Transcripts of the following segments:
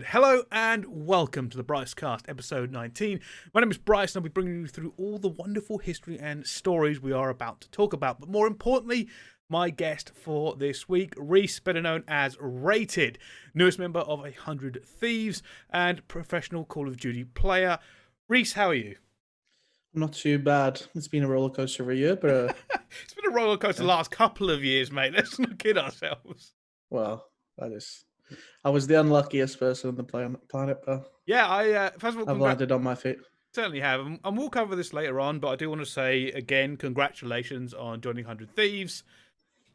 Hello and welcome to the Bricecast, episode 19. My name is Bryce and I'll be bringing you through all the wonderful history and stories we are about to talk about. But more importantly, my guest for this week, Reese, better known as Rated, newest member of 100 Thieves and professional Call of Duty player. Reese, how are you? Not too bad. It's been a roller coaster of a year, but It's been a roller coaster the last couple of years, mate. Let's not kid ourselves. well, I was the unluckiest person on the planet, but Yeah, first of all, I've landed on my feet. certainly have. And we'll cover this later on, but I do want to say again, congratulations on joining 100 Thieves.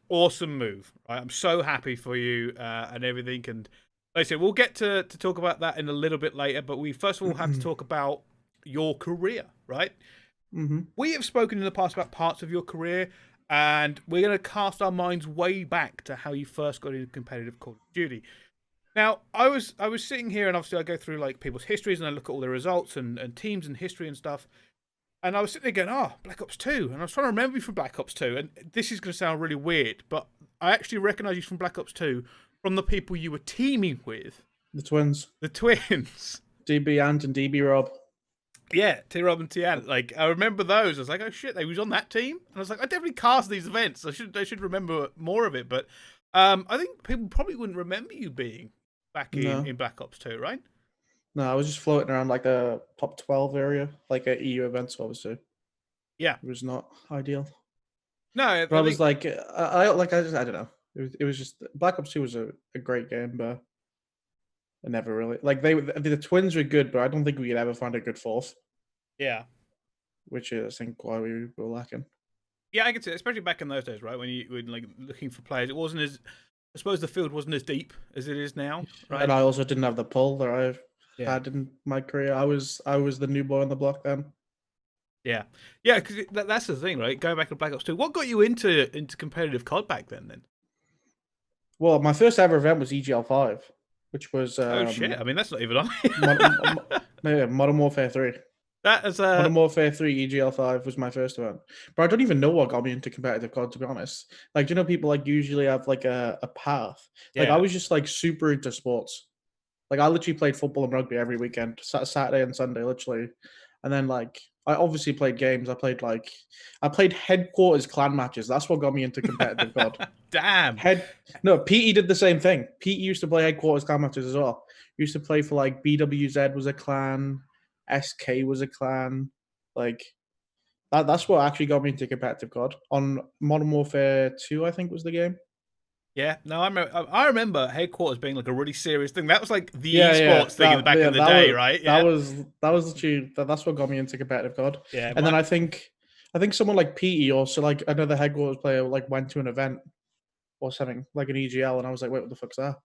Awesome move. Right? I'm so happy for you and everything. And like I said, we'll get to talk about that in a little bit later, but we first of all have to talk about your career, right? We have spoken in the past about parts of your career, and we're going to cast our minds way back to how you first got into competitive Call of Duty. Now, I was sitting here, and obviously I go through like people's histories, and I look at all their results and teams and history and stuff. And I was sitting there going, Black Ops 2. And I was trying to remember you from Black Ops 2. And this is going to sound really weird, but I actually recognize you from Black Ops 2 from the people you were teaming with. The twins. The twins. DB Ant and DB Rob. Yeah, T-Rob and T-Ant. Like, I remember those. I was like, oh shit, they was on that team? And I was like, I definitely cast these events. I should remember more of it. But I think people probably wouldn't remember you being back in Black Ops 2, right? No, I was just floating around like the top 12 area, like at EU events, obviously. Yeah. It was not ideal. No, but I was like, I don't know. It was just, Black Ops 2 was a great game, but I never really, like the twins were good, but I don't think we could ever find a good fourth. Yeah. Which is, I think, why we were lacking. Yeah, I can see it, especially back in those days, right? When you were like looking for players, it wasn't as, I suppose the field wasn't as deep as it is now, right? And I also didn't have the pull that I've had in my career. I was the new boy on the block then. Yeah, yeah, because that's the thing, right? Going back to Black Ops 2, what got you into competitive COD back then? Well, my first ever event was EGL 5, which was oh shit! I mean, that's not even on. Modern Warfare 3. That is Modern Warfare 3 EGL 5 was my first event, but I don't even know what got me into competitive COD, to be honest. Like, do you know people like usually have like a path? Like, I was just like super into sports. Like, I literally played football and rugby every weekend, Saturday and Sunday, literally. And then like, I obviously played games. I played headquarters clan matches. That's what got me into competitive COD. Damn. PE did the same thing. PE used to play headquarters clan matches as well. Used to play for like BWZ was a clan. SK was a clan. Like, that's what actually got me into competitive COD. On Modern Warfare 2, I think, was the game. Yeah, no, I remember headquarters being like a really serious thing. That was like the esports thing in the back of the day, right? Yeah. That was literally that's what got me into competitive COD. Yeah, and then I think someone like PE also, like another headquarters player, like went to an event or something like an EGL, and I was like, wait, what the fuck's that?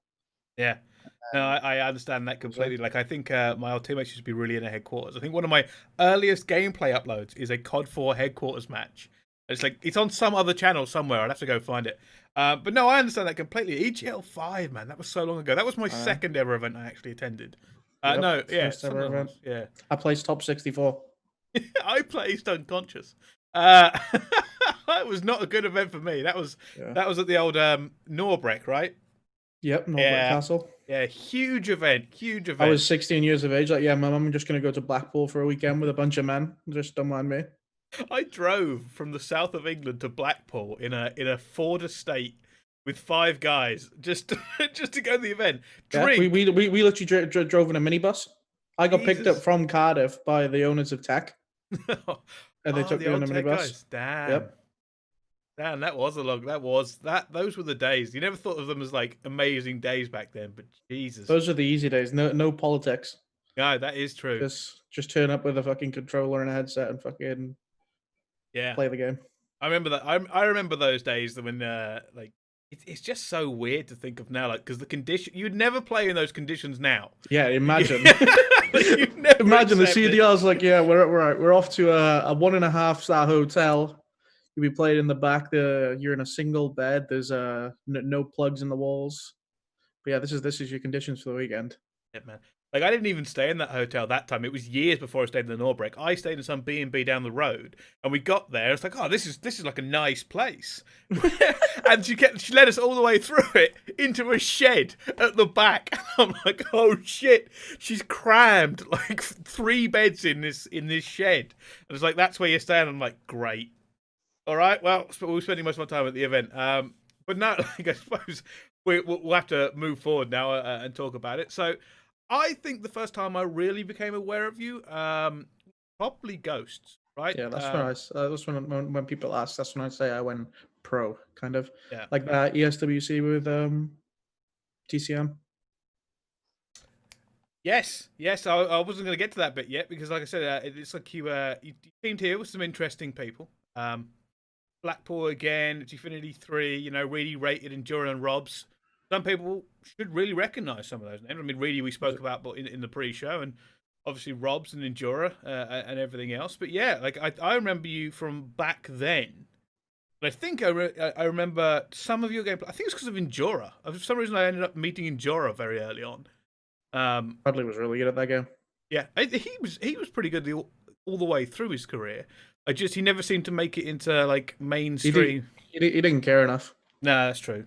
Yeah. No, I understand that completely. Like, I think my old teammates used to be really into headquarters. I think one of my earliest gameplay uploads is a COD 4 headquarters match. It's like, it's on some other channel somewhere. I'd have to go find it. But no, I understand that completely. EGL 5, man, that was so long ago. That was my second ever event I actually attended. No, yeah, ever event. Yeah. I placed top 64. I placed unconscious. That was not a good event for me. That was at the old Norbreck, right? Yep, Norbreck Castle. Yeah, huge event. I was 16 years of age. Like, yeah, Mum, I'm just going to go to Blackpool for a weekend with a bunch of men. Just don't mind me. I drove from the south of England to Blackpool in a Ford estate with 5 guys just to go to the event. Drink. Yeah, we literally drove in a minibus. I got picked up from Cardiff by the owners of Tech. And they took me on a minibus. Guys. Damn. Yep. Damn, those were the days. You never thought of them as like amazing days back then, but Jesus. Those are the easy days. No politics. No, that is true. Just turn up with a fucking controller and a headset and fucking play the game. I remember that. I remember those days when like it's just so weird to think of now, like, because the condition, you'd never play in those conditions now. Yeah, imagine. Imagine the CDR's like, yeah, we're off to a 1.5-star hotel. You'll be playing in the back. You're in a single bed. There's no plugs in the walls. But yeah, this is your conditions for the weekend. Yeah, man. Like I didn't even stay in that hotel that time. It was years before I stayed in the Norbreck. I stayed in some B&B down the road, and we got there. It's like, oh, this is like a nice place, and she led us all the way through it into a shed at the back. And I'm like, oh shit, she's crammed like 3 beds in this shed, and it's like that's where you're staying. I'm like, great, all right. Well, we're spending most of my time at the event, but no, like, I suppose we'll have to move forward now and talk about it. So. I think the first time I really became aware of you, probably Ghosts, right? Yeah, that's when people ask. That's when I say I went pro, kind of. Yeah. Like that ESWC with TCM. Yes. I wasn't going to get to that bit yet because, like I said, it's like you teamed here with some interesting people. Blackpool again, Gfinity 3. You know, really rated Enduro and Robs. Some people should really recognise some of those names. I mean, really, we spoke about in the pre-show, and obviously Robs and Endura and everything else. But yeah, like I remember you from back then. And I think I remember some of your gameplay. I think it's because of Endura. For some reason, I ended up meeting Endura very early on. Bradley was really good at that game. Yeah, he was pretty good all the way through his career. He never seemed to make it into like mainstream. He didn't care enough. No, that's true.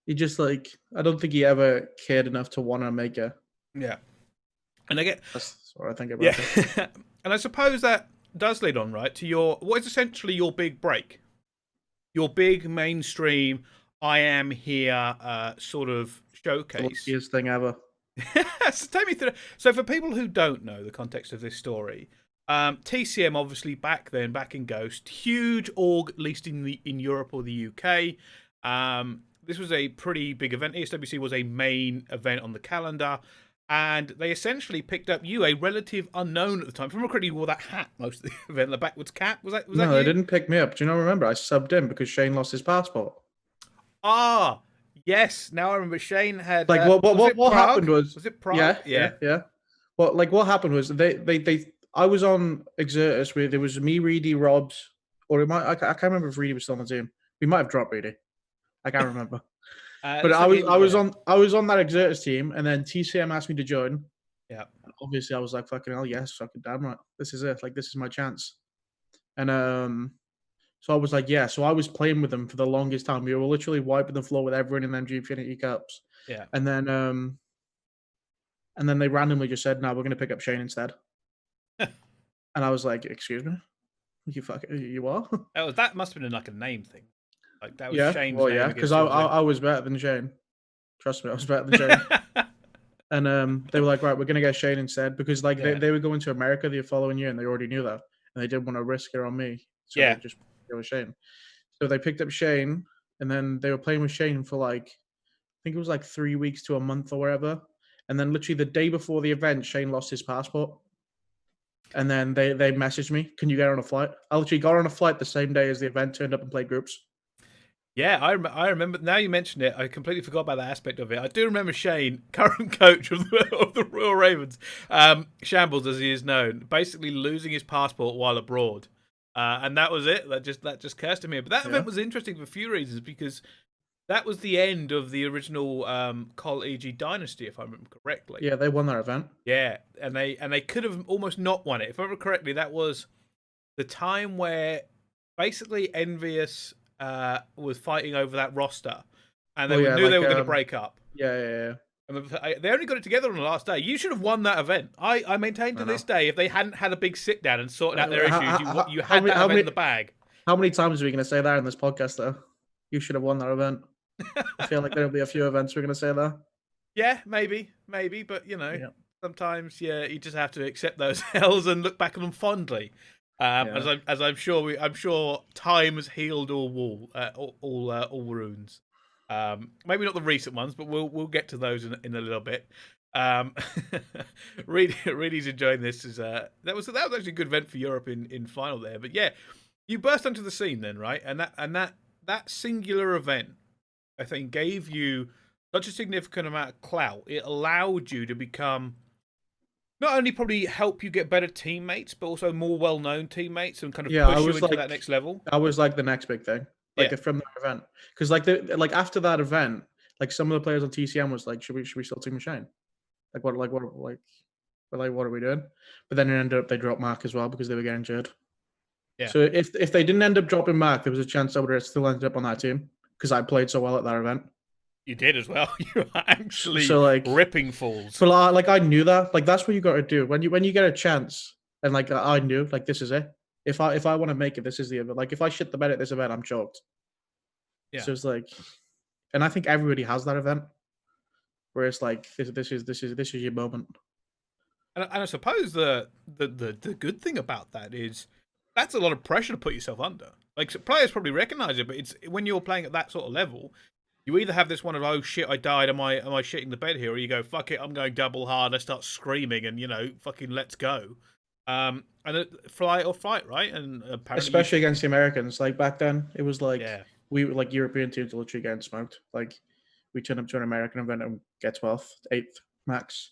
He just I don't think he ever cared enough to want to make it. Yeah. And that's what I think about it. And I suppose that does lead on, right, to what is essentially your big break. Your big mainstream, I am here sort of showcase. The luckiest thing ever. So take me through. So for people who don't know the context of this story, TCM obviously back in Ghost, huge org, at least in Europe or the UK. This was a pretty big event. ESWC was a main event on the calendar, and they essentially picked up you, a relative unknown at the time. If I remember correctly, you wore that hat most of the event, the backwards cap. Was that no, you? They didn't pick me up. Do you not remember? I subbed in because Shane lost his passport. Ah, yes. Now I remember Shane had. Like what happened was it Prague? Yeah. Well, like what happened was I was on Exertus with, it was me, Reedy, Robs, or I can't remember if Reedy was still on the team. We might have dropped Reedy. I can't remember. But I was on that Exertus team, and then TCM asked me to join. Yeah. Obviously, I was like, fucking hell, yes, fucking damn right. This is it. Like, this is my chance. And so I was like, yeah. So I was playing with them for the longest time. We were literally wiping the floor with everyone in them Gfinity Cups. Yeah. And then they randomly just said, no, we're gonna pick up Shane instead. And I was like, excuse me? You are? That must have been like a name thing. Like that was Shane's name. Yeah, because I was better than Shane. Trust me, I was better than Shane. And they were like, right, we're gonna get Shane instead, because like they were going to America the following year, and they already knew that, and they didn't want to risk it on me. So they just go with Shane. So they picked up Shane, and then they were playing with Shane for like, I think it was like 3 weeks to a month or whatever. And then literally the day before the event, Shane lost his passport. And then they messaged me, can you get on a flight? I literally got on a flight the same day as the event, turned up and played groups. Yeah, I remember. Now you mentioned it, I completely forgot about that aspect of it. I do remember Shane, current coach of the Royal Ravens, Shambles as he is known, basically losing his passport while abroad, and that was it. That just cursed him here. But that event was interesting for a few reasons, because that was the end of the original Col EG Dynasty, if I remember correctly. Yeah, they won that event. Yeah, and they could have almost not won it. If I remember correctly, that was the time where basically Envious was fighting over that roster, and they knew they were going to break up. Yeah. And they only got it together on the last day. You should have won that event. I maintain to this day, if they hadn't had a big sit down and sorted out their issues, you had that event in the bag. How many times are we going to say that in this podcast, though? You should have won that event. I feel like there'll be a few events we're going to say that. Yeah, maybe, but sometimes you just have to accept those L's and look back on them fondly. As I'm sure time has healed all wounds. Maybe not the recent ones, but we'll get to those in a little bit. Reedy's enjoying this. That was actually a good event for Europe in final there. But yeah, you burst onto the scene then, right? And that singular event, I think, gave you such a significant amount of clout. It allowed you to become, not only probably help you get better teammates, but also more well-known teammates, and kind of push you into that next level. I was like the next big thing, from that event, because like after that event, like some of the players on TCM was like, should we still team with Shane? Like what are we doing? But then it ended up they dropped Mark as well because they were getting injured. Yeah. So if they didn't end up dropping Mark, there was a chance I would have still ended up on that team because I played so well at that event. You did as well. You were actually So like ripping fools. But like I knew that. Like that's what you got to do when you get a chance. And like I knew, like this is it. If I want to make it, this is the event. Like if I shit the bed at this event, I'm choked. Yeah. So it's like, and I think everybody has that event where it's like this is your moment. And I suppose the good thing about that is that's a lot of pressure to put yourself under. Like so players probably recognize it, but it's when you're playing at that sort of level, you either have this one of, oh shit, I died, am I shitting the bed here, or you go, fuck it, I'm going double hard, I start screaming and fucking let's go. And fly or fight, right? And apparently especially against the Americans. Like back then, it was like we like European teams literally getting smoked. Like we turn up to an American event and get 12th, 8th max.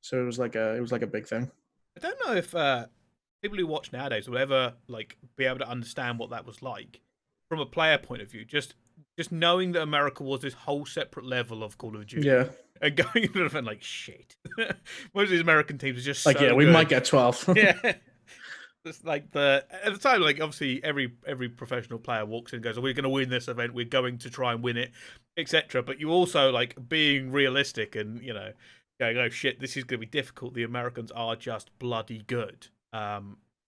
So it was like a big thing. I don't know if people who watch nowadays will ever like be able to understand what that was like from a player point of view. Just knowing that America was this whole separate level of Call of Duty. Yeah. And going into an event like shit. Most of these American teams are just like, so yeah, we good. might get 12. Yeah. It's like at the time, like obviously every professional player walks in and goes, oh, we're going to win this event, we're going to try and win it, etc. But you also like being realistic and going, oh shit, this is going to be difficult. The Americans are just bloody good.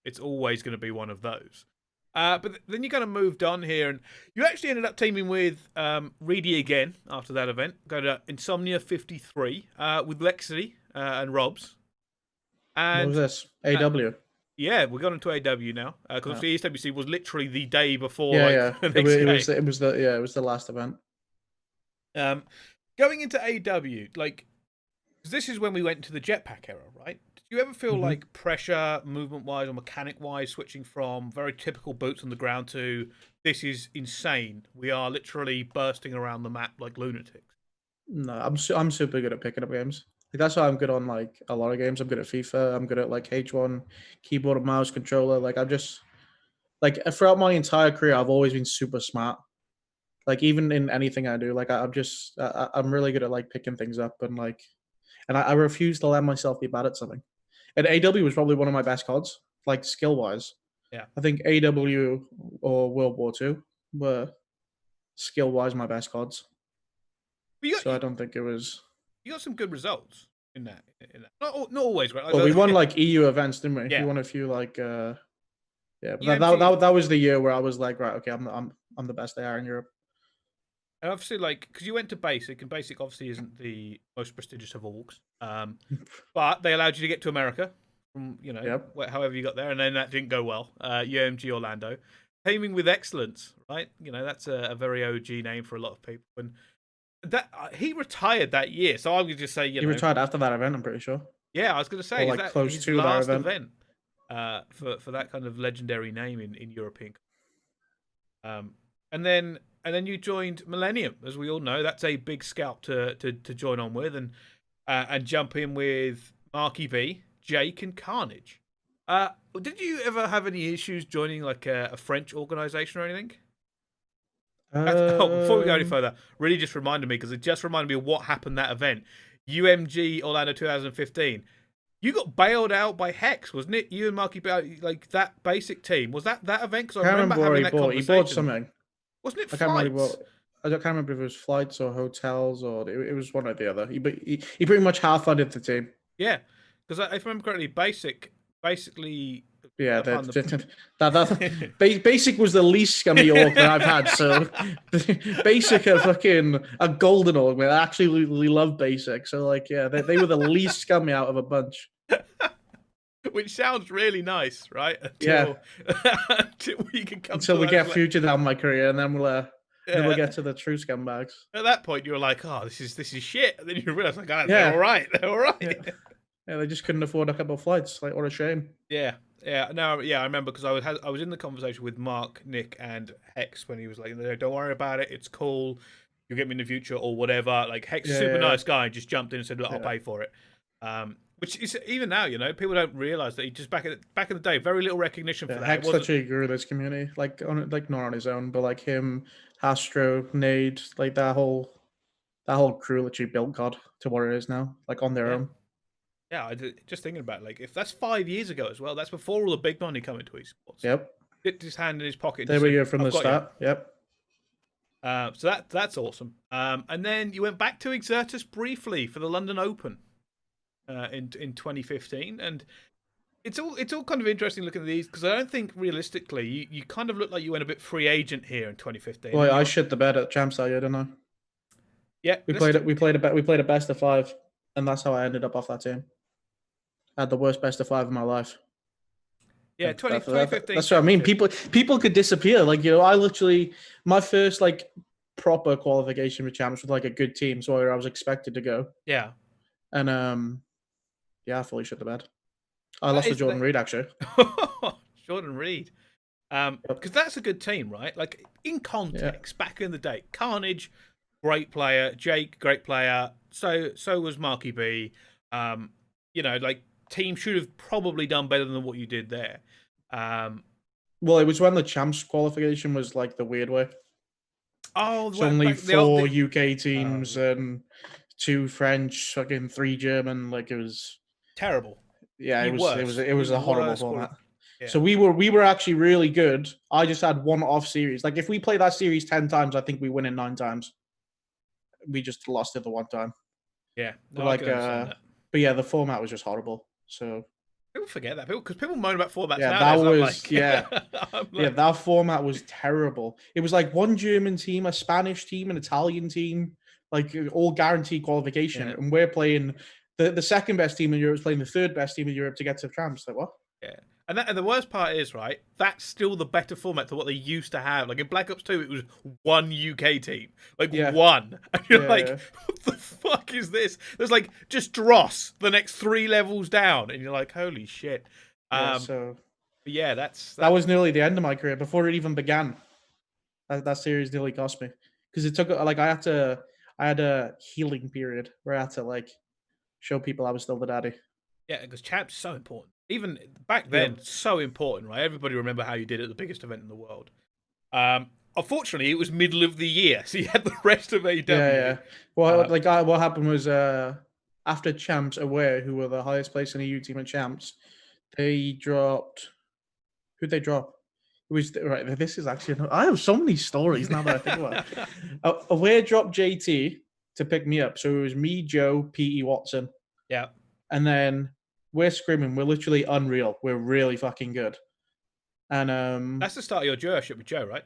It's always going to be one of those. But then you kind of moved on here, and you actually ended up teaming with Reedy again after that event. Go to Insomnia 53 with Lexi and Robs. And what was this? AW. Yeah, we got into AW now because the ESWC was literally the day before. Yeah, the next day. It was the last event. Going into AW, like, because this is when we went to the Jetpack era, right? Did you ever feel like pressure, movement-wise or mechanic-wise, switching from very typical boots on the ground to this is insane? We are literally bursting around the map like lunatics. No, I'm super good at picking up games. Like that's why I'm good on like a lot of games. I'm good at FIFA. I'm good at like H1, keyboard and mouse controller. Like I'm just like throughout my entire career, I've always been super smart. Like even in anything I do, like I'm really good at like picking things up and like, and I refuse to let myself be bad at something. And AW was probably one of my best cards, like skill wise. Yeah, I think AW or World War II were skill wise my best cards. So I don't think it was. You got some good results in that. Not always, right? Well, we won like EU events, didn't we? Yeah. We won a few like. Yeah, but that was the year where I was like, right, okay, I'm the best they are in Europe. And obviously, like, because you went to Basic, and Basic obviously isn't the most prestigious of orgs, but they allowed you to get to America from however you got there, and then that didn't go well. UMG Orlando, teaming with Excellence, right? That's a very OG name for a lot of people, and that he retired that year. So I would just say, he retired after that event. I'm pretty sure. Yeah, I was going to say, or like is that close his to last that event. For that kind of legendary name in European. And then you joined Millennium, as we all know. That's a big scalp to join on with and jump in with Marky B, Jake, and Carnage. Did you ever have any issues joining like a French organization or anything? Before we go any further, really just reminded me, because it just reminded me of what happened that event. UMG Orlando 2015. You got bailed out by Hex, wasn't it? You and Marky, like that Basic team. Was that event? Because I remember having that conversation. He bought something. Wasn't it I flights? I can't remember if it was flights or hotels or it was one or the other. He pretty much half-funded the team. Yeah, because if I remember correctly, basically. Yeah, Basic was the least scummy org that I've had. So Basic are fucking a golden org. Man. I actually love Basic. So like, yeah, they were the least scummy out of a bunch. Which sounds really nice, right? Until we can come. Until we get Future down my career, and then we'll get to the true scumbags. At that point, you were like, "Oh, this is shit." And then you realize, like, oh, they're all right. They're all right. Yeah, they just couldn't afford a couple of flights. Like, what a shame. Yeah. No, I remember because I was in the conversation with Mark, Nick, and Hex when he was like, "Don't worry about it. It's cool. You'll get me in the future or whatever." Like Hex, super nice guy, just jumped in and said, "Look, I'll pay for it." Which is even now, people don't realize that he just back in the day, very little recognition for that. Hex actually grew this community, like not on his own, but like him, Astro, Nade, like that whole That whole crew literally built COD to what it is now, like on their own. Yeah, just thinking about it, like if that's 5 years ago as well, that's before all the big money coming to esports. Yep. Dipped his hand in his pocket and They just were said, here from "I've the got you." start. Yep. So that's awesome. And then you went back to Exertus briefly for the London Open in 2015, and it's all kind of interesting looking at these because I don't think realistically you kind of look like you went a bit free agent here in 2015. Well, I shit the bed at Champs that year, didn't I? Yeah, we played a best of 5, and that's how I ended up off that team. I had the worst best of 5 of my life. Yeah, 2015. That's what I mean. People could disappear. Like, you know, I literally, my first like proper qualification for champs with like a good team, so where I was expected to go. Yeah. And yeah, I fully shit the bed. I lost to Jordan Reed actually. Jordan Reed. Because that's a good team, right? Like in context, back in the day, Carnage, great player, Jake, great player. So was Marky B. You know, like team should have probably done better than what you did there. Well, it was when the champs qualification was like the weird way. Oh, it's only 4 UK teams and 2 French, fucking 3 German. Like it was terrible. Yeah, it was a horrible format. Yeah. So we were actually really good. I just had one off series. Like if we play that series 10 times, I think we win it 9 times. We just lost it the one time. Yeah, no, but yeah, the format was just horrible. So people forget that because people moan about formats. Yeah, nowadays, that was like, yeah, that format was terrible. It was like one German team, a Spanish team, an Italian team, like all guaranteed qualification, and we're playing the second best team in Europe is playing the third best team in Europe to get to champs. Like what? Yeah. And the worst part is, right, that's still the better format to what they used to have. Like in Black Ops 2, it was one UK team. Like one. And you're like, what the fuck is this? There's like just Dross the next 3 levels down. And you're like, holy shit. So yeah, that was nearly the end of my career before it even began. That series nearly cost me. Because it took like I had a healing period where I had to like show people I was still the daddy. Yeah, because champs so important. Even back then, so important, right? Everybody remember how you did at the biggest event in the world. Unfortunately, it was middle of the year, so you had the rest of AEW. Yeah. Well, what happened was after champs away, who were the highest place in EU team at champs, they dropped. Who'd they drop? It was right. This is actually. I have so many stories now that I think about it. Away dropped JT to pick me up, so it was me, Joe, P.E. Watson. Yeah. And then we're screaming. We're literally unreal. We're really fucking good. And that's the start of your journeyship with Joe, right?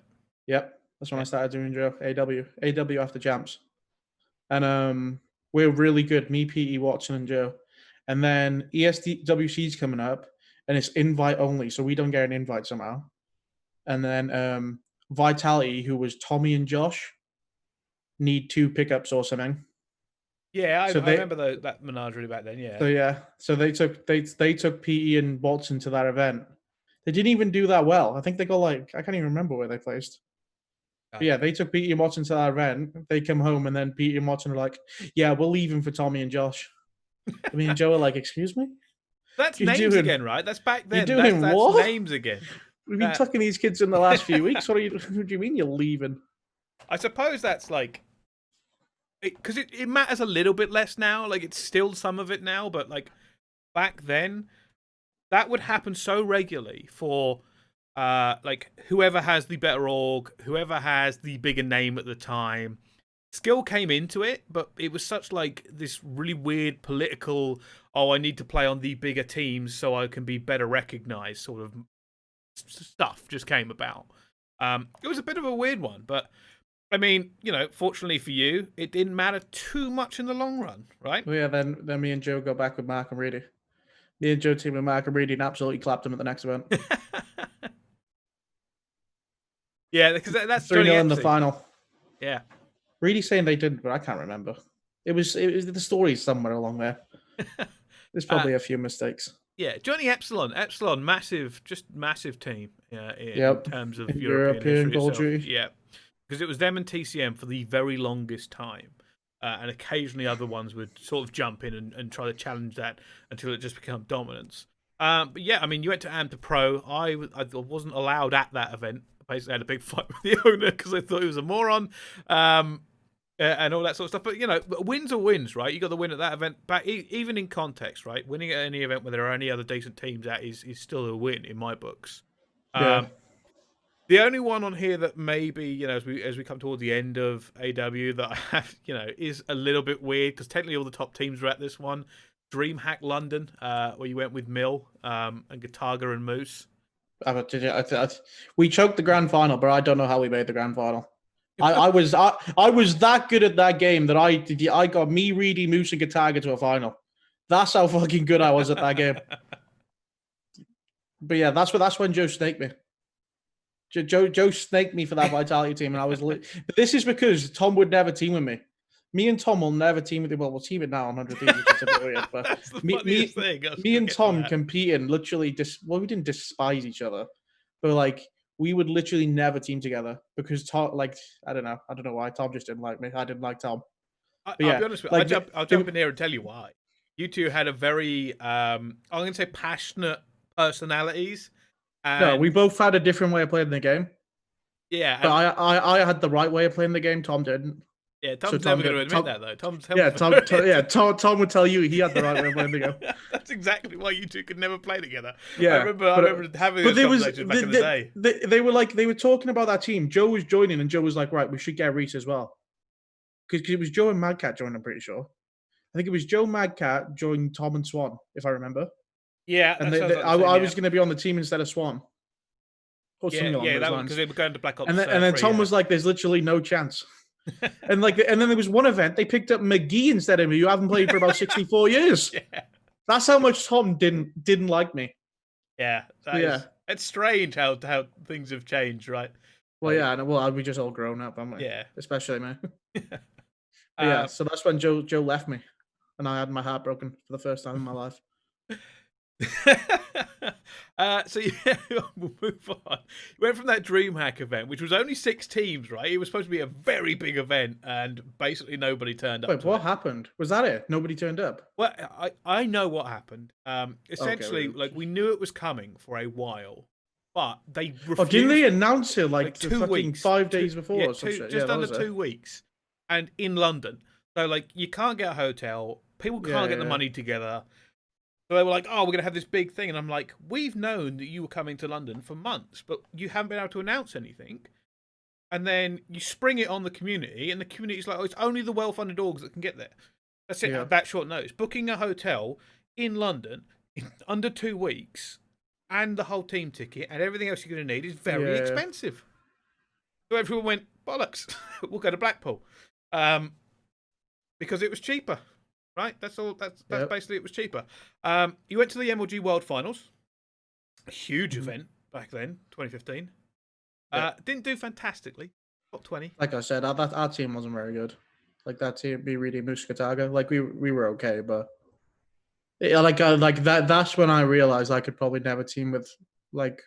Yep. That's when I started doing Joe. AW after champs. And we're really good. Me, P.E. Watson, and Joe. And then ESWC's coming up, and it's invite only, so we don't get an invite somehow. And then Vitality, who was Tommey and Josh, need 2 pickups or something. Yeah, I remember that menagerie back then. Yeah. So they took PE and Watson to that event. They didn't even do that well. I think they got like I can't even remember where they placed. But yeah, they took PE and Watson to that event. They come home and then PE and Watson are like, "Yeah, we're leaving for Tommey and Josh." Me and Joe are like, "Excuse me." That's names again, right? That's back then. You're doing what? That's names again. We've been tucking these kids in the last few weeks. What do you mean you're leaving? I suppose that's like. Because it matters a little bit less now. Like, it's still some of it now, but, like, back then, that would happen so regularly for, like, whoever has the better org, whoever has the bigger name at the time. Skill came into it, but it was such, like, this really weird political, I need to play on the bigger teams so I can be better recognized sort of stuff just came about. It was a bit of a weird one, but... I mean, you know, fortunately for you, it didn't matter too much in the long run, right? Well, yeah, then me and Joe go back with Mark and Reedy. Me and Joe team with Mark and Reedy and absolutely clapped him at the next event. Yeah, because that's 3-0 in the final. Yeah. Reedy saying they didn't, but I can't remember. It was the story somewhere along there. There's probably a few mistakes. Yeah, Johnny Epsilon, massive team. In terms of European history. Yeah. Because it was them and TCM for the very longest time. And occasionally other ones would sort of jump in and try to challenge that until it just became dominance. But yeah, I mean, you went to AM to Pro. I wasn't allowed at that event. I basically had a big fight with the owner because I thought he was a moron. and all that sort of stuff. But you know, wins are wins, right? You got the win at that event, but even in context, right? Winning at any event where there are any other decent teams at is still a win in my books. Yeah. The only one on here that maybe, you know, as we come towards the end of AW that I have, you know, is a little bit weird because technically all the top teams were at this one. DreamHack London, where you went with Mill and Gataga and Moose. We choked the grand final, but I don't know how we made the grand final. I was that good at that game that I got me, Reedy, Moose, and Gataga to a final. That's how fucking good I was at that game. But yeah, that's when Joe snaked me. Joe snaked me for that Vitality team, and I was. But this is because Tom would never team with me. Me and Tom will never team with him. Well, we'll team it now on 100 Thieves, which is a bit weird. But that's the funniest thing. Me and Tom competing literally. We didn't despise each other, but like we would literally never team together because Tom, like, I don't know why Tom just didn't like me. I didn't like Tom. I'll be honest with you. Like, I'll jump in here and tell you why. You two had a very, I'm going to say, passionate personalities. And no, we both had a different way of playing the game. Yeah, but I had the right way of playing the game. Tom didn't. Yeah, Tom's never going to admit that though. Tom would tell you he had the right way of playing the game. That's exactly why you two could never play together. Yeah, I remember having this conversation back in the day. They were talking about that team. Joe was joining, and Joe was like, "Right, we should get Reese as well," because it was Joe and Madcat joined. I'm pretty sure. I think it was Joe Madcat joined Tom and Swan, if I remember. Yeah, and I was going to be on the team instead of Swan. Or something along those lines. Because they were going to Black Ops. And then Tom was like, "There's literally no chance." and then there was one event they picked up McGee instead of me, who haven't played for about 64 years. Yeah. That's how much Tom didn't like me. Yeah, it's strange how things have changed, right? Well, yeah, well, we just all grown up, haven't we? Yeah, especially me. Yeah, so that's when Joe left me, and I had my heart broken for the first time in my life. So yeah, we'll move on. We went from that DreamHack event, which was only 6 teams, right? It was supposed to be a very big event, and basically nobody turned up. Wait, what happened? Was that it? Nobody turned up? Well, I know what happened. Essentially, like we knew it was coming for a while, but they refused. Oh, didn't they announce it like 2 weeks, 5 days before? Or some shit? Just under 2 weeks, and in London. So like you can't get a hotel, people can't get the money together. So they were like, "Oh, we're going to have this big thing." And I'm like, "We've known that you were coming to London for months, but you haven't been able to announce anything." And then you spring it on the community, and the community's like, "Oh, it's only the well-funded orgs that can get there." That's it, at that short notice. Booking a hotel in London in under 2 weeks and the whole team ticket and everything else you're going to need is very expensive. So everyone went, "Bollocks, we'll go to Blackpool." Because it was cheaper. Right, that's all. That's basically it was cheaper. You went to the MLG World Finals, a huge event back then, 2015. Didn't do fantastically, top 20. Like I said, our team wasn't very good. Like that team, be really Muskataga. Like we were okay, but like that. That's when I realized I could probably never team with like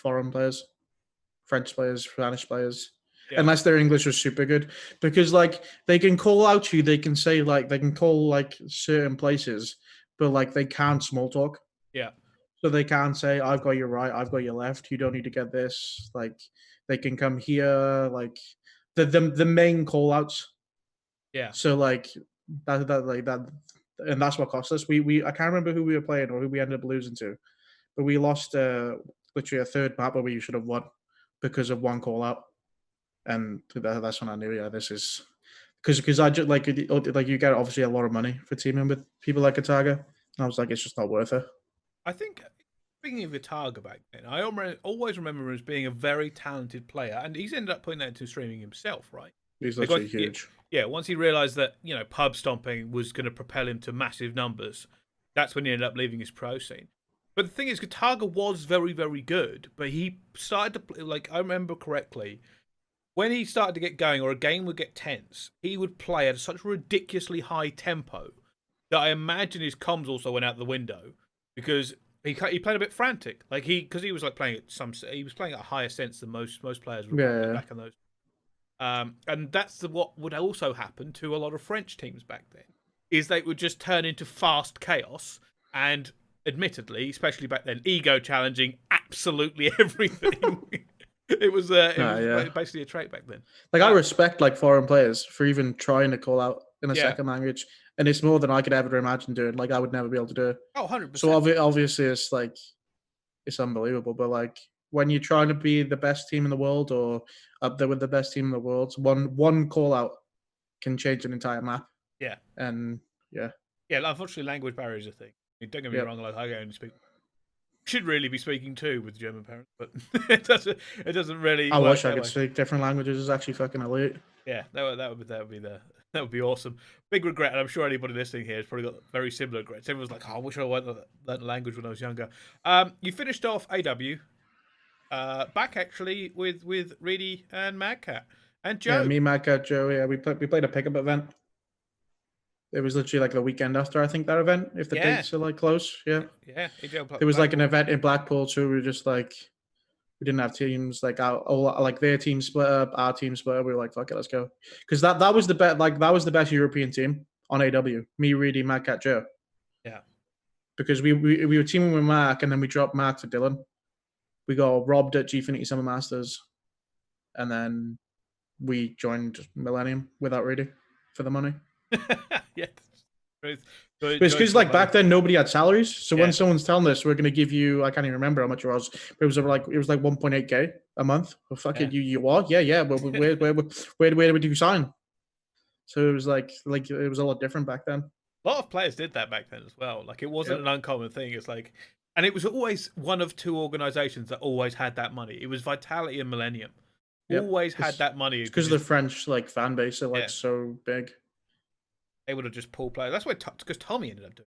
foreign players, French players, Spanish players. Yeah. Unless their English was super good, because like they can call out to you, they can say like they can call like certain places, but like they can't small talk. Yeah. So they can't say, "I've got your right, I've got your left. You don't need to get this." Like they can come here, like the main call outs. Yeah. So like that, and that's what cost us. We I can't remember who we were playing or who we ended up losing to, but we lost literally a third map where we should have won because of one call out. And that's when I knew, this is because I just like you get obviously a lot of money for teaming with people like Gataga, and I was like, it's just not worth it. I think speaking of Gataga back then, I always remember him as being a very talented player, and he's ended up putting that into streaming himself, right? He's literally huge. Yeah, once he realised that pub stomping was going to propel him to massive numbers, that's when he ended up leaving his pro scene. But the thing is, Gataga was very, very good, but he started to play, like I remember correctly. When he started to get going, or a game would get tense, he would play at such a ridiculously high tempo that I imagine his comms also went out the window because he played a bit frantic. Like because he was like playing he was playing at a higher sense than most players would back in those. And that's what would also happen to a lot of French teams back then, is they would just turn into fast chaos and, admittedly, especially back then, ego challenging absolutely everything. It was yeah. basically a trait back then. Like I respect like foreign players for even trying to call out in a Yeah. second language, and it's more than I could ever imagine doing. Like I would never be able to do it. Oh, So 100%. obviously it's like it's unbelievable. But like when you're trying to be the best team in the world or up there with the best team in the world, one call out can change an entire map. Yeah. And yeah. Yeah, unfortunately, language barriers are a thing. I mean, don't get me Yep. wrong, like I only speak. Should really be speaking too with German parents, but it doesn't really. I work wish I that could way. speak different languages. It's actually fucking elite. Yeah, that would be awesome. Big regret, and I'm sure anybody listening here has probably got very similar regrets. Everyone's like, "Oh, I wish I learned that language when I was younger." You finished off AW, back actually with Reedy and Madcat and Joe. Yeah, me, Madcat, Joe. Yeah, we played a pickup event. It was literally like the weekend after I think that event, if the dates are like close. Yeah. Yeah. There was like an event in Blackpool too. We were just like we didn't have teams like like their team split up, our team split up. We were like, fuck it, let's go. Because that was the best that was the best European team on AW. Me, Reedy, Madcat, Joe. Yeah. Because we were teaming with Mark and then we dropped Mark to Dylan. We got robbed at Gfinity Summer Masters. And then we joined Millennium without Reedy for the money. Yeah. It's because like back then nobody had salaries. So when someone's telling us we're gonna give you, I can't even remember how much it was, but it was like 1.8k a month. Well, fuck it, you what? Yeah. But where would you sign? So it was like it was a lot different back then. A lot of players did that back then as well. Like it wasn't an uncommon thing. It's like, and it was always one of two organizations that always had that money. It was Vitality and Millennium. Always had that money. Because of the French like fan base are like so big. They would have just pulled players. That's why because Tommey ended up doing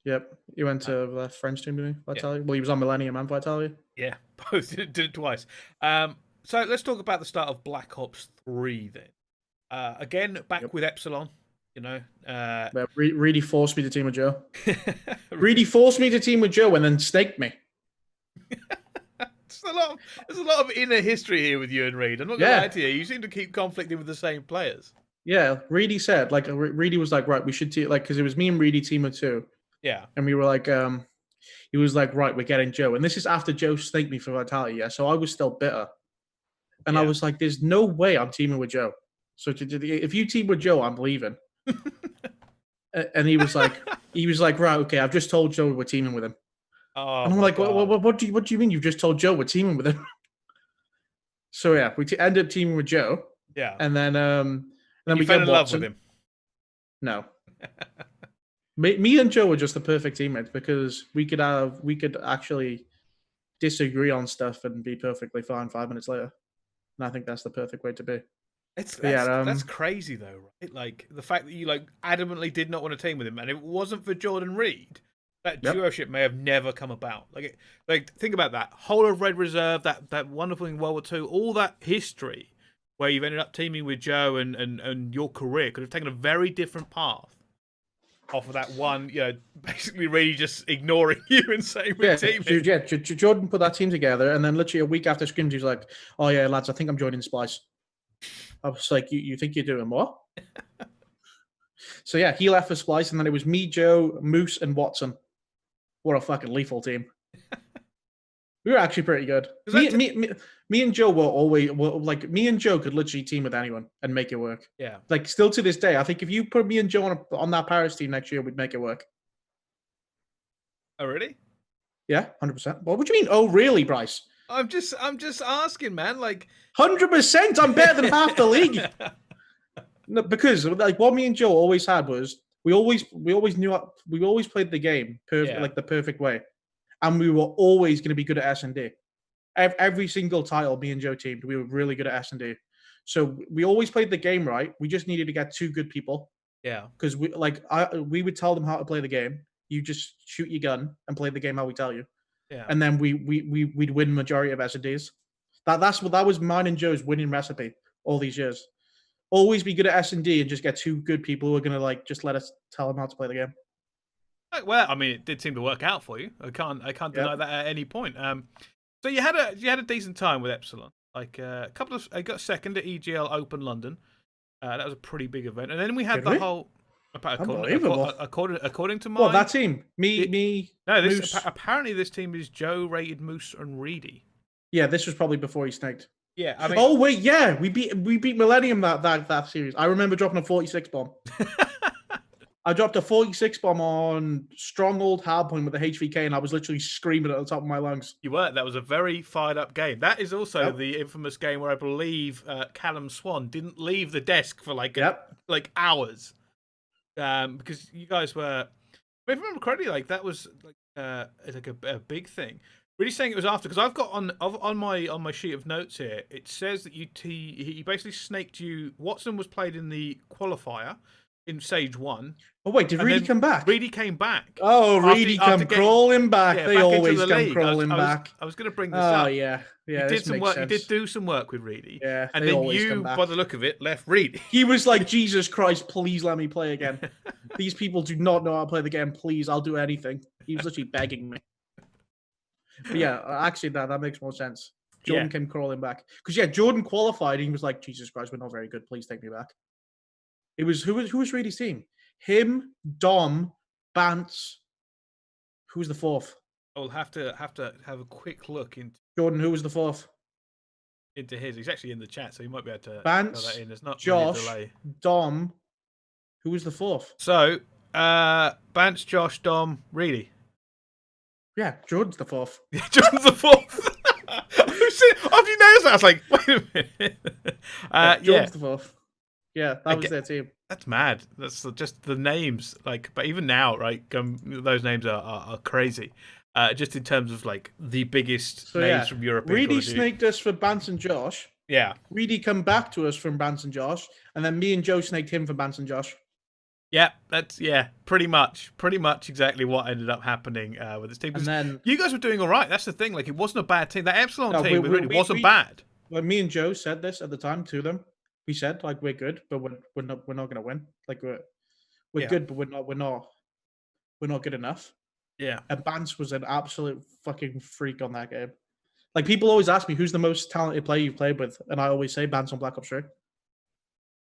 it. Yep. He went to the French team, didn't he? Vitality? Yeah. Well, he was on Millennium and Vitality. Yeah, both did it twice. So let's talk about the start of Black Ops 3 then. Again, back with Epsilon, you know. Reedy forced me to team with Joe. Reedy forced me to team with Joe and then snaked me. There's a lot of inner history here with you and Reed. I'm not going to lie to you. You seem to keep conflicting with the same players. Yeah, Reedy said, like, Reedy was like, right, we should team, like, because it was me and Reedy team of two. Yeah. And we were like, he was like, right, we're getting Joe. And this is after Joe snaked me for Vitality, yeah? So I was still bitter. And I was like, there's no way I'm teaming with Joe. So if you team with Joe, I'm leaving. And he was like, right, okay, I've just told Joe we're teaming with him. Oh, and I'm like, what do you mean you've just told Joe we're teaming with him? So yeah, we ended up teaming with Joe. Yeah. And then we fell got in love with him. No. me and Joe were just the perfect teammates because we could actually disagree on stuff and be perfectly fine 5 minutes later. And I think that's the perfect way to be. That's crazy though, right? Like the fact that you like adamantly did not want to team with him, and if it wasn't for Jordan Reed, that duoship may have never come about. Like think about that whole of Red Reserve, that wonderful thing, World War II, all that history where you've ended up teaming with Joe, and your career could have taken a very different path off of that one, you know, basically really just ignoring you and saying we're teaming. Yeah, Jordan put that team together, and then literally a week after scrims, he was like, "Oh yeah, lads, I think I'm joining Splice." I was like, "You think you're doing what?" So yeah, he left for Splice, and then it was me, Joe, Moose, and What a fucking lethal team. We were actually pretty good. Me and Joe me and Joe could literally team with anyone and make it work. Yeah. Like still to this day, I think if you put me and Joe on that Paris team next year, we'd make it work. Oh really? Yeah, 100%. What would you mean? Oh really, Bryce? I'm just asking, man. Like 100%. I'm better than half the league. No, because like what me and Joe always had was we always played the game like the perfect way, and we were always going to be good at S&D. Every single title me and Joe teamed, we were really good at S&D. So we always played the game right. We just needed to get two good people. Yeah. Because we would tell them how to play the game. You just shoot your gun and play the game how we tell you. Yeah. And then we'd win majority of S&Ds. That was mine and Joe's winning recipe all these years. Always be good at S&D and just get two good people who are gonna like just let us tell them how to play the game. Well, I mean, it did seem to work out for you. I can't deny that at any point. So you had a decent time with Epsilon. Like I got second at EGL Open London. That was a pretty big event. And then we had the whole. According to mine. What, that team? Me. No, apparently this team is Joe, Rated, Moose, and Reedy. Yeah, this was probably before he snaked. Yeah, I mean. Oh wait, yeah, we beat Millennium that series. I remember dropping a 46 bomb. I dropped a 46 bomb on Stronghold Hardpoint with the HVK, and I was literally screaming at the top of my lungs. You were. That was a very fired up game. That is also the infamous game where I believe Callum Swan didn't leave the desk for like hours, because you guys were. If I remember correctly, like that was like a big thing. Really saying it was after, because I've got on my sheet of notes here. It says that he basically snaked you. Watson was played in the qualifier in Stage 1. Oh wait, did Reedy come back? Reedy came back. Oh, Reedy come crawling back. Yeah, they back always into the come league. crawling back. I was going to bring this up. Oh yeah. You did some work. You did do some work with Reedy. Yeah, and then you, by the look of it, left Reedy. He was like, Jesus Christ, please let me play again. These people do not know how to play the game. Please, I'll do anything. He was literally begging me. But yeah, actually, that makes more sense. Jordan came crawling back because Jordan qualified. And he was like, Jesus Christ, we're not very good. Please take me back. It was who was Reedy's team? Him, Dom, Bance. Who was the fourth? I'll have to have a quick look into Jordan. Who was the fourth? Into his. He's actually in the chat, so you might be able to Bance, that in. There's not Josh, really delay. Dom. Who was the fourth? So, Bance, Josh, Dom, Reedy. Yeah, Jordan's the fourth. Yeah, Jordan's the fourth. After you noticed that, I was like, wait a minute. Jordan's the fourth. Yeah, that was their team. That's mad. That's just the names. Like, but even now, right? Those names are crazy. Just in terms of like the biggest names from Europe. Reedy snaked us for Bance and Josh. Yeah. Reedy come back to us from Bance and Josh, and then me and Joe snaked him for Bance and Josh. Yeah, that's pretty much exactly what ended up happening with this team. And then you guys were doing all right. That's the thing. Like, it wasn't a bad team. That Epsilon team really wasn't bad. When me and Joe said this at the time to them, we said like we're good, but we're not going to win. Like we're good, but we're not good enough. Yeah. And Bance was an absolute fucking freak on that game. Like, people always ask me who's the most talented player you've played with, and I always say Bance on Black Ops 3.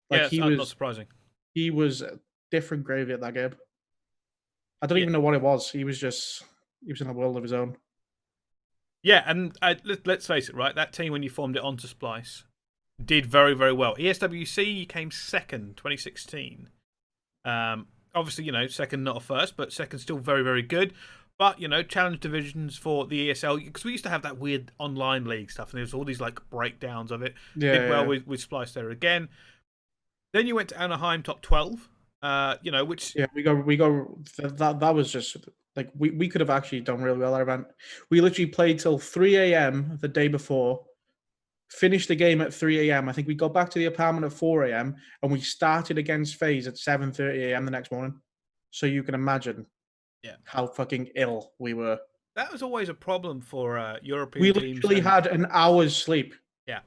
Like, he was not surprising. He was different gravy at that game. I don't even know what it was. He was in a world of his own. Yeah, and let's face it, right? That team, when you formed it onto Splice, did very, very well. ESWC came second, 2016. Obviously, second, not a first, but second still very, very good. But, challenge divisions for the ESL, because we used to have that weird online league stuff, and there was all these, like, breakdowns of it. Did well with Splice there again. Then you went to Anaheim top 12, which... Yeah, we go that was just, like, we could have actually done really well at our event. We literally played till 3 a.m. the day before, finished the game at 3 a.m. I think we got back to the apartment at 4 a.m. and we started against FaZe at 7:30 a.m. the next morning. So you can imagine how fucking ill we were. That was always a problem for European teams. We literally had an hour's sleep. Yeah.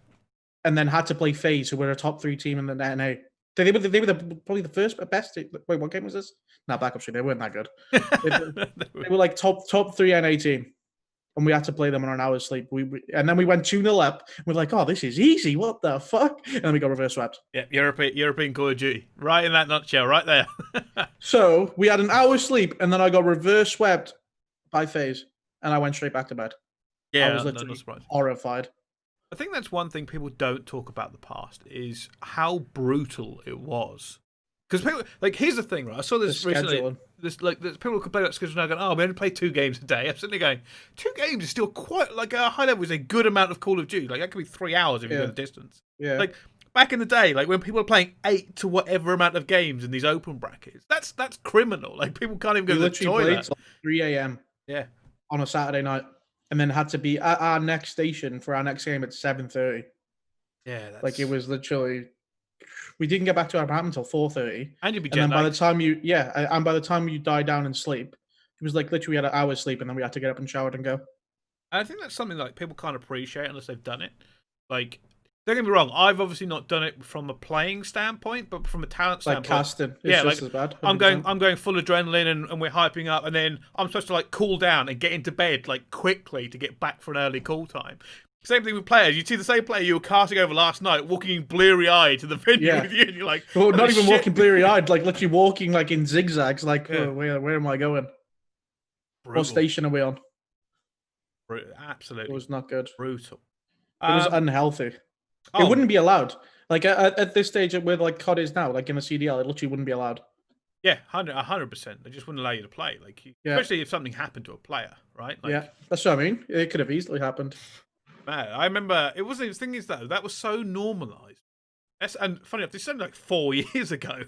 And then had to play FaZe, who were a top 3 team in the NA. They were probably the first best. Wait, what game was this? No, back up. They weren't that good. They were like top 3 NA team. And we had to play them on an hour's sleep. And then we went 2-0 up. We're like, oh, this is easy. What the fuck? And then we got reverse swept. Yeah, European Call of Duty. Right in that nutshell, right there. So we had an hour's sleep, and then I got reverse swept by FaZe, and I went straight back to bed. Yeah, I was literally horrified. I think that's one thing people don't talk about the past is how brutal it was. Because people, like, here's the thing, right? I saw this recently. There's people complain about schedule now going, oh, we only play 2 games a day. I'm suddenly going, 2 games is still quite, like, a high level is a good amount of Call of Duty. Like, that could be 3 hours if you go the distance. Yeah. Like, back in the day, like, when people are playing 8 to whatever amount of games in these open brackets, that's criminal. Like, people can't even go to the toilet. Played till 3 a.m. Yeah. On a Saturday night. And then had to be at our next station for our next game at 7:30. Yeah. That's... Like, it was literally... We didn't get back to our apartment until 4:30. And you'd be and then by the time you die down and sleep, it was like literally had an hour's sleep, and then we had to get up and shower and go. I think that's something like people can't appreciate unless they've done it. Like, don't get me wrong, I've obviously not done it from a playing standpoint, but from a talent standpoint. Like casting, it's just as bad. 100%. I'm going full adrenaline, and we're hyping up, and then I'm supposed to like cool down and get into bed like quickly to get back for an early call time. Same thing with players. You see the same player you were casting over last night, walking bleary-eyed to the venue with you, and you're like, well, not even walking bleary-eyed, like literally walking like in zigzags. Like, where am I going? Brutal. What station are we on? Absolutely, it was not good. Brutal. It was unhealthy. It Oh, wouldn't be allowed. Like at this stage where like COD is now, like in a CDL, it literally wouldn't be allowed. yeah, 100%. They just wouldn't allow you to play. Like, Yeah. especially if something happened to a player, right? Like, Yeah, that's what I mean. It could have easily happened. man, I remember it wasn't. The thing is though, that was so normalized. And funny enough, this is only like 4 years ago.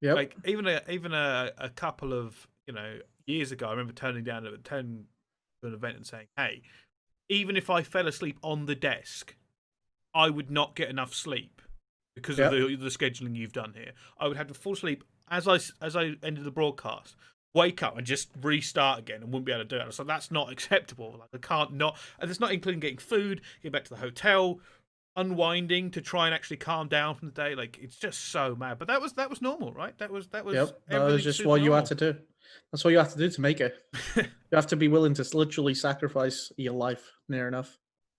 Yeah. Like even a couple of years ago, I remember turning down to an event and saying, "Hey, even if I fell asleep on the desk, I would not get enough sleep because of the scheduling you've done here. I would have to fall asleep as I ended the broadcast, wake up and just restart again, and wouldn't be able to do it. So that's not acceptable. Like I can't not, and it's not including getting food, getting back to the hotel, unwinding to try and actually calm down from the day. Like it's just so mad. But that was normal, right? That was Yep. That was just what you had to do. That's what you have to do to make it. You have to be willing to literally sacrifice your life near enough.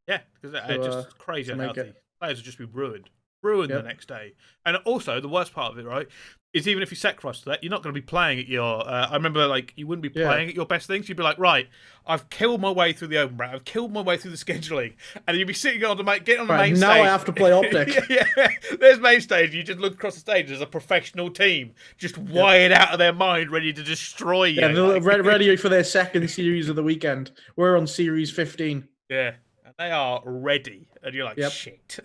Yeah, because it's just crazy unhealthy. Players would just be ruined the next day. And also, the worst part of it, right, is even if you sacrifice that, you're not going to be playing at your. I remember, like, you wouldn't be playing at your best things. You'd be like, right, I've killed my way through the open round, I've killed my way through the scheduling, and you'd be sitting on getting on the main stage. Now I have to play optic. yeah, there's main stage. You just look across the stage. There's a professional team just wired out of their mind, ready to destroy you. Yeah, they're ready for their second series of the weekend. We're on series 15. Yeah. They are ready, and you're like, shit.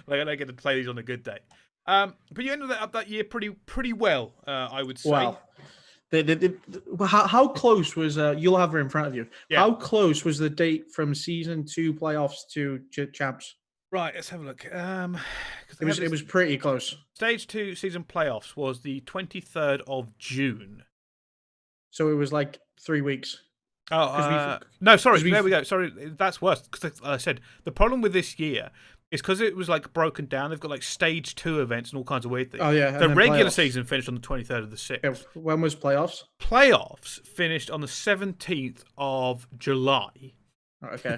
Like I don't get to play these on a good day. But you ended up that year pretty well, I would say. Wow. How close was you'll have her in front of you? Yeah. How close was the date from season 2 playoffs to champs? Right, let's have a look. It was pretty close. Stage 2 season playoffs was the 23rd of June. So it was like 3 weeks. Oh, no, sorry. There we go. Sorry, that's worse. Because I said the problem with this year is because it was like broken down. They've got like stage 2 events and all kinds of weird things. Oh yeah. The regular season finished on the 23rd of the 6th. Yeah, when was playoffs? Playoffs finished on the 17th of July. Okay.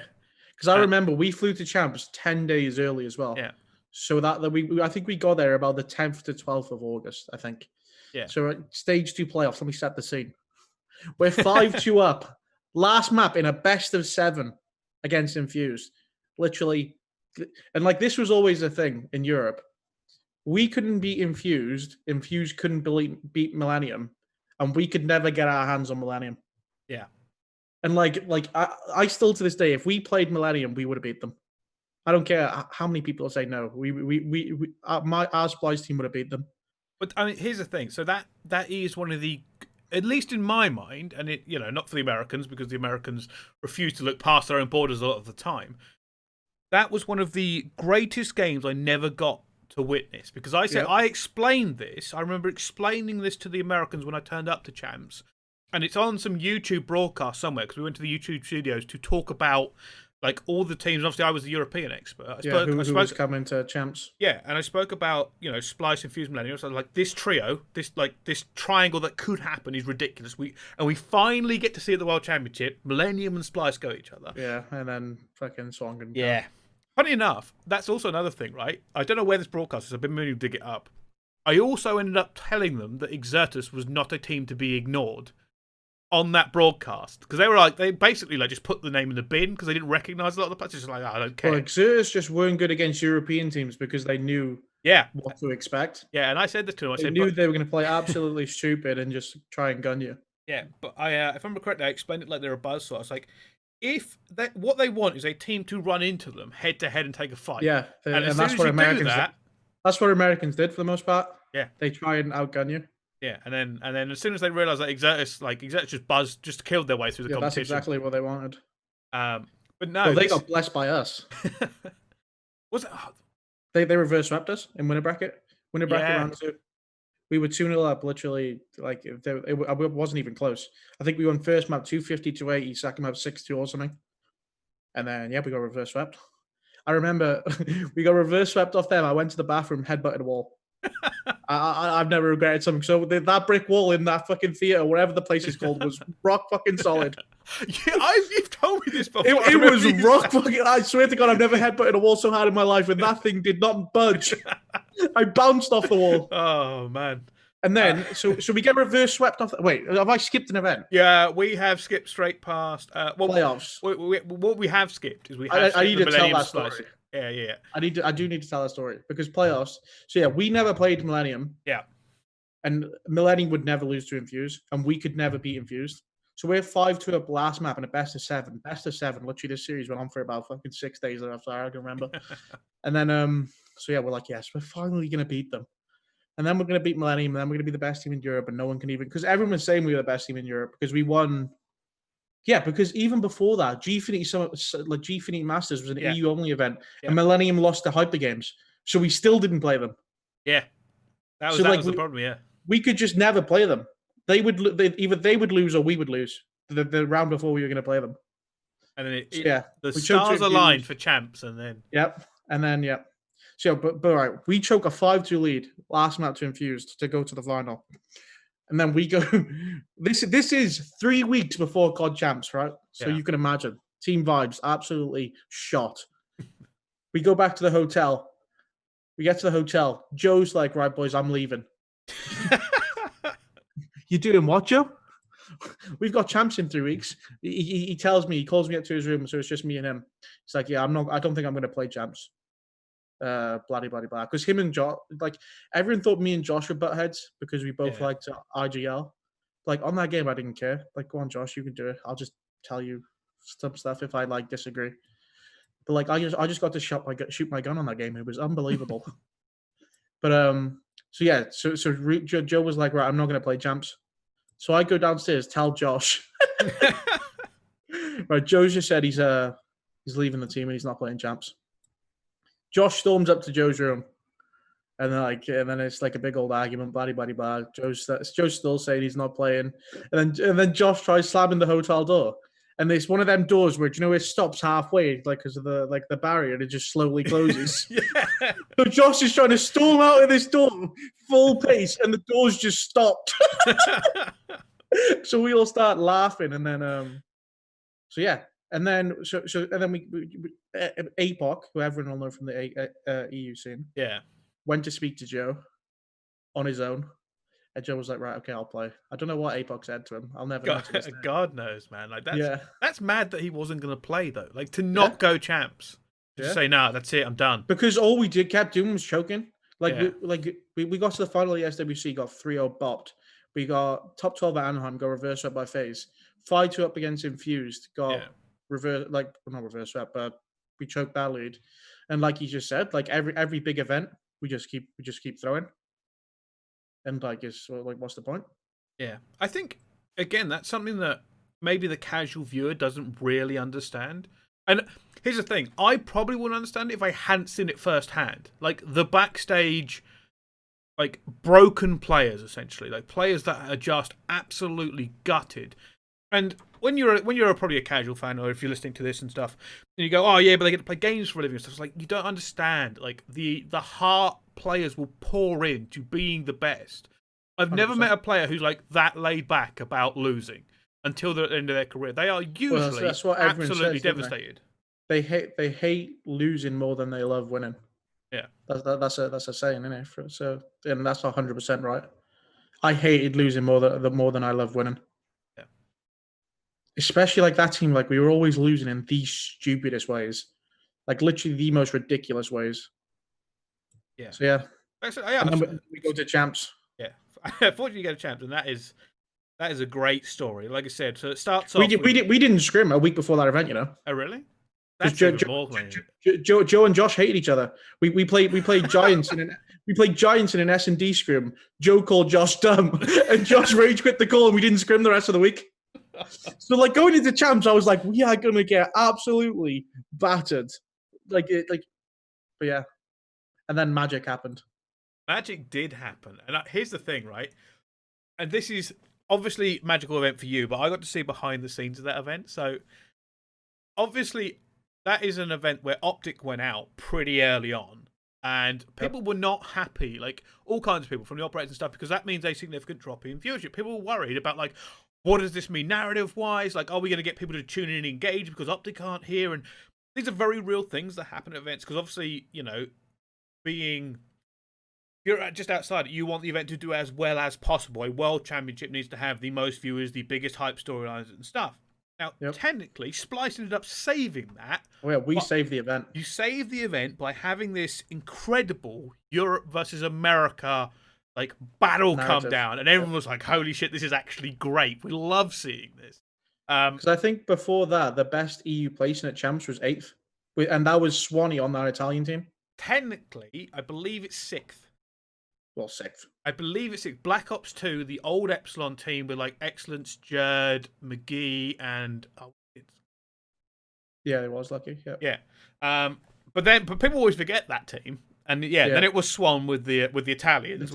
Because I remember we flew to champs 10 days early as well. Yeah. So I think we got there about the 10th to 12th of August. I think. Yeah. So stage 2 playoffs. Let me set the scene. We're 5-2 up. Last map in a best of 7 against Infused. Literally. And like this was always a thing in Europe. We couldn't beat Infused. Infused couldn't beat Millennium. And we could never get our hands on Millennium. Yeah. And like I still to this day, if we played Millennium, we would have beat them. I don't care how many people say no. Our Splice team would have beat them. But I mean, here's the thing. So that is one of the, at least in my mind, and it, not for the Americans, because the Americans refuse to look past their own borders a lot of the time. That was one of the greatest games I never got to witness, because I said I explained this. I remember explaining this to the Americans when I turned up to champs, and it's on some YouTube broadcast somewhere because we went to the YouTube studios to talk about like all the teams. Obviously, I was the European expert. Who was coming to champs? Yeah, and I spoke about Splice and Fuse Millennium. So like this trio, this triangle that could happen is ridiculous. We finally get to see at the World Championship, Millennium and Splice go at each other. Yeah, and then fucking Song and yeah. Funny enough, that's also another thing, right? I don't know where this broadcast is. I've been meaning to dig it up. I also ended up telling them that Exertus was not a team to be ignored on that broadcast, because they basically just put the name in the bin because they didn't recognize a lot of the players. Just like, I don't care. Well, Exertus just weren't good against European teams because they knew what to expect. Yeah, and I said this to them. They knew they were going to play absolutely stupid and just try and gun you. Yeah, but if I remember correctly, I explained it like they're a buzzsaw. I was like, what they want is a team to run into them head to head and take a fight. Yeah, and that's what Americans did. That's what Americans did for the most part. Yeah, they try and outgun you. Yeah, and then as soon as they realised that Exertus just killed their way through the competition. That's exactly what they wanted. But no, they got blessed by us. Was it? They reverse swept us in winner bracket. Winner bracket round 2. We were 2-0 up, literally. Like it wasn't even close. I think we won first map 250-80, second map 6-2 or something. And then we got reverse swept. I remember we got reverse swept off them. I went to the bathroom, headbutted a wall. I've never regretted something. So that brick wall in that fucking theater, whatever the place is called, was rock fucking solid. Yeah, you've told me this before. It was rock fucking. I swear to God, I've never headbutted a wall so hard in my life, and that thing did not budge. I bounced off the wall. Oh man, And then, so we get reverse swept off. Wait, have I skipped an event? Yeah, we have skipped straight past. Playoffs. What we have skipped is we have I skipped need the to tell Millennium that Splice. story. Yeah. I do need to tell that story because playoffs. So yeah, we never played Millennium. Yeah. And Millennium would never lose to Infuse, and we could never beat Infused. So we're 5-2 up last map and a best of 7. Best of 7. Literally, this series went on for about fucking 6 days after I can remember. And then, so yeah, we're like, yes, we're finally gonna beat them. And then we're gonna beat Millennium, and then we're gonna be the best team in Europe, and no one can even because everyone was saying we were the best team in Europe because we won. Yeah, because even before that, G-Finite Masters was an EU only event, and Millennium lost the Hyper Games, so we still didn't play them. Yeah, that was the problem. Yeah, we could just never play them. Either they would lose or we would lose the round before we were going to play them. And then the we stars aligned for champs, and then yep. So, but all right, we choke a 5-2 lead last map to Infused to go to the final, and then we go. This is 3 weeks before COD champs, right? So you can imagine team vibes absolutely shot. We go back to the hotel. We get to the hotel. Joe's like, right, boys, I'm leaving. You doing what, Joe? We've got champs in 3 weeks. He tells me, he calls me up to his room, so it's just me and him. He's like, yeah, I don't think I'm going to play champs. Bloody, blah. Because him and Josh, like, everyone thought me and Josh were butt heads because we both liked IGL. Like, on that game, I didn't care. Like, go on, Josh, you can do it. I'll just tell you some stuff if I, like, disagree. But, like, I just got to shoot my gun on that game. It was unbelievable. But, so yeah, so Joe was like, right, I'm not going to play champs. So I go downstairs, tell Josh. Right, Joe just said he's leaving the team and he's not playing champs. Josh storms up to Joe's room, and then it's like a big old argument, blah. Joe's still saying he's not playing, and then Josh tries slamming the hotel door. And it's one of them doors where, you know, it stops halfway, like, because of the barrier, and it just slowly closes. So Josh is trying to storm out of this door full pace, and the door's just stopped. So we all start laughing, and then, and then we APOC, who everyone will know from the EU scene, went to speak to Joe on his own. And Joe was like, right, okay, I'll play. I don't know what APOC said to him. I'll never know. God knows, man. Like, that's mad that he wasn't going to play, though. Like, to not go champs. Just say, nah, that's it, I'm done. Because all we kept doing was choking. Like, we got to the final of the SWC, got 3-0 bopped. We got top 12 at Anaheim, got reverse swept by FaZe. 5-2 up against Infused, got not reverse swept, but we choked that lead. And like you just said, like every big event, we just keep throwing. And what's the point? Yeah, I think again that's something that maybe the casual viewer doesn't really understand. And here's the thing: I probably wouldn't understand it if I hadn't seen it firsthand. Like the backstage, like broken players, essentially, like players that are just absolutely gutted. And when you're probably a casual fan, or if you're listening to this and stuff, and you go, oh yeah, but they get to play games for a living and stuff. It's like you don't understand. Like the heart players will pour into being the best. I've 100%. Never met a player who's like that laid back about losing until the end of their career. They are usually that's what absolutely devastated. They hate losing more than they love winning. Yeah, that's a saying, isn't it? So, and that's 100% right. I hated losing more than I love winning. Yeah, especially like that team. Like we were always losing in the stupidest ways, like literally the most ridiculous ways. Yeah. So yeah. Actually, and then we go to champs. Yeah. Fortunately, you get a champs, and that is a great story. Like I said, so it starts off. We didn't scrim a week before that event, you know. Oh really? That's Joe and Josh hated each other. We played Giants in an S&D scrim. Joe called Josh dumb, and Josh rage quit the call, and we didn't scrim the rest of the week. So like going into champs, I was like, we are gonna get absolutely battered. But yeah. And then magic happened. Magic did happen. And here's the thing, right? And this is obviously a magical event for you, but I got to see behind the scenes of that event. So obviously that is an event where Optic went out pretty early on. And people were not happy, like all kinds of people from the operators and stuff, because that means a significant drop in viewership. People were worried about, like, what does this mean narrative-wise? Like, are we going to get people to tune in and engage because Optic aren't here? And these are very real things that happen at events, because obviously, you know, being you're just outside it. You want the event to do as well as possible. A world championship needs to have the most viewers, the biggest hype storylines and stuff. Now, technically, Splice ended up saving that. Oh, yeah, we saved the event. You saved the event by having this incredible Europe versus America like battle come down, and everyone was like, "Holy shit, this is actually great. We love seeing this." Because I think before that, the best EU placing at champs was 8th, and that was Swanee on that Italian team. Technically, I believe it's 6th. Well, 6th. I believe it's 6th. Black Ops 2, the old Epsilon team with like Excellence, Jerd, McGee, and yeah, it was lucky. Yeah. But people always forget that team. And then it was Swan with the Italians,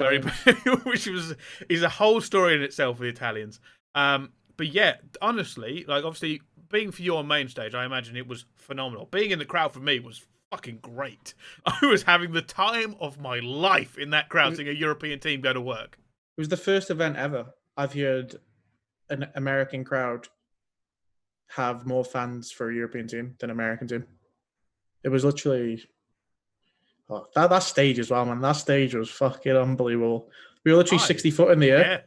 which is a whole story in itself with the Italians. But yeah, honestly, like obviously being for you on main stage, I imagine it was phenomenal. Being in the crowd for me was fucking great. I was having the time of my life in that crowd, seeing a European team go to work. It was the first event ever I've heard an American crowd have more fans for a European team than an American team. It was literally that stage as well, man. That stage was fucking unbelievable. We were literally 60 foot in the air. Yeah.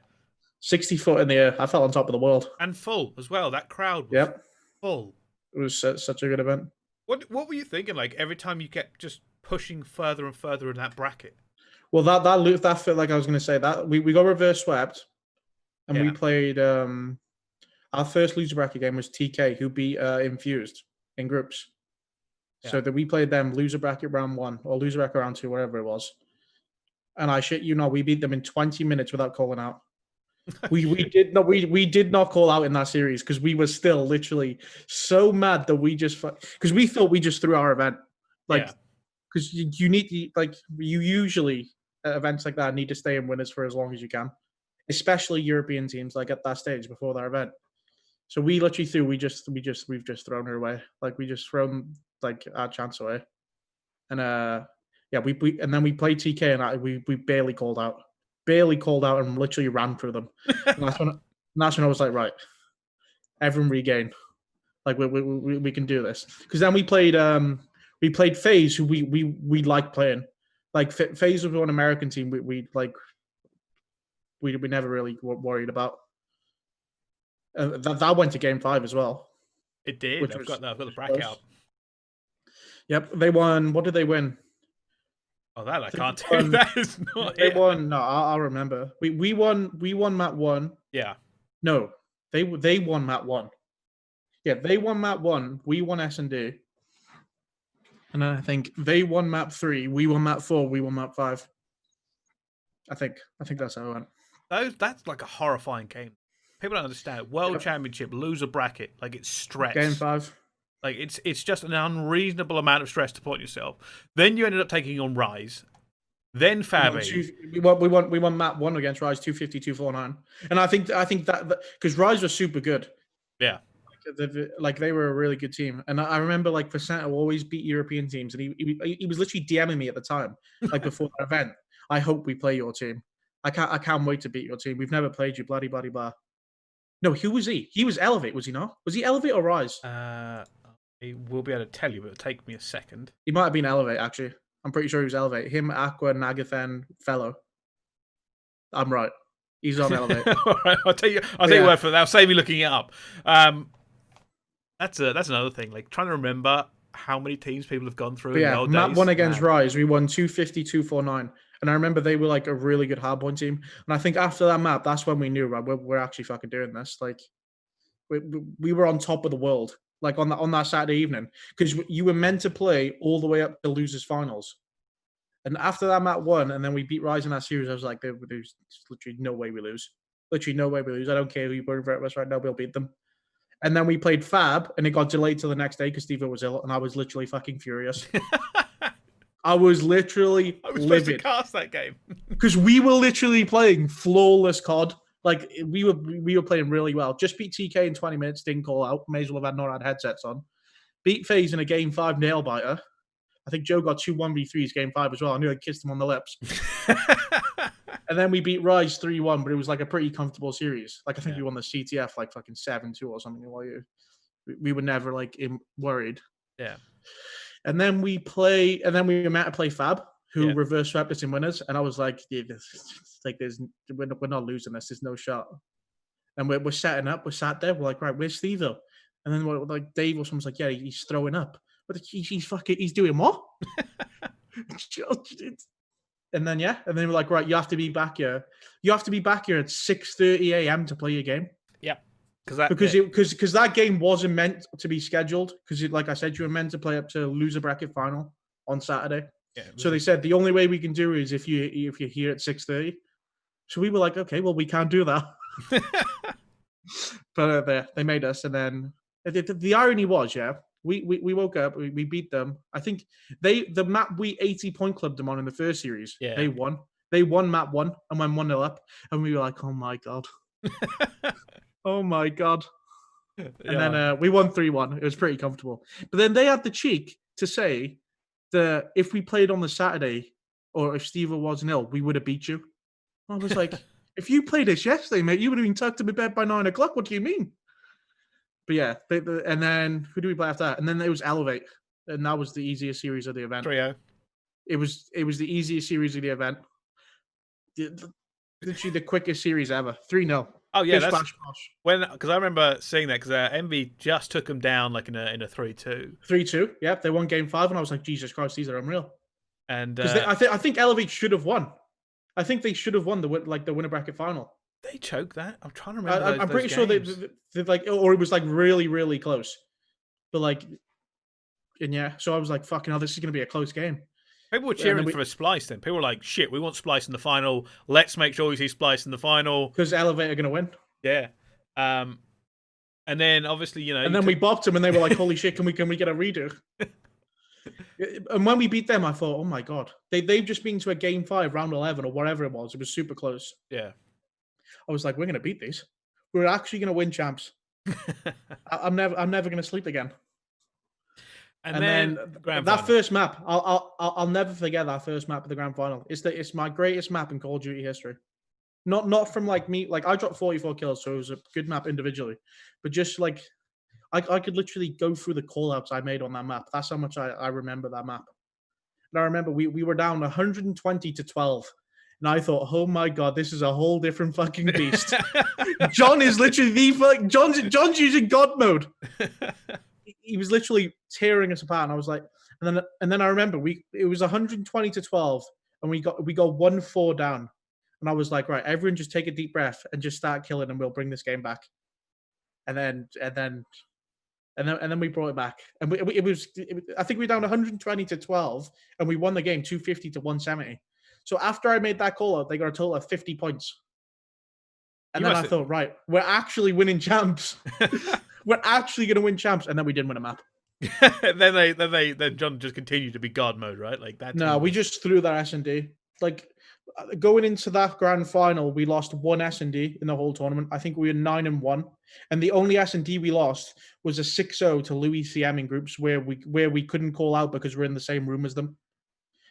60 foot in the air. I felt on top of the world. And full as well. That crowd was full. It was such a good event. What were you thinking? Like every time you kept just pushing further and further in that bracket. Well, that felt like I was going to say that we got reverse swept, and we played. Our first loser bracket game was TK, who beat Infused in groups. Yeah. So that we played them loser bracket round 1 or loser bracket round 2, whatever it was. And I shit you not, we beat them in 20 minutes without calling out. we did not call out in that series because we were still literally so mad that we just because we thought we just threw our event, like because you need to, like you usually at events like that need to stay in winners for as long as you can, especially European teams like at that stage before their event. So we literally threw we've just thrown her away, like we just thrown like our chance away, and we and then we played TK and we barely called out and literally ran through them. And that's when I was like, right, everyone regain, like we can do this. Because then we played FaZe, who we like playing. Like FaZe was one American team we never really worried about. That went to game 5 as well. It did. I've got the bracket out. Yep, they won. What did they win? Oh, that I can't tell. That is not. They won. No, I'll remember. We won. We won map 1. Yeah. No, they won map 1. Yeah, they won map 1. We won S&D. And then I think they won map 3. We won map 4. We won map 5. I think that's how it went. That's like a horrifying game. People don't understand. World Championship loser bracket, like it's stress. Game 5. Like it's just an unreasonable amount of stress to put on yourself. Then you ended up taking on Rise, then Fabi. We won map 1 against Rise 250, 249, and I think that because Rise was super good. Yeah, like they were a really good team, and I remember like Percento always beat European teams, and he was literally DMing me at the time, like before that event. I hope we play your team. I can't wait to beat your team. We've never played you, bloody blah. No, who was he? He was Elevate, was he not? Was he Elevate or Rise? I will be able to tell you, but it'll take me a second. He might have been Elevate, actually. I'm pretty sure he was Elevate. Him, Aqua, Nagathan, Fellow. I'm right. He's on Elevate. All right, I'll tell you word for that. I'll save me looking it up. That's another thing. Like trying to remember how many teams people have gone through in the old map days. 1 against Rise, we won 250, 249. And I remember they were like a really good hardpoint team. And I think after that map, that's when we knew, right, we're actually fucking doing this. Like we were on top of the world. Like on that Saturday evening, because you were meant to play all the way up to losers finals, and after that map 1, and then we beat Rise in that series. I was like, there's literally no way we lose. Literally no way we lose. I don't care who you put in front of us right now. We'll beat them. And then we played Fab, and it got delayed till the next day because Steve was ill, and I was literally fucking furious. I was livid. Supposed to cast that game because we were literally playing flawless COD. Like we were playing really well. Just beat TK in 20 minutes. Didn't call out. May as well have not had headsets on. Beat FaZe in a game 5 nail biter. I think Joe got 2 1v3s game 5 as well. I knew I kissed him on the lips. And then we beat Rise 3-1, but it was like a pretty comfortable series. Like I think we won the CTF like fucking 7-2 or something. While we were never like worried. Yeah. And then we were meant to play Fab. who reverse swept us in winners, and I was like, yeah, we're not losing this. There's no shot. And we're setting up. We're sat there. We're like, right, where's Steve-O? And then we're like, Dave or someone's like, yeah, he's throwing up. But he's doing what? And then we're like, right, you have to be back here. You have to be back here at 6:30 a.m. to play your game. Yeah, because that game wasn't meant to be scheduled. Because like I said, you were meant to play up to loser bracket final on Saturday. Yeah, so they said the only way we can do it is if you're here at 6:30. So we were like, okay, well, we can't do that. But they made us, and then the irony was, we woke up, we beat them. I think the map we 80-point clubbed them on in the first series. Yeah. They won map 1 and went 1-0 up, and we were like, oh my god. Oh my god. And then we won 3-1. It was pretty comfortable. But then they had the cheek to say that if we played on the Saturday, or if Steve wasn't ill, we would have beat you. I was like, if you played us yesterday, mate, you would have been tucked in bed by 9 o'clock. What do you mean? But yeah, and then who do we play after that? And then it was Elevate, and that was the easiest series of the event. 3-0. It was the easiest series of the event. Literally the quickest series ever. 3-0. Oh yeah, that's because I remember seeing that because Envy just took them down like in a 3-2. 3-2. Yeah, they won game 5, and I was like, Jesus Christ, these are unreal. And I think Elevate should have won. I think they should have won the winner bracket final. They choked that. I'm trying to remember. I'm pretty sure they like, or it was like really, really close. But like, and yeah, so I was like, fucking hell, this is going to be a close game. People were cheering for a Splice then. People were like, shit, we want Splice in the final. Let's make sure we see Splice in the final. Because Elevate are going to win. Yeah. And then obviously, And then we bopped them, and they were like, holy shit, can we get a redo? And when we beat them, I thought, oh my god, they've just been to a game 5, round 11, or whatever it was. It was super close. Yeah. I was like, we're going to beat these. We're actually going to win champs. I'm never going to sleep again. And then that first map, I'll never forget that first map of the grand final. It's my greatest map in Call of Duty history. Not from like me, like I dropped 44 kills, so it was a good map individually, but just like I could literally go through the callouts I made on that map. That's how much I remember that map. And I remember we were down 120-12. And I thought, oh my god, this is a whole different fucking beast. John is literally John's using God mode. He was literally tearing us apart, and I was like, and then I remember it was 120-12, and we got 1-4 down, and I was like, right, everyone just take a deep breath and just start killing, and we'll bring this game back. And then we brought it back, and I think we were down 120-12, and we won the game 250-170. So after I made that call out, they got a total of 50 points. And then I thought, right, we're actually winning champs. We're actually going to win champs. And then we didn't win a map. then John just continued to be God mode, right? Like that. No, we just threw that S&D. Like going into that grand final, we lost 1 S&D in the whole tournament. I think we were 9-1. And the only S&D we lost was a 6-0 to Louis CM in groups where we couldn't call out because we're in the same room as them.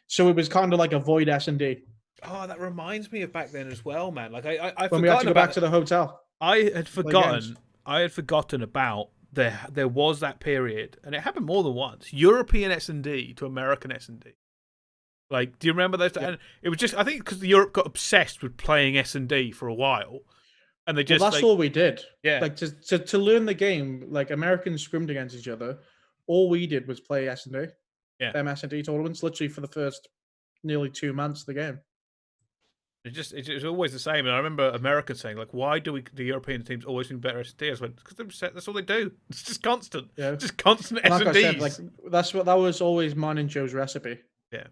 So it was kind of like a void S&D. Oh, that reminds me of back then as well, man. Like I when we had to go back to the hotel. I had forgotten about there was that period, and it happened more than once. European S&D to American S&D. Like, do you remember those? Yeah. And it was just, I think, because Europe got obsessed with playing S&D for a while, and they just that's all we did. Yeah, like to learn the game, like Americans scrimmed against each other. All we did was play S&D. Yeah, them S&D tournaments, literally for the first nearly 2 months of the game. It was always the same. And I remember Americans saying, like, why do the European teams always do better S&D? I went, because that's all they do. It's just constant. Yeah. Just constant S&Ds. Like I said, like, that was always mine and Joe's recipe. Yeah.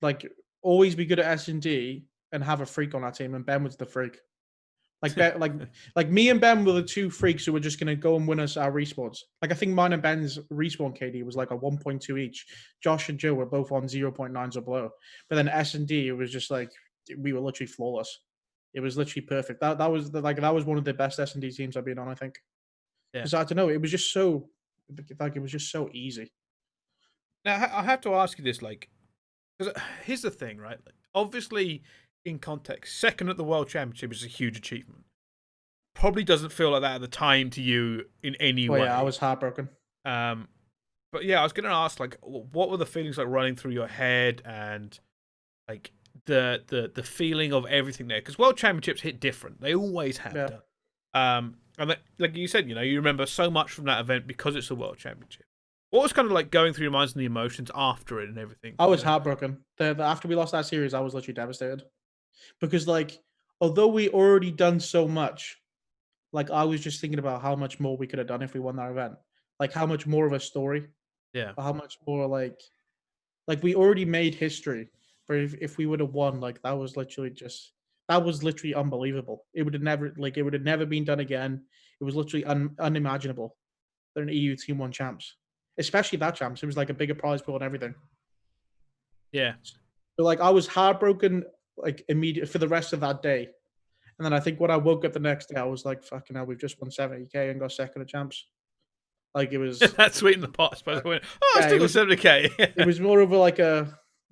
Like, always be good at S&D and have a freak on our team. And Ben was the freak. Like me and Ben were the 2 freaks who were just going to go and win us our respawns. Like, I think mine and Ben's respawn KD was like a 1.2 each. Josh and Joe were both on 0.9s or below. But then S&D, it was just like, we were literally flawless. It was literally perfect. That was one of the best S&D teams I've been on, I think. Because I don't know, it was just so easy. Now I have to ask you this, like, because here's the thing, right? Like, obviously, in context, second at the World Championship is a huge achievement. Probably doesn't feel like that at the time to you in any way. Yeah, I was heartbroken. But yeah, I was going to ask, like, what were the feelings like running through your head, and like the feeling of everything there, because World Championships hit different. They always have done. And like you said, you remember so much from that event because it's a World Championship. What was kind of like going through your minds and the emotions after it and everything? I was heartbroken. After we lost that series, I was literally devastated because, like, although we already done so much, like I was just thinking about how much more we could have done if we won that event. Like how much more of a story. Yeah. How much more like we already made history. But if we would have won, like that was literally unbelievable. It would have never been done again. It was literally unimaginable that an EU team won champs, especially that champs. It was like a bigger prize pool and everything. Yeah. So like I was heartbroken like immediately for the rest of that day. And then I think when I woke up the next day, I was like, fucking hell, we've just won 70K and got second at champs. Like it was that's sweet in the pot, I suppose. I still got 70K. It was more of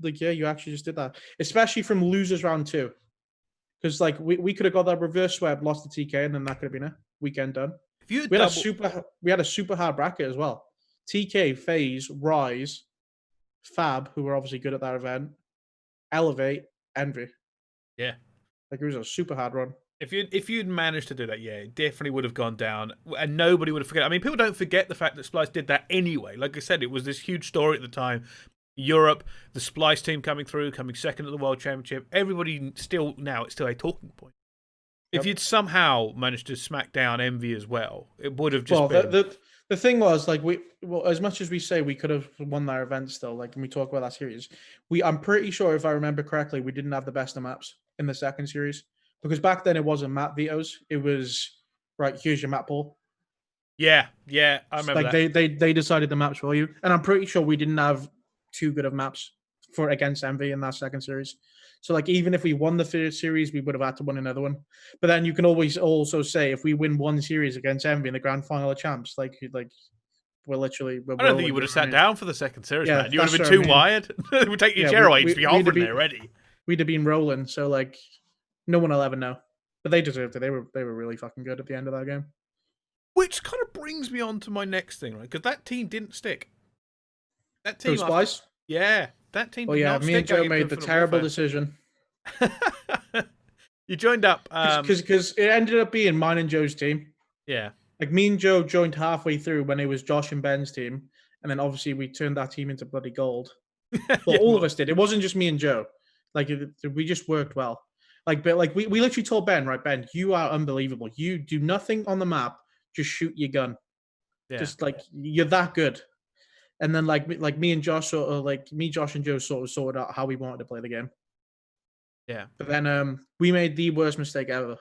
yeah, you actually just did that. Especially from losers round 2. Because like we could have got that reverse sweep, lost the TK, and then that could have been a weekend done. We had a super hard bracket as well. TK, FaZe, Rise, Fab, who were obviously good at that event, Elevate, Envy. Yeah. Like it was a super hard run. If you'd managed to do that, yeah, it definitely would have gone down, and nobody would have forgotten. I mean, people don't forget the fact that Splice did that anyway. Like I said, it was this huge story at the time. Europe, the Splice team coming second at the World Championship. Everybody it's still a talking point. Yep. If you'd somehow managed to smack down Envy as well, it would have just been. The thing was, like, as much as we say we could have won that event still, like, when we talk about that series, I'm pretty sure, if I remember correctly, we didn't have the best of maps in the second series. Because back then it wasn't map vetoes. It was, right, here's your map pool. Yeah, I remember that. They decided the maps for you. And I'm pretty sure we didn't have too good of maps against Envy in that second series. So, like, even if we won the third series, we would have had to win another one. But then you can always also say, if we win one series against Envy in the grand final of champs, like we're literally... I don't think you would have sat down for the second series, man. You would have been too wired. It would take your chair away to be hovering there ready. We'd have been rolling, so, like... No one will ever know. But they deserved it. They were really fucking good at the end of that game. Which kind of brings me on to my next thing, right? Because that team didn't stick. That team... Splice? Yeah. That team did not stick. Me and Joe made the terrible decision. You joined up... Because it ended up being mine and Joe's team. Yeah. Like, me and Joe joined halfway through when it was Josh and Ben's team. And then, obviously, we turned that team into bloody gold. Well, all of us did. It wasn't just me and Joe. Like, we just worked well. Like, but like we literally told Ben, right, Ben, you are unbelievable. You do nothing on the map, just shoot your gun. Yeah. Just like you're that good. And then like me and Josh Josh and Joe sort of sorted out how we wanted to play the game. Yeah. But then we made the worst mistake ever.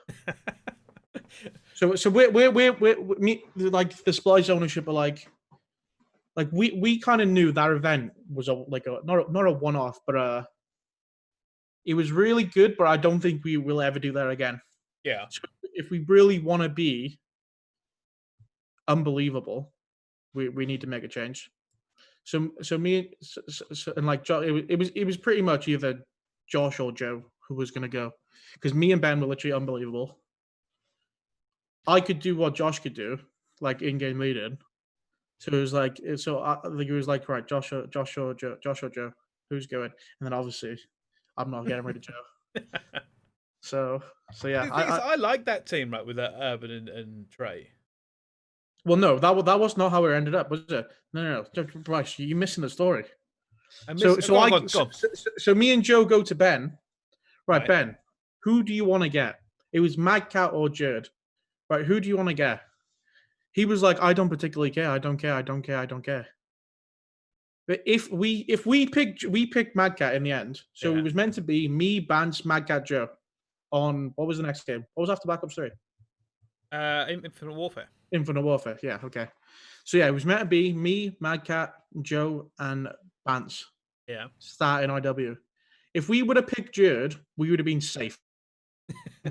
so we're like the Splice ownership are like we kind of knew that event was not a one-off, but it was really good, but I don't think we will ever do that again. Yeah. So if we really want to be unbelievable, we need to make a change. So and like it was pretty much either Josh or Joe who was going to go, because me and Ben were literally unbelievable. I could do what Josh could do, like in-game leading. So it was like it was like, right, Josh or Joe, who's going? And then obviously, I'm not getting rid of Joe. So yeah. I like that team, right, with Urban and Trey. Well, no, that was not how it ended up, was it? No. Bryce, you're missing the story. So me and Joe go to Ben. Right, Ben, who do you want to get? It was Mad Cat or Jerd. Right, who do you want to get? He was like, I don't particularly care. I don't care. But if we picked Mad Cat in the end, so it was meant to be me, Bance, Mad Cat, Joe. On what was the next game? What was after Black Ops 3? Infinite Warfare. Infinite Warfare, yeah, okay. So yeah, it was meant to be me, Mad Cat, Joe, and Bance. Yeah. Starting IW. If we would have picked Jerd, we would have been safe.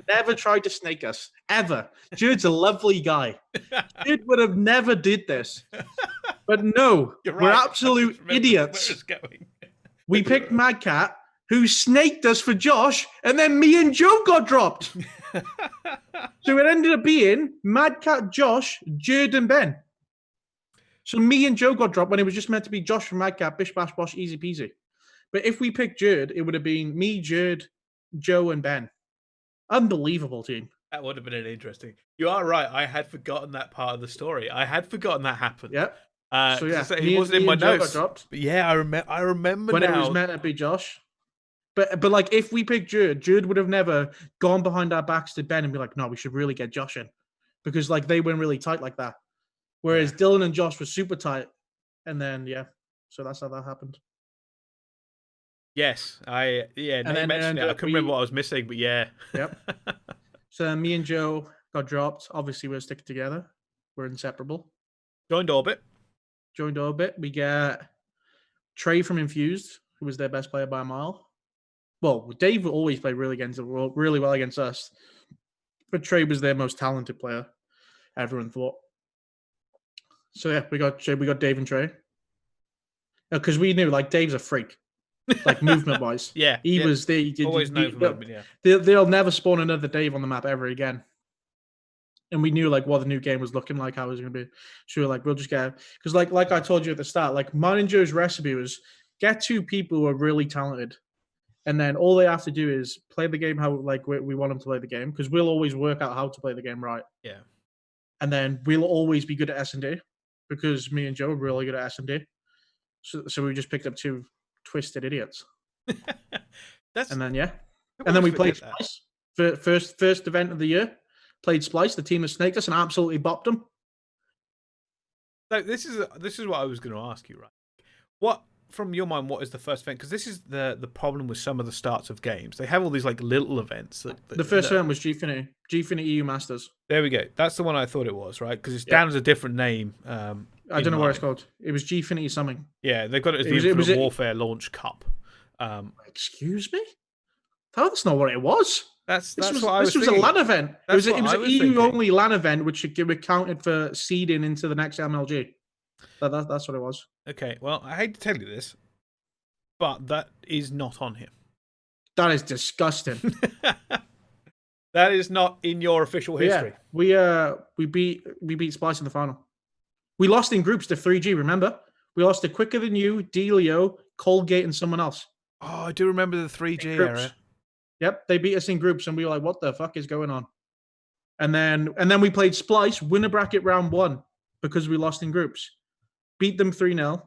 Never tried to snake us, ever. Jerd's a lovely guy. Jerd would have never did this. But no, we're absolute idiots. We picked Mad Cat, who snaked us for Josh, and then me and Joe got dropped. So it ended up being Mad Cat, Josh, Jerd, and Ben. So me and Joe got dropped when it was just meant to be Josh from Mad Cat, bish, bash, bosh, easy peasy. But if we picked Jerd, it would have been me, Jerd, Joe, and Ben. Unbelievable team. That would have been interesting. You are right. I had forgotten that part of the story. I had forgotten that happened. Yep. So yeah, it wasn't in my notes. Dropped. But yeah, I remember when now. It was meant to be Josh. But like, if we picked Jerd would have never gone behind our backs to Ben and be like, no, we should really get Josh in, because like they went really tight like that. Whereas Dylan and Josh were super tight, and then so that's how that happened. Yes, I couldn't remember what I was missing, but yeah. Yep. So me and Joe got dropped. Obviously, we're sticking together. We're inseparable. Joined Orbit. We get Trey from Infused, who was their best player by a mile. Well, Dave always played really well against us, but Trey was their most talented player, everyone thought. So yeah, we got Dave and Trey, because we knew like Dave's a freak. Like movement wise, he was always known for movement. They'll never spawn another Dave on the map ever again. And we knew like what the new game was looking like, how it was going to be. So we're like, we'll just get, because like I told you at the start, like mine and Joe's recipe was get two people who are really talented, and then all they have to do is play the game how like we want them to play the game, because we'll always work out how to play the game right. Yeah. And then we'll always be good at S&D, because me and Joe are really good at S&D. So we just picked up two twisted idiots. And then we played Splice. First event of the year. Played Splice. The team that snaked us and absolutely bopped them. So this is what I was going to ask you, right? What, from your mind, what is the first event? Because this is the problem with some of the starts of games. They have all these like little events. The first event was Gfinity EU Masters. There we go. That's the one I thought it was, right? Because it's down as a different name. I don't know what it's called. It was Gfinity something. Yeah, they've got it as the Infinite Warfare Launch Cup. Excuse me? That's not what it was. This was a LAN event. It was an EU-only LAN event, which counted for seeding into the next MLG. That's what it was. Okay, well, I hate to tell you this, but that is not on here. That is disgusting. That is not in your official history. Yeah, we beat Splice in the final. We lost in groups to 3G, remember? We lost to Quicker Than You, Delio, Colgate, and someone else. Oh, I do remember the 3G era. Yep, they beat us in groups, and we were like, what the fuck is going on? And then we played Splice, winner bracket round 1, because we lost in groups. Beat them 3-0.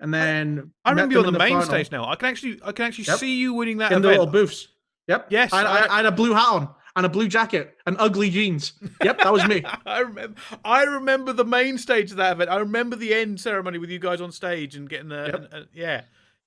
And then I remember you on the main stage now. I can actually see you winning that in event. The little booths. Yep. Yes. I had a blue hat on and a blue jacket and ugly jeans. Yep, that was me. I remember the main stage of that event. I remember the end ceremony with you guys on stage and getting the Yeah,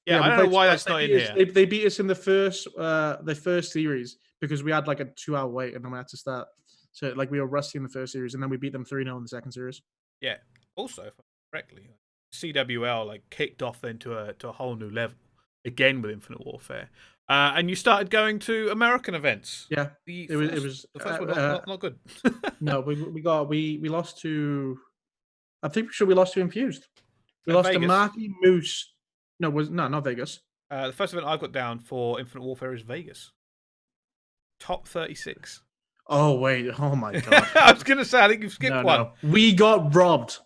I don't know why that's not in here. They beat us in the first series because we had like a 2-hour wait and then we had to start. So like we were rusty in the first series and then we beat them 3-0 in the second series. Yeah. Also, if I correctly, CWL like kicked off then to a whole new level again with Infinite Warfare. And you started going to American events. Yeah, it was the first one not good. No, we lost to. I think we lost to Infused. We lost Vegas. to Marky Moose. No, not Vegas. The first event I got down for Infinite Warfare is Vegas. Top 36. Oh wait! Oh my god! I was gonna say I think you've skipped one. No. We got robbed.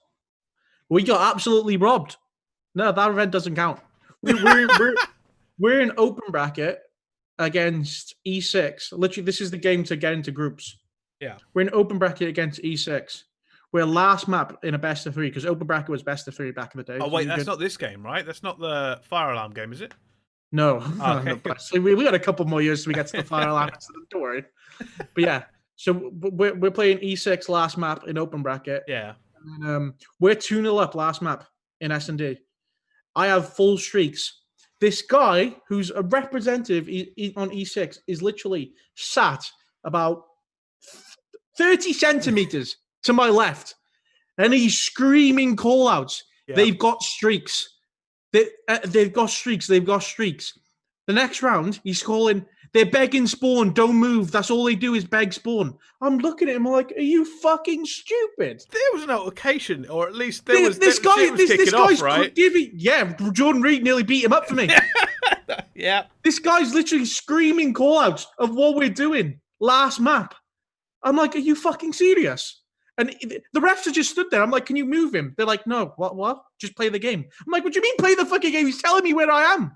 We got absolutely robbed. No, that event doesn't count. We're in open bracket against E6. Literally, this is the game to get into groups. Yeah. We're in open bracket against E6. We're last map in a best of 3 because open bracket was best of 3 back in the day. Oh, wait, that's not this game, right? That's not the fire alarm game, is it? No. Oh, okay. No, so we got a couple more years till we get to the fire alarm. Don't worry. But yeah, so we're playing E6 last map in open bracket. Yeah. And, we're 2-0 up last map in S&D. I have full streaks. This guy, who's a representative on E6, is literally sat about 30 centimeters to my left, and he's screaming call-outs. Yeah. They've got streaks. They've got streaks. They've got streaks. The next round, he's calling, they're begging spawn, don't move. That's all they do is beg spawn. I'm looking at him like, are you fucking stupid? There was an altercation, or at least this guy's off, right? Jordan Reed nearly beat him up for me. Yeah. This guy's literally screaming call-outs of what we're doing last map. I'm like, are you fucking serious? And the refs have just stood there. I'm like, can you move him? They're like, no, what? Just play the game. I'm like, what do you mean play the fucking game? He's telling me where I am.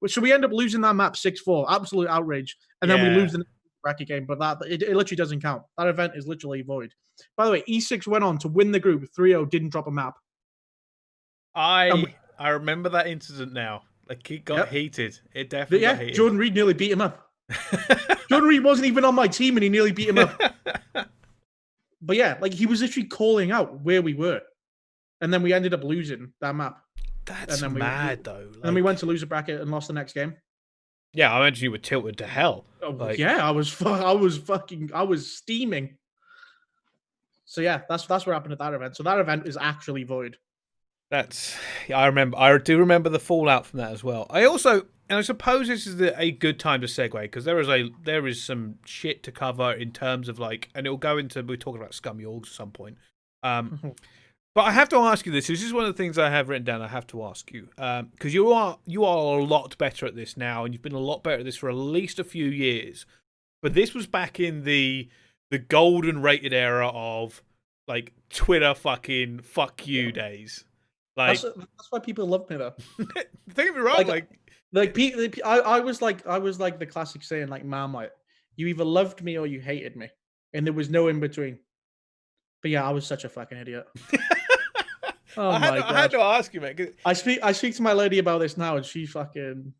So we end up losing that map 6-4, absolute outrage, and then we lose the bracket game. But that it literally doesn't count. That event is literally void. By the way, E6 went on to win the group 3-0, didn't drop a map. I remember that incident now. Like, it got heated. It definitely got heated. Jordan Reed nearly beat him up. Jordan Reed wasn't even on my team, and he nearly beat him up. But yeah, like, he was literally calling out where we were. And then we ended up losing that map. That's mad, though. And then we went to loser bracket and lost the next game. Yeah, I imagine you were tilted to hell. Oh, like, yeah, I was steaming. So yeah, that's what happened at that event. So that event is actually void. I do remember the fallout from that as well. I suppose this is a good time to segue, because there is some shit to cover in terms of, like, and it'll go into, we're talking about scum yorgs at some point. But I have to ask you this. This is one of the things I have written down. I have to ask you, because you are a lot better at this now, and you've been a lot better at this for at least a few years. But this was back in the golden rated era of, like, Twitter fucking fuck you days. Like, that's why people love me, though. Don't get me wrong, I was like the classic saying, like, Marmite, you either loved me or you hated me, and there was no in between. But yeah, I was such a fucking idiot. I had to ask you, mate. I speak to my lady about this now, and she fucking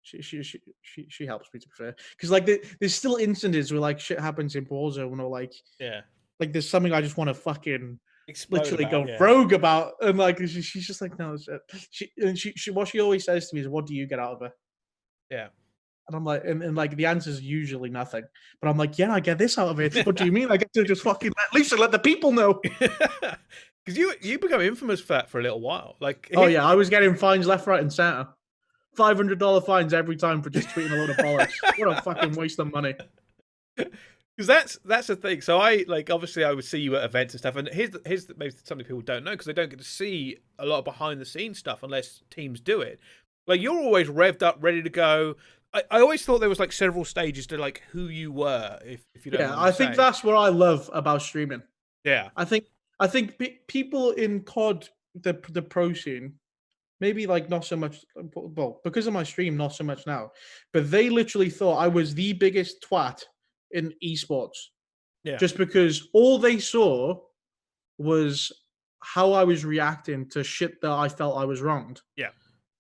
she helps me, to be fair, because, like, there's still instances where, like, shit happens in Warzone, or like like there's something I just want to fucking literally go rogue about, and like she's just like, no, she what she always says to me is, what do you get out of it? Yeah. And I'm like, and like, the answer is usually nothing, but I'm like, yeah, I get this out of it. What do you mean? I get to just fucking let the people know. Because you become infamous for that for a little while. Like, oh yeah, I was getting fines left, right, and center. $500 fines every time for just tweeting a load of bollocks. What a fucking waste of money. Because that's the thing. So obviously I would see you at events and stuff. And here's maybe something people don't know, because they don't get to see a lot of behind the scenes stuff unless teams do it. Like, you're always revved up, ready to go. I always thought there was, like, several stages to, like, who you were. If you don't. Yeah, I think that's what I love about streaming. Yeah, I think people in COD, the pro scene, maybe, like, not so much, well, because of my stream, not so much now, but they literally thought I was the biggest twat in esports. Yeah. Just because all they saw was how I was reacting to shit that I felt I was wronged. Yeah.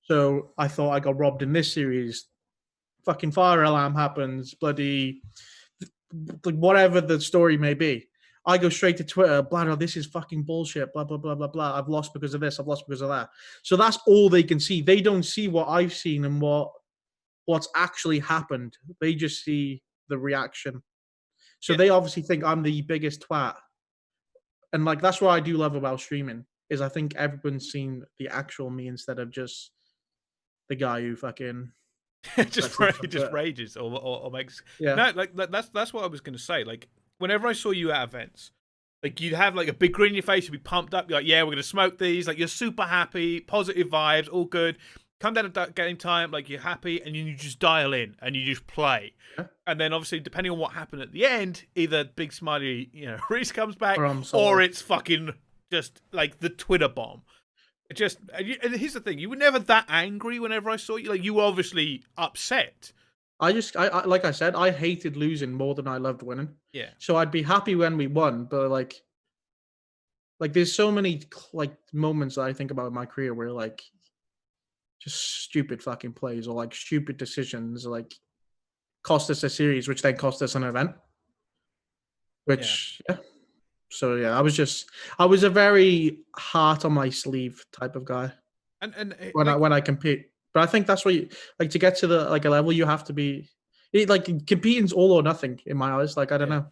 So I thought I got robbed in this series. Fucking fire alarm happens, bloody, like, whatever the story may be. I go straight to Twitter, blah, this is fucking bullshit, blah, blah, blah, blah, blah. I've lost because of this, I've lost because of that. So that's all they can see. They don't see what I've seen and what's actually happened. They just see the reaction. So they obviously think I'm the biggest twat. And, like, that's what I do love about streaming, is I think everyone's seen the actual me instead of just the guy who fucking just rages or makes no, like, that's what I was going to say. Like, whenever I saw you at events, like, you'd have, like, a big grin in your face, you'd be pumped up, you're like, yeah, we're going to smoke these, like, you're super happy, positive vibes, all good. Come down to game time, like, you're happy, and you just dial in and you just play. And then, obviously, depending on what happened at the end, either big smiley, Reese comes back, or it's fucking just, like, the Twitter bomb. And here's the thing: you were never that angry whenever I saw you. Like, you were obviously upset. I like I said, I hated losing more than I loved winning. Yeah. So I'd be happy when we won, but like there's so many, like, moments that I think about in my career where, like, just stupid fucking plays or, like, stupid decisions, like, cost us a series, which then cost us an event. Which So yeah, I was a very heart on my sleeve type of guy. And when I compete. But I think that's what you, like, to get to the, like, a level, you have to be, like, competing's all or nothing in my eyes. Like, I don't know.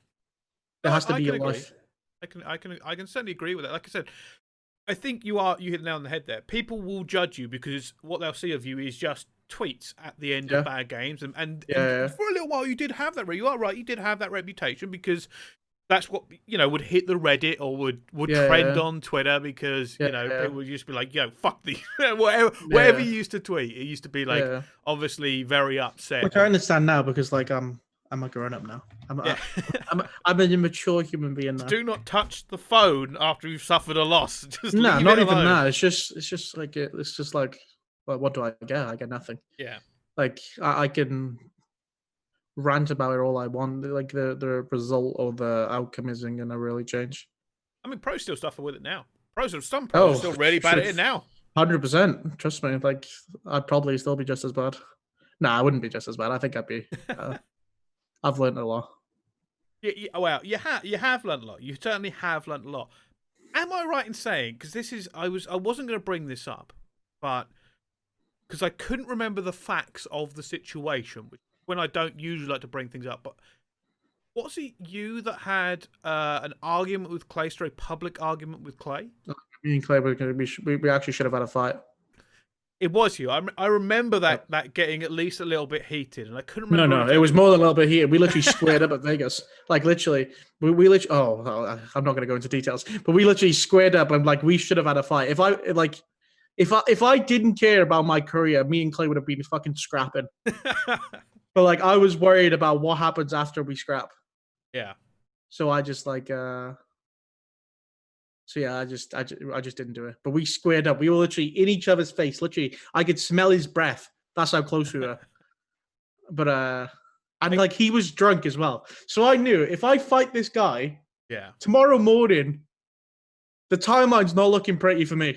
There has to be a life. I can certainly agree with that. Like I said, I think you hit the nail on the head there. People will judge you because what they'll see of you is just tweets at the end of bad games, and for a little while you did have that. You are right. You did have that reputation because that's what would hit the Reddit or would trend on Twitter because people would just be like, "Yo, fuck these," whatever you used to tweet. It used to be like obviously very upset. Which I understand now because, like, I'm a grown up now. I'm an immature human being now. Do not touch the phone after you've suffered a loss. Just no, not even that. It's just like well, what do I get? I get nothing. Yeah. Like I can rant about it all I want. Like the result or the outcome isn't gonna really change. I mean, pros still suffer with it now. Some pros are Oh, still really bad at it now. 100%. Trust me. Like I'd probably still be just as bad. Nah, I wouldn't be just as bad. I think I'd be. I've learned a lot. Well, you have learned a lot. You certainly have learned a lot. Am I right in saying, because this is, I wasn't going to bring this up, but because I couldn't remember the facts of the situation, which when I don't usually like to bring things up, but was it you that had an argument with Clay, a public argument with Clay? Me and Clay, we actually should have had a fight. It was you. I remember that getting at least a little bit heated, and I couldn't remember. No, it was more than a little bit heated. We literally squared up at Vegas. Like literally, we literally. Oh, I'm not going to go into details, but we literally squared up, and like we should have had a fight. If I didn't care about my career, me and Clay would have been fucking scrapping. But like I was worried about what happens after we scrap. Yeah. So I just like. So yeah, I just didn't do it. But we squared up. We were literally in each other's face. Literally, I could smell his breath. That's how close we were. But and like he was drunk as well. So I knew if I fight this guy, tomorrow morning, the timeline's not looking pretty for me.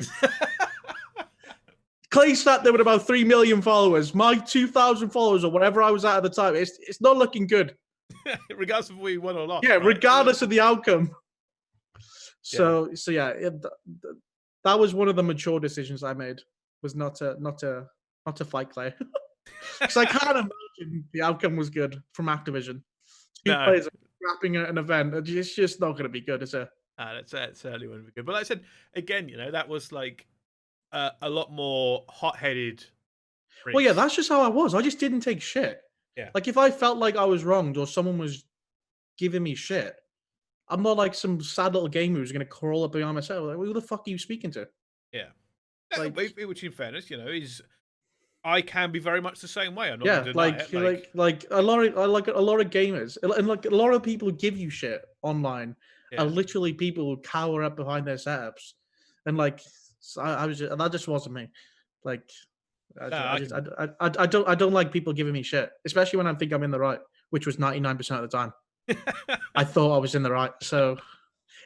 Clay sat there with about 3 million followers. My 2,000 followers or whatever I was at the time. It's not looking good. Regardless of we won or lost. Yeah, right? regardless of the outcome. So yeah, that was one of the mature decisions I made, was not to fight Clay, because I can't imagine the outcome was good from Activision. Two players wrapping an event, it's just not going to be good, is it? That certainly wouldn't be good. But like I said again, that was like a lot more hot-headed. Well, yeah, that's just how I was. I just didn't take shit. Yeah, like if I felt like I was wronged or someone was giving me shit, I'm not like some sad little gamer who's going to crawl up behind myself. Like, who the fuck are you speaking to? Yeah. Which in fairness, I can be very much the same way. I'm not going to deny it. Like a lot of gamers and like a lot of people who give you shit online are literally people who cower up behind their setups, and like that just wasn't me. Like I don't like people giving me shit, especially when I think I'm in the right, which was 99% of the time. I thought I was in the right, so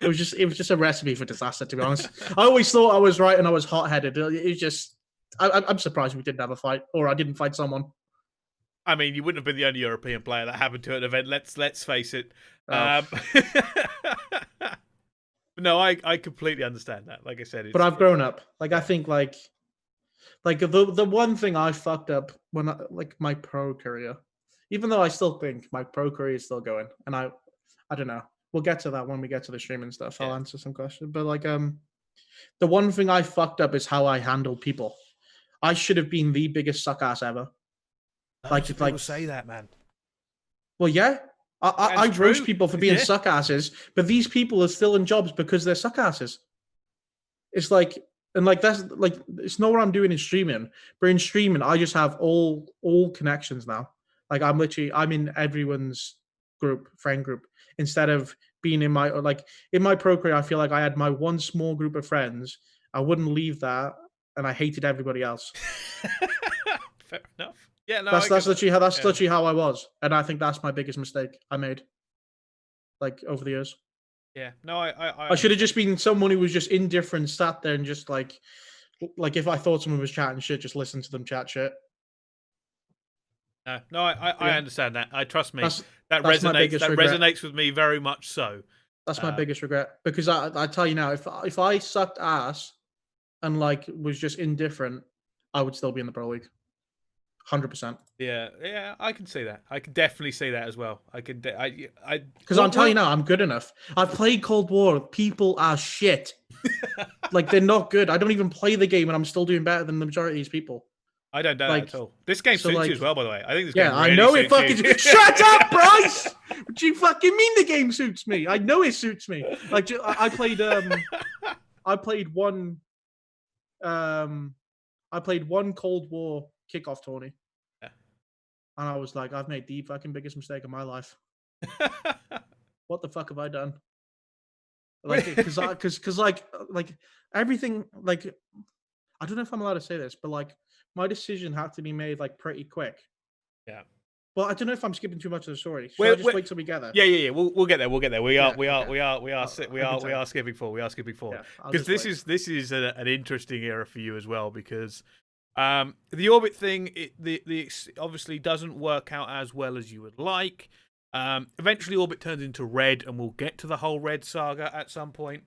it was just a recipe for disaster, to be honest. I always thought I was right and I was hot-headed. It was just I'm surprised we didn't have a fight, or I didn't fight someone. I mean, you wouldn't have been the only European player that happened to an event. Let's face it. No, I completely understand that. Like I said, but I've grown up. Like I think like the one thing I fucked up when my pro career. Even though I still think my pro career is still going, and I don't know. We'll get to that when we get to the streaming stuff. I'll answer some questions. But like the one thing I fucked up is how I handled people. I should have been the biggest suck ass ever. People say that, man. Well, yeah. I roast people for being suck asses, but these people are still in jobs because they're suck asses. It's like, and like that's like it's not what I'm doing in streaming. But in streaming, I just have all connections now. Like I'm in everyone's friend group, instead of being in my pro career. I feel like I had my one small group of friends. I wouldn't leave that, and I hated everybody else. Fair enough. Yeah, no, that's literally how I was, and I think that's my biggest mistake I made. Like over the years. Yeah, no, I should have just been someone who was just indifferent, sat there and just like if I thought someone was chatting shit, just listen to them chat shit. No, I understand that. Trust me, that resonates. That resonates with me very much. So that's my biggest regret, because I tell you now, if I sucked ass and like was just indifferent, I would still be in the pro league, 100%. Yeah, I can see that. I can definitely see that as well. I could, because I'm telling you now, I'm good enough. I've played Cold War. People are shit. Like they're not good. I don't even play the game, and I'm still doing better than the majority of these people. I don't know that at all. This game suits you as well, by the way. I think this game I know it fucking. Shut up, Bryce! What do you fucking mean the game suits me? I know it suits me. Like I played one Cold War kickoff tourney. Yeah. And I was like, I've made the fucking biggest mistake of my life. What the fuck have I done? Like, because like everything, like, I don't know if I'm allowed to say this, but like my decision had to be made like pretty quick. Yeah. Well, I don't know if I'm skipping too much of the story. Should I just wait till we get there? Yeah. We'll get there. We'll get there. We are skipping forward. Yeah, Because this is an interesting era for you as well. Because the orbit thing, the obviously doesn't work out as well as you would like. Eventually, orbit turns into red, and we'll get to the whole red saga at some point.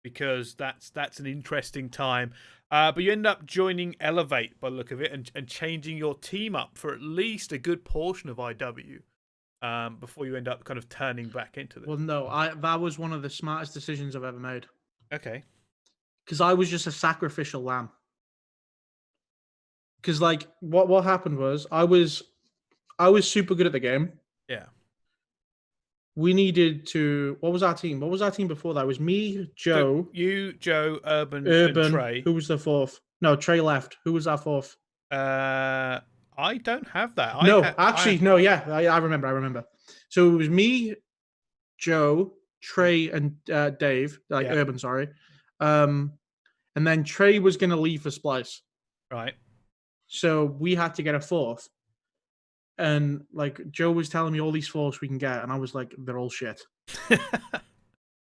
Because that's an interesting time. But you end up joining Elevate by the look of it, and changing your team up for at least a good portion of IW before you end up kind of turning back into it. Well, no, that was one of the smartest decisions I've ever made. Okay. Because I was just a sacrificial lamb. Because like what happened was I was super good at the game. Yeah. We needed to. What was our team? What was our team before that? It was me, Joe. So you, Joe, Urban, and Trey. Who was the fourth? No, Trey left. Who was our fourth? I don't have that. No, no. Yeah, I remember. So it was me, Joe, Trey, and Dave. Urban, sorry. And then Trey was going to leave for Splice. Right. So we had to get a fourth. And like Joe was telling me all these fourths we can get, and I was like, they're all shit.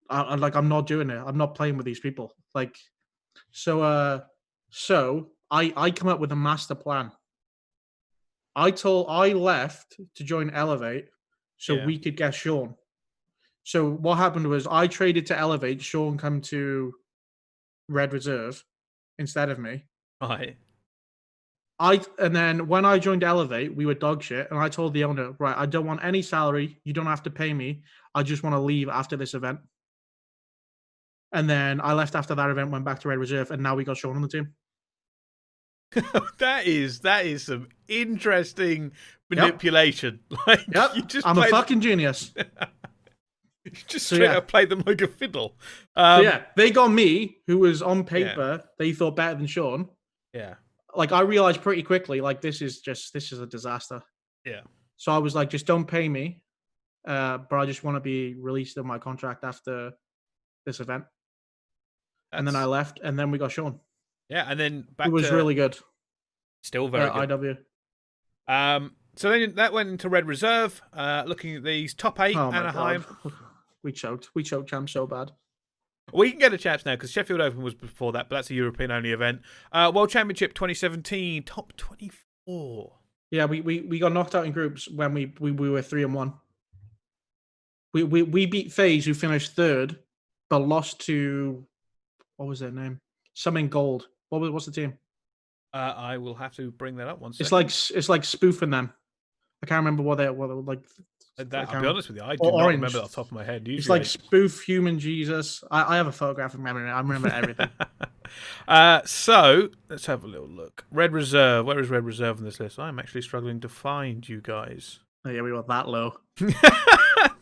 I'm not doing it. I'm not playing with these people. Like, so I come up with a master plan. I left to join Elevate so we could get Sean. So what happened was I traded to Elevate. Sean come to Red Reserve instead of me. Right. And then when I joined Elevate, we were dog shit, and I told the owner, right, I don't want any salary. You don't have to pay me. I just want to leave after this event. And then I left after that event, went back to Red Reserve, and now we got Sean on the team. that is some interesting manipulation. Yep. Like, I'm a fucking genius. You just straight up played them like a fiddle. They got me, who was on paper, they thought better than Sean. Yeah. Like, I realized pretty quickly, like, this is a disaster. Yeah. So I was like, just don't pay me. But I just want to be released of my contract after this event. And then I left, and then we got Sean. Yeah, and then back it was really good. Still very good. IW. So then that went into Red Reserve, looking at these top 8, Anaheim. We choked champ so bad. We can get a chaps now because Sheffield Open was before that, but that's a European-only event. World Championship 2017, top 24. Yeah, we got knocked out in groups when we were 3-1. We beat FaZe, who finished third, but lost to, what was their name? Something Gold. What's the team? I will have to bring that up one second. It's like spoofing them. I can't remember what they were like. I'll be honest with you, I do not remember off the top of my head. Usually it's like spoof human Jesus. I have a photographic memory. I remember everything. So let's have a little look. Red Reserve. Where is Red Reserve on this list? I'm actually struggling to find you guys. Oh, yeah, we were that low.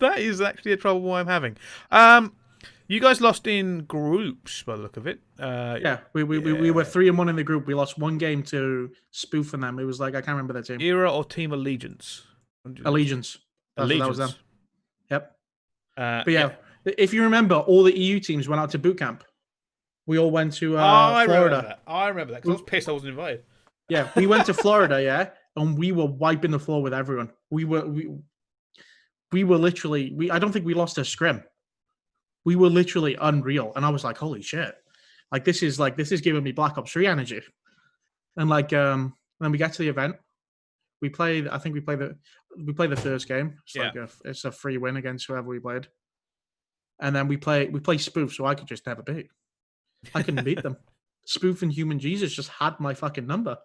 That is actually a trouble I'm having. You guys lost in groups by the look of it. We were 3-1 in the group. We lost one game to spoofing them. It was like, I can't remember their team. Era or Team Allegiance? Allegiance. That was them. Yep. But if you remember, all the EU teams went out to boot camp. We all went to Florida. I remember that because I was pissed I wasn't invited. Yeah, we went to Florida, and we were wiping the floor with everyone. We were literally, I don't think we lost a scrim. We were literally unreal, and I was like, holy shit. This is giving me Black Ops 3 energy. And then we get to the event. We play the first game. It's a free win against whoever we played. And then we play Spoof, so I could just never beat. I couldn't beat them. Spoof and Human Jesus just had my fucking number.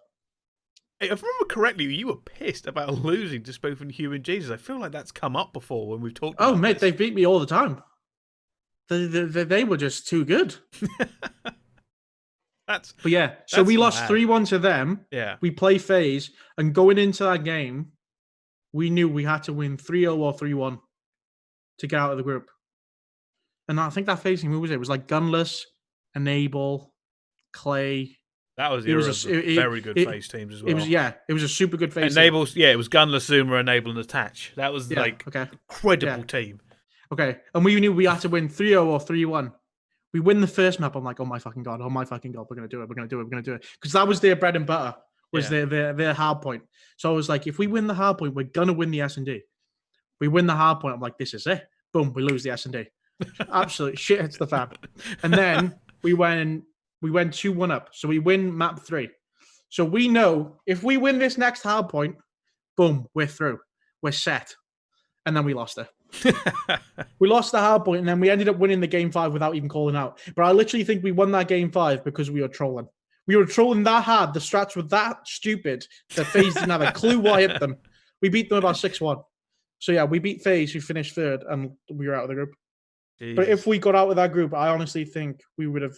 Hey, if I remember correctly, you were pissed about losing to Spoof and Human Jesus. I feel like that's come up before when we've talked about mate, they beat me all the time. They were just too good. So we lost 3-1 to them. Yeah. We play FaZe, and going into that game, we knew we had to win 3-0 or 3-1 to get out of the group. And I think that FaZe team, who was it? It was like Gunless, Enable, Clay. That was very good FaZe teams as well. It was a super good FaZe Enable, team. Yeah, it was Gunless, Zuma, Enable, and Attach. That was incredible team. Okay, and we knew we had to win 3-0 or 3-1. We win the first map. I'm like, oh my fucking god, we're gonna do it, we're gonna do it, because that was their bread and butter, was their hard point. So I was like, if we win the hard point, we're gonna win the S&D. We win the hard point. I'm like, this is it. Boom, we lose the S&D. Absolute shit hits the fan. And then we went 2-1 up. So we win map 3. So we know if we win this next hard point, boom, we're through. We're set. And then we lost it. We lost the hard point, and then we ended up winning the game 5 without even calling out. But I literally think we won that game 5 because we were trolling. We were trolling that hard. The strats were that stupid that FaZe didn't have a clue why I hit them. We beat them about 6-1. So yeah, we beat FaZe, who finished 3rd, and we were out of the group. Jeez. But if we got out of that group, I honestly think we would have.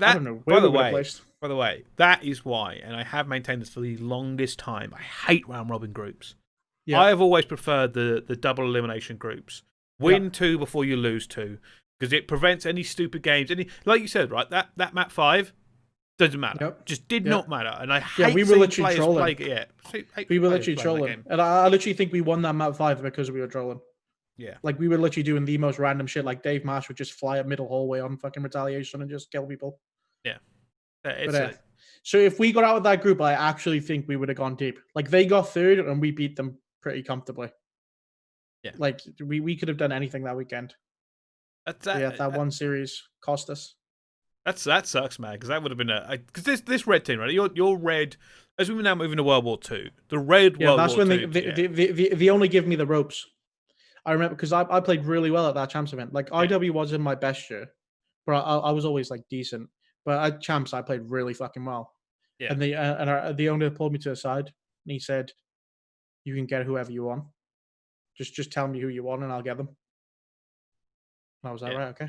I don't know. By the way, that is why, and I have maintained this for the longest time, I hate round robin groups. Yeah. I have always preferred the double elimination groups. Win 2 before you lose 2, because it prevents any stupid games. Like you said, right? That map 5 doesn't matter. Yep. Just did not matter. And I hate we were literally trolling. We were literally trolling. And I literally think we won that map 5 because we were trolling. Yeah. Like, we were literally doing the most random shit. Like, Dave Marsh would just fly up middle hallway on fucking retaliation and just kill people. Yeah. So if we got out of that group, I actually think we would have gone deep. Like, they got 3rd and we beat them pretty comfortably. Yeah. Like, we could have done anything that weekend. That one series cost us. That sucks, man, because that would have been because this red team, right? Your red, as we were now moving to World War II, the red World War II. They only give me the ropes. I remember because I played really well at that champs event. Like, IW wasn't my best year, but I was always like decent. But at champs, I played really fucking well. Yeah. And the owner pulled me to the side and he said, "You can get whoever you want. Just tell me who you want and I'll get them." And I was like, right, okay.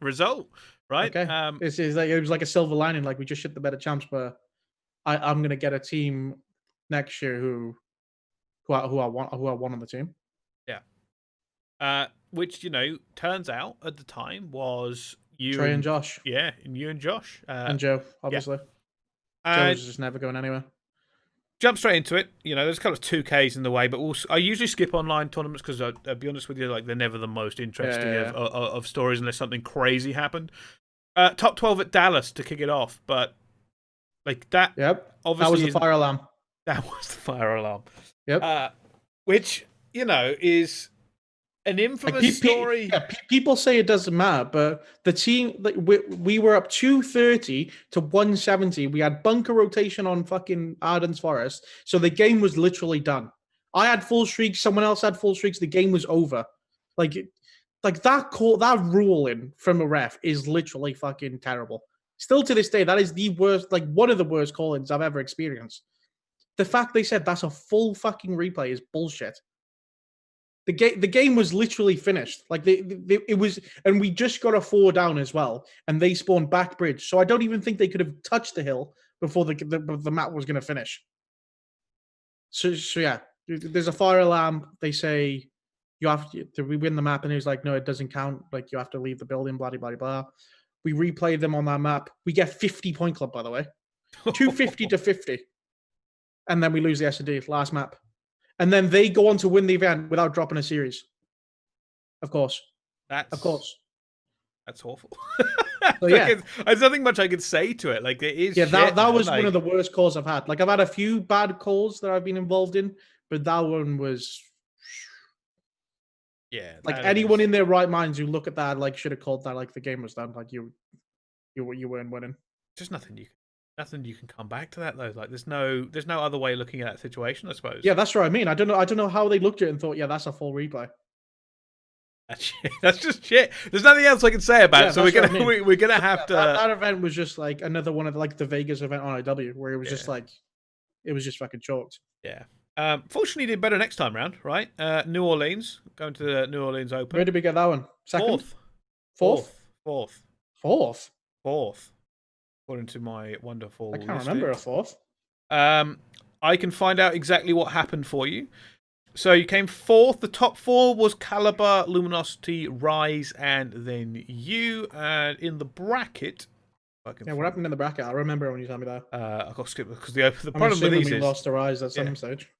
Result, right? Okay. It was like a silver lining. Like, we just shit the bed at champs, but I'm gonna get a team next year who I want on the team. Yeah. Which turns out at the time was you, Trey and Josh. Yeah, and you and Josh and Joe, obviously. Joe was just never going anywhere. Jump straight into it. There's kind of 2Ks in the way, but I usually skip online tournaments because I'll be honest with you, like, they're never the most interesting of stories unless something crazy happened. Top 12 at Dallas to kick it off, but like that. Yep. Obviously, that was the fire alarm. That was the fire alarm. Yep. Which is an infamous story. People say it doesn't matter, but the team, like, we were up 230 to 170. We had bunker rotation on fucking Arden's Forest, so the game was literally done. I had full streaks. Someone else had full streaks. The game was over. Like that ruling from a ref is literally fucking terrible. Still to this day, that is the worst, like, one of the worst call-ins I've ever experienced. The fact they said that's a full fucking replay is bullshit. The game was literally finished. Like, it was, and we just got a 4 down as well, and they spawned back bridge. So I don't even think they could have touched the hill before the map was going to finish. So yeah, there's a fire alarm. They say you have to we win the map, and he's like, no, it doesn't count. Like, you have to leave the building. Blah blah blah. We replay them on that map. We get 50 point club, by the way, 250 to 50, and then we lose the S&D last map. And then they go on to win the event without dropping a series. Of course. That's awful. So, yeah. There's nothing much I could say to it. Like, it is. Yeah, that was one of the worst calls I've had. Like, I've had a few bad calls that I've been involved in, but that one was. Yeah. Like, anyone in their right minds who look at that, like, should have called that, like, the game was done. Like, you weren't winning. Just nothing you can come back to that, though. Like, there's no other way of looking at that situation, I suppose. Yeah, that's what I mean. I don't know how they looked at it and thought, yeah, that's a full replay. That's just shit. There's nothing else I can say about it, so we're gonna have to. That event was just like another one of the Vegas event on IW, where it was just like, it was just fucking chalked. Yeah. Fortunately, did better next time round, right? New Orleans, going to the New Orleans Open. Where did we get that one? Second? Fourth. Fourth. According to my wonderful. I can't remember a fourth. I can find out exactly what happened for you. So you came 4th. The top 4 was Caliber, Luminosity, Rise, and then you. And in the bracket. What happened in the bracket? I remember when you told me that. I got skipped because the problem with these is lost to Rise at some stage.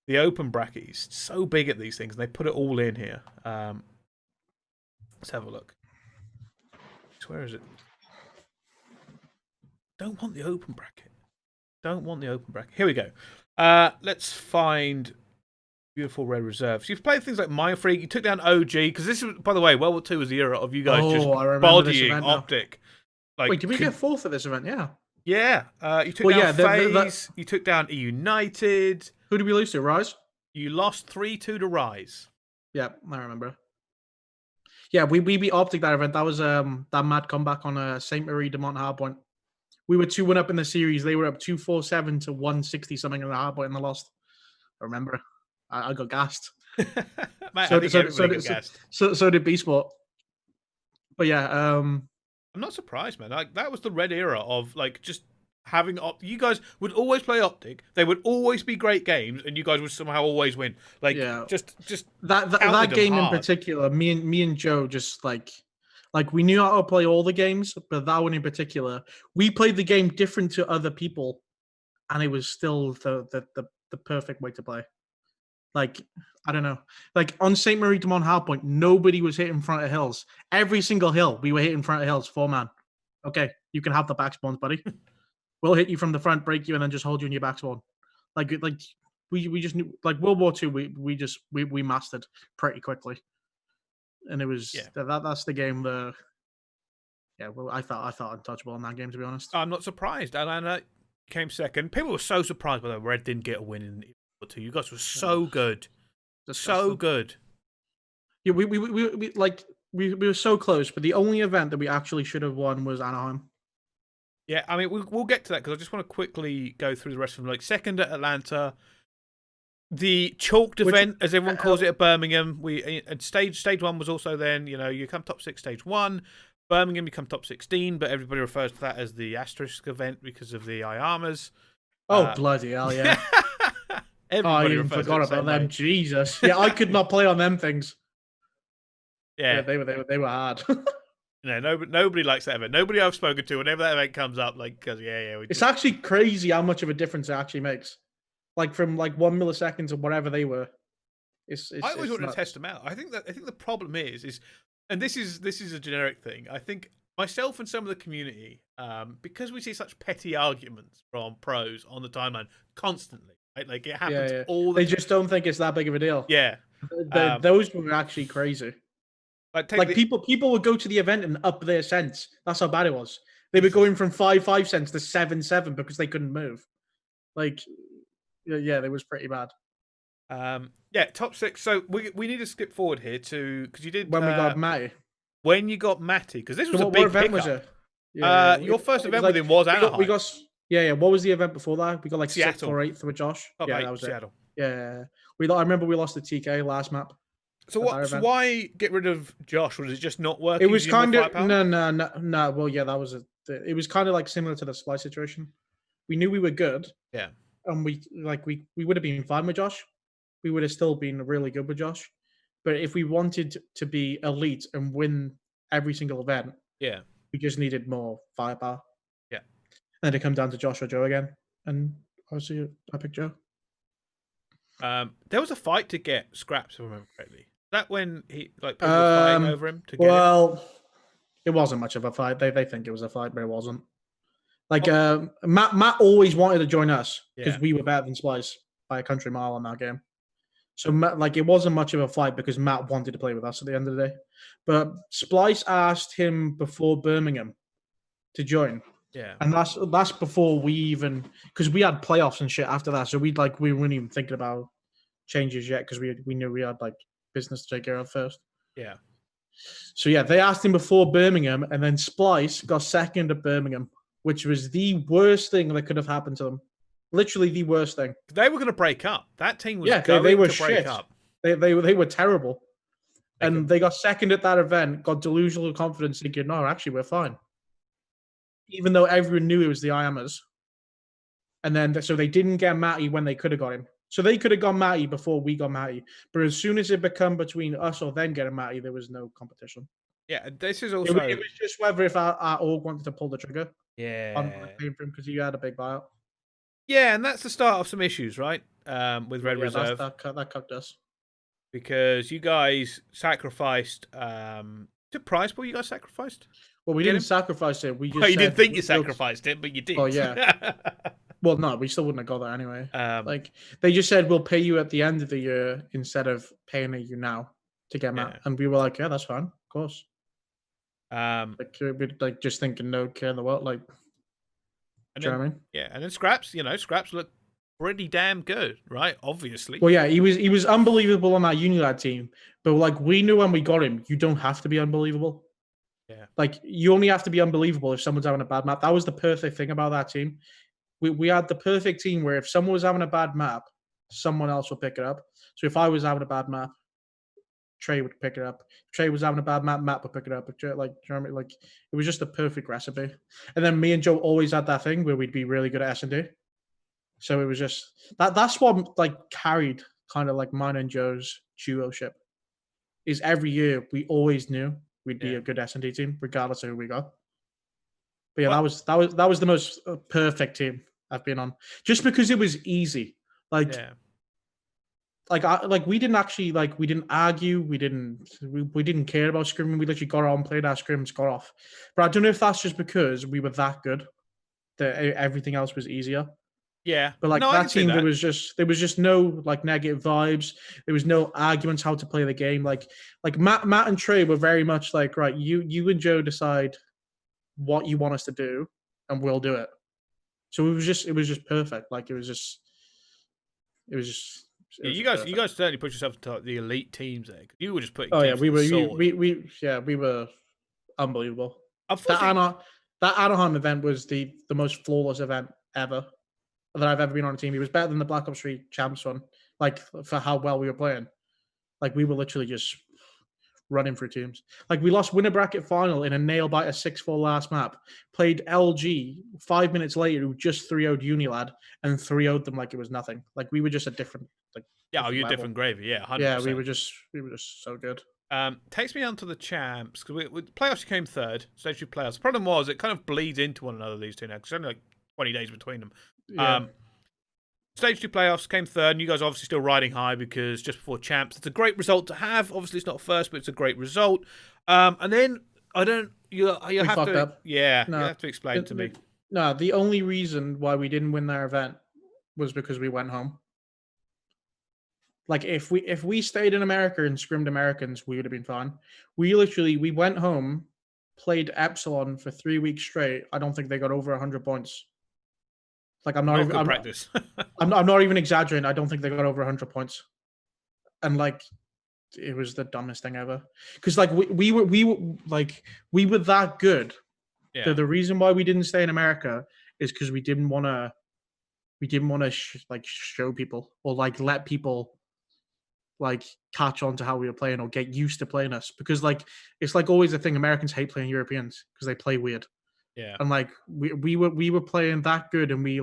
The open bracket is so big at these things, and they put it all in here. Let's have a look. Where is it? Don't want the open bracket. Don't want the open bracket. Here we go. Let's find beautiful red reserves. You've played things like Mind Freak. You took down OG because this is, by the way, World War II was the era of you guys just bodying Optic. Like, wait, did we get fourth at this event? Yeah. Yeah. You took down FaZe. You took down E United. Who did we lose to? Rise. You lost 3-2 to Rise. Yeah, I remember. Yeah, we beat Optic that event. That was that mad comeback on St. Marie de Mont Hardpoint. We were 2-1 up in the series. They were up 247 to 160 something in the hardpoint and they lost. I remember. I got gassed. Mate, so did B-Sport. But yeah, I'm not surprised, man. Like that was the red era of like just having you guys would always play Optic. They would always be great games, and you guys would somehow always win. Like just that game in particular. Me and Joe just like we knew how to play all the games, but that one in particular, we played the game different to other people, and it was still the perfect way to play. Like, I don't know. Like, on St. Marie de Mont Hardpoint, nobody was hitting front of hills. Every single hill, we were hitting front of hills, 4-man. Okay, you can have the back spawns, buddy. We'll hit you from the front, break you, and then just hold you in your back spawn. Like we just knew, like, World War II, we mastered pretty quickly. And it was, that's the game well, I felt untouchable in that game, to be honest. I'm not surprised. Atlanta came second. People were so surprised by that Red didn't get a win in you guys were so good. So good. Yeah, we were so close, but the only event that we actually should have won was Anaheim. Yeah, I mean, we'll get to that because I just want to quickly go through the rest of them. Like, second at Atlanta, the chalked event, as everyone calls it, at Birmingham. Stage 1 was also then, you come top 6 stage 1. Birmingham, you come top 16, but everybody refers to that as the asterisk event because of the IAMAs. Oh, bloody hell, yeah. I even forgot about them. Jesus. Yeah, I could not play on them things. Yeah, they were hard. Nobody likes that event. Nobody I've spoken to, whenever that event comes up, like, because it's actually crazy how much of a difference it actually makes. Like from 1 millisecond to whatever they were. I always wanted to test them out. I think the problem is, and this is a generic thing. I think myself and some of the community, because we see such petty arguments from pros on the timeline constantly. Right? Like it happens all the time. They just don't think it's that big of a deal. Yeah. Those were actually crazy. Like people would go to the event and up their cents. That's how bad it was. They were going from 5 cents to 7 because they couldn't move. Like, yeah, it was pretty bad. Top 6. So we need to skip forward here to because you did when we got Matty. When you got Matty, because this was a big event. Was it? Your first event with him was Anaheim. We got What was the event before that? We got like Seattle. 6th or 8th with Josh. That was Seattle. Yeah. I remember we lost to TK last map. So why get rid of Josh? Was it just not working? It was kind of no. Well, yeah, that was it was kind of like similar to the Splice situation. We knew we were good. Yeah. And we would have been fine with Josh. We would have still been really good with Josh. But if we wanted to be elite and win every single event, we just needed more firepower. Yeah. And then it come down to Josh or Joe again. And obviously I picked Joe. There was a fight to get Skrapz, if I remember correctly. That when he people were fighting over him to get him? It wasn't much of a fight. They think it was a fight, but it wasn't. Like Matt always wanted to join us because we were better than Splice by a country mile on that game. So Matt, it wasn't much of a fight because Matt wanted to play with us at the end of the day. But Splice asked him before Birmingham to join. Yeah. And that's before we even, because we had playoffs and shit after that. So we weren't even thinking about changes yet because we knew we had like business to take care of first. Yeah. So yeah, they asked him before Birmingham, and then Splice got second at Birmingham, which was the worst thing that could have happened to them. Literally the worst thing. They were going to break up. That team was they were to break up. They were terrible. And they got second at that event, got delusional confidence, thinking, no, actually, we're fine. Even though everyone knew it was the IAMAs. And then, so they didn't get Matty when they could have got him. So they could have got Matty before we got Matty. But as soon as it became between us or them getting Matty, there was no competition. Yeah, this is also... It was just whether if our org wanted to pull the trigger. Yeah. On him because he had a big buyout. Yeah, and that's the start of some issues, right? With Red Reserve. That cooked us. Because you guys sacrificed The prize pool you guys sacrificed? Well, we didn't sacrifice it. We just well, you said, didn't think you sacrificed it, but you did. Oh yeah. Well, no, we still wouldn't have got that anyway. Like they just said we'll pay you at the end of the year instead of paying you now to get map, and we were like, yeah, that's fine, of course. Like just thinking, no care in the world, like. And then, I mean? Yeah, and then Skrapz, Skrapz looked pretty damn good, right? Obviously. Well, yeah, he was unbelievable on that Unilad team, but like we knew when we got him, you don't have to be unbelievable. Yeah. Like you only have to be unbelievable if someone's having a bad map. That was the perfect thing about that team. We had the perfect team where if someone was having a bad map, someone else will pick it up. So if I was having a bad map, Trey would pick it up. If Trey was having a bad map, Matt would pick it up. Like it was just a perfect recipe. And then me and Joe always had that thing where we'd be really good at S&D. So it was just that's what like carried kind of like mine and Joe's duo-ship. Is every year we always knew we'd be a good S&D team, regardless of who we got. But yeah, that was the most perfect team I've been on, just because it was easy. Like we didn't actually we didn't argue, we didn't care about scrimming. We literally got on, played our scrims, got off. But I don't know if that's just because we were that good that everything else was easier. Yeah, but like that team, there was just no like negative vibes. There was no arguments how to play the game. Like Matt and Trey were very much like, right, you and Joe decide what you want us to do, and we'll do it. So it was just perfect. Like it was just. Yeah, you guys certainly put yourself into the elite teams there. You were just putting. Oh yeah, we were unbelievable. That Anaheim event was the most flawless event ever that I've ever been on a team. It was better than the Black Ops 3 Champs one, like for how well we were playing. Like we were literally just running through teams. Like we lost winner bracket final in a nail biter 6-4 last map. Played LG 5 minutes later, who just 3-0'd Unilad and 3-0'd them like it was nothing. Like we were just a different you're different gravy. Yeah, 100%. Yeah, we were just so good. Takes me on to the champs because with playoffs you came third. Stage 2 playoffs. The problem was it kind of bleeds into one another, these two now, because there's only like 20 days between them. Yeah. Stage 2 playoffs came third, and you guys are obviously still riding high because just before champs, it's a great result to have. Obviously, it's not first, but it's a great result. And then you have to you have to explain to me. No, the only reason why we didn't win that event was because we went home. Like if we stayed in America and scrimmed Americans, we would have been fine. We went home, played Epsilon for 3 weeks straight. I don't think they got over 100 points. Like I'm not even exaggerating. I don't think they got over 100 points. And like it was the dumbest thing ever. Because like we were that good. Yeah. The reason why we didn't stay in America is because we didn't want to show people or like let people like catch on to how we were playing or get used to playing us, because like it's like always a thing. Americans hate playing Europeans because they play weird. Yeah. And like we were playing that good, and we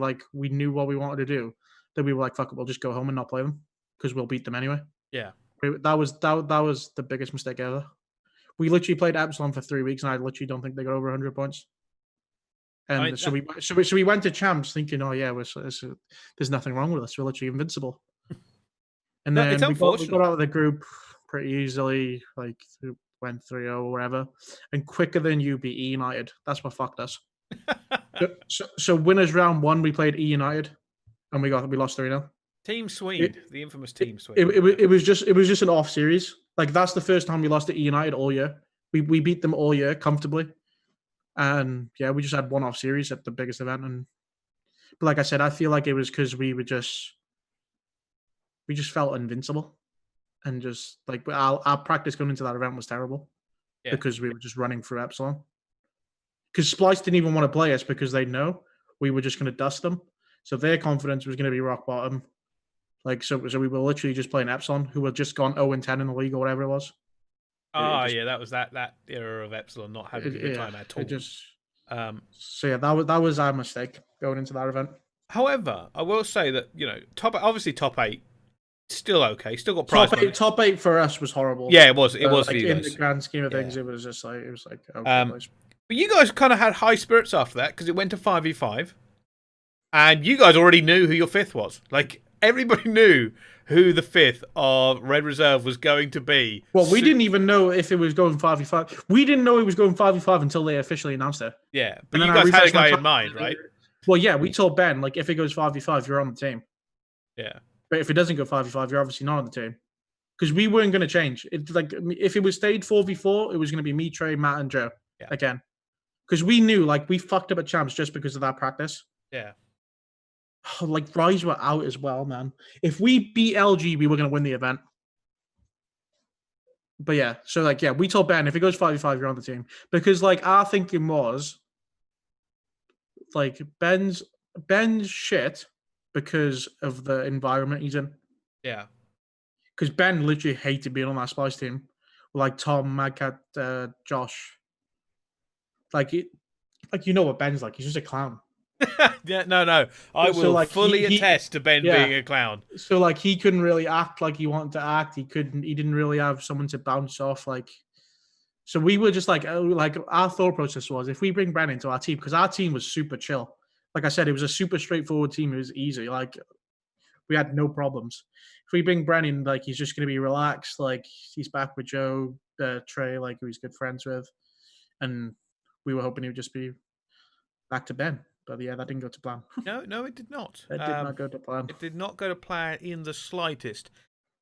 knew what we wanted to do. Then we were like, fuck it, we'll just go home and not play them because we'll beat them anyway. Yeah. That was the biggest mistake ever. We literally played Epsilon for 3 weeks, and I literally don't think they got over 100 points. And so we went to champs thinking, oh yeah, there's nothing wrong with us. We're literally invincible. And then we got out of the group pretty easily, like went 3-0 or whatever, and quicker than you beat E United. That's what fucked us. so winners round 1, we played E United, and we lost 3-0. Team Swede, the infamous Team Swede. It was just an off series. Like that's the first time we lost to E United all year. We beat them all year comfortably, and yeah, we just had one off series at the biggest event. But like I said, I feel like it was because we just felt invincible, and just like our practice going into that event was terrible because we were just running through Epsilon. Because Splice didn't even want to play us because they know we were just going to dust them, so their confidence was going to be rock bottom. Like so we were literally just playing Epsilon, who had just gone 0-10 in the league or whatever it was. That was that era of Epsilon not having a good time at all. So yeah, that was our mistake going into that event. However, I will say that top 8. Still okay. Still got prize money. Top 8 for us was horrible. Yeah, it was. It was like, in the grand scheme of things. It was just like okay. But you guys kind of had high spirits after that because it went to 5v5, and you guys already knew who your 5th was. Like everybody knew who the 5th of Red Reserve was going to be. Well, we didn't even know if it was going 5v5. We didn't know it was going 5v5 until they officially announced it. Yeah, but And you then guys had a guy in mind, right? Well, yeah, we told Ben, like, if it goes 5v5, you're on the team. Yeah. But if it doesn't go 5v5, you're obviously not on the team. Because we weren't going to change. Like, if it was stayed 4v4, it was going to be me, Trey, Matt, and Joe again. Because we knew, like, we fucked up at champs just because of that practice. Yeah. Like, Rise were out as well, man. If we beat LG, we were going to win the event. But yeah, so like, yeah, we told Ben, if it goes 5v5, you're on the team. Because, like, our thinking was, like, Ben's shit because of the environment he's in. Yeah. Because Ben literally hated being on that Splice team. Like Tom, Magcat, Josh. Like, you know what Ben's like. He's just a clown. Yeah, no. I will like, fully attest to Ben being a clown. So, like, he couldn't really act like he wanted to act. He didn't really have someone to bounce off. Like, so we were just like our thought process was, if we bring Ben into our team, because our team was super chill. Like I said, it was a super straightforward team. It was easy. Like, we had no problems. If we bring Brennan, like, he's just going to be relaxed. Like, he's back with Joe, Trey, like, who he's good friends with. And we were hoping he would just be back to Ben. But yeah, that didn't go to plan. No, it did not. It did not go to plan. It did not go to plan in the slightest.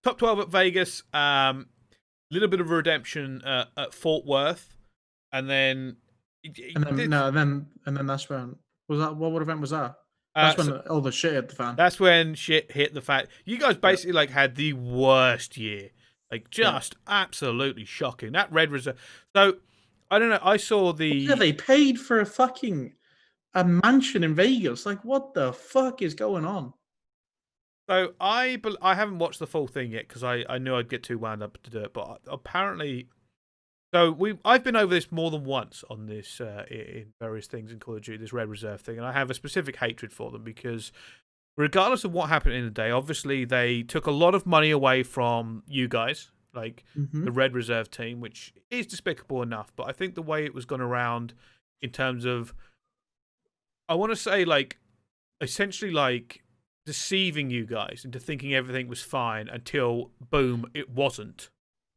Top 12 at Vegas. Little bit of redemption at Fort Worth. And then... And then that's when... What event was that? That's when all the shit hit the fan. That's when shit hit the fan. You guys basically like had the worst year. Like, just absolutely shocking. That Red Reserve. So, I don't know. I saw the... Yeah, they paid for a mansion in Vegas. Like, what the fuck is going on? So, I haven't watched the full thing yet because I knew I'd get too wound up to do it. But apparently... So I've been over this more than once on this in various things in Call of Duty, this Red Reserve thing, and I have a specific hatred for them because regardless of what happened in the day, obviously they took a lot of money away from you guys, like the Red Reserve team, which is despicable enough, but I think the way it was gone around in terms of, I want to say, like, essentially like deceiving you guys into thinking everything was fine until, boom, it wasn't.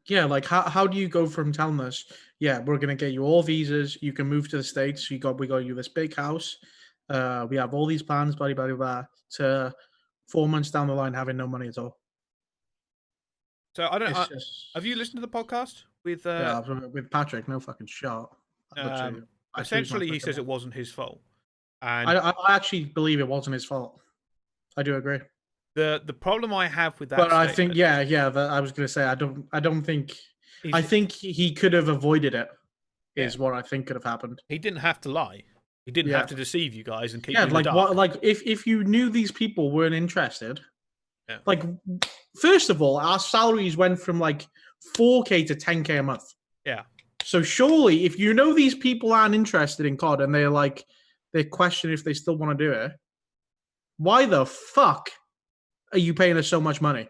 Yeah, like how do you go from telling us, yeah, we're gonna get you all visas, you can move to the States, we got you this big house, we have all these plans, blah blah blah, to 4 months down the line having no money at all. So I don't. Have you listened to the podcast with? With Patrick, no fucking shot. Essentially, he says it wasn't his fault, and I actually believe it wasn't his fault. I do agree. The problem I have with that, but I think I was gonna say I don't think I think he could have avoided it. Is what I think could have happened. He didn't have to lie. He didn't have to deceive you guys and keep you in like the dark. what, like if you knew these people weren't interested, like, first of all, our salaries went from like 4K to 10K a month. Yeah. So surely, if you know these people aren't interested in COD and they question if they still want to do it, why the fuck are you paying us so much money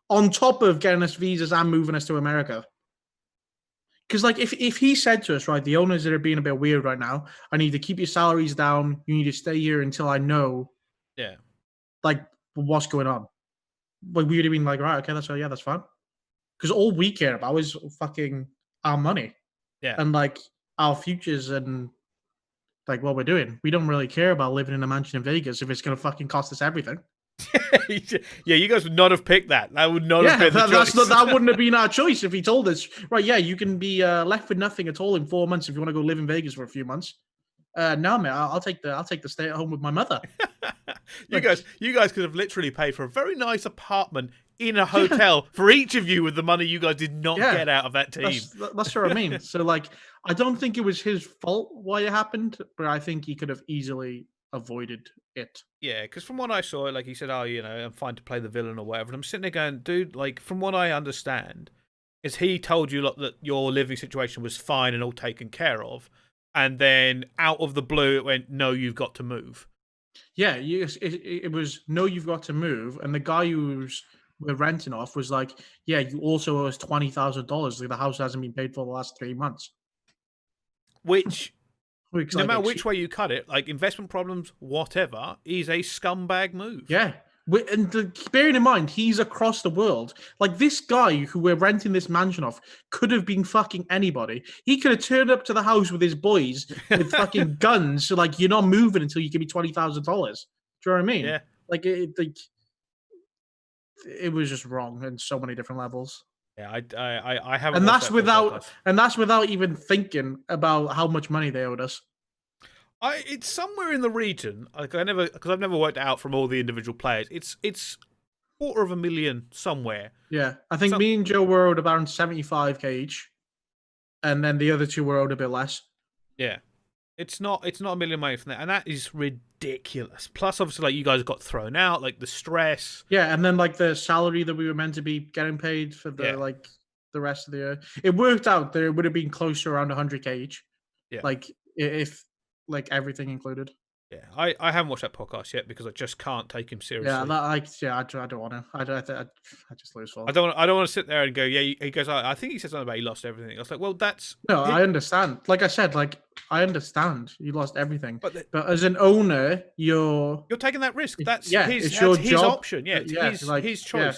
on top of getting us visas and moving us to America? Because, like, if he said to us, right, the owners that are being a bit weird right now, I need to keep your salaries down. You need to stay here until I know, like, what's going on. Like, we would have been like, right, okay, that's fine. Because all we care about is fucking our money, and like our futures and like what we're doing. We don't really care about living in a mansion in Vegas if it's going to fucking cost us everything. Yeah, you guys would not have picked that. That would not have been the choice. That wouldn't have been our choice if he told us, right, yeah, you can be left with nothing at all in 4 months if you want to go live in Vegas for a few months. No, man, I'll take the stay at home with my mother. you guys could have literally paid for a very nice apartment in a hotel for each of you with the money you guys did not get out of that team. That's what I mean. So, like, I don't think it was his fault why it happened, but I think he could have easily avoided it. Yeah, because from what I saw, like, he said, I'm fine to play the villain or whatever. And I'm sitting there going, dude, like, from what I understand, is he told you that your living situation was fine and all taken care of, and then out of the blue it went, no, you've got to move. Yeah, it was, no, you've got to move. And the guy we're renting off was like, yeah, you also owe us $20,000. Like, the house hasn't been paid for the last 3 months. Which... no matter which way you cut it, like investment problems, whatever, is a scumbag move. Yeah. Bearing in mind, he's across the world. Like, this guy who we're renting this mansion off could have been fucking anybody. He could have turned up to the house with his boys with fucking guns. So, like, you're not moving until you give me $20,000. Do you know what I mean? Yeah. Like, it was just wrong in so many different levels. Yeah, I haven't. And that's without even thinking about how much money they owed us. It's somewhere in the region. Like I've never worked out from all the individual players. It's $250,000 somewhere. Yeah, I think me and Joe were owed around 75K each, and then the other two were owed a bit less. Yeah, it's not $1 million money from that, and that is ridiculous. Plus, obviously, like you guys got thrown out, like the stress. Yeah, and then like the salary that we were meant to be getting paid for the the rest of the year, it worked out that it would have been close to around 100K each. Yeah, like if like everything included. Yeah, I haven't watched that podcast yet because I just can't take him seriously. Yeah, I don't want to. I just lose fault. I don't want to sit there and go. Yeah, he goes. I think he said something about he lost everything. I was like, well, that's no. I understand. Like I said, like I understand you lost everything, but as an owner, you're taking that risk. That's his option. Yeah, his choice. Yeah.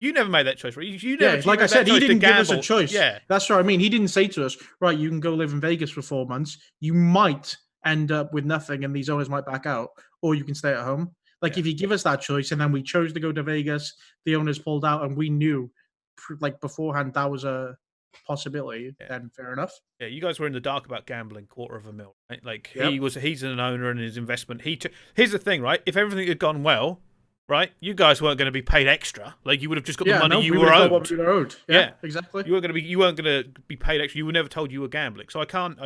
You never made that choice, right? You never. Like I said, he didn't give us a choice. Yeah, that's what I mean. He didn't say to us, right, you can go live in Vegas for 4 months. You might end up with nothing and these owners might back out, or you can stay at home. Like if you give us that choice and then we chose to go to Vegas, the owners pulled out and we knew like beforehand that was a possibility, then fair enough. Yeah, you guys were in the dark about gambling $250,000, right? Like he's an owner and his investment. Here's the thing, right? If everything had gone well, right, you guys weren't going to be paid extra. Like you would have just got the money you were owed. What we were owed. Yeah, exactly. You weren't going to be paid extra. You were never told you were gambling. So I can't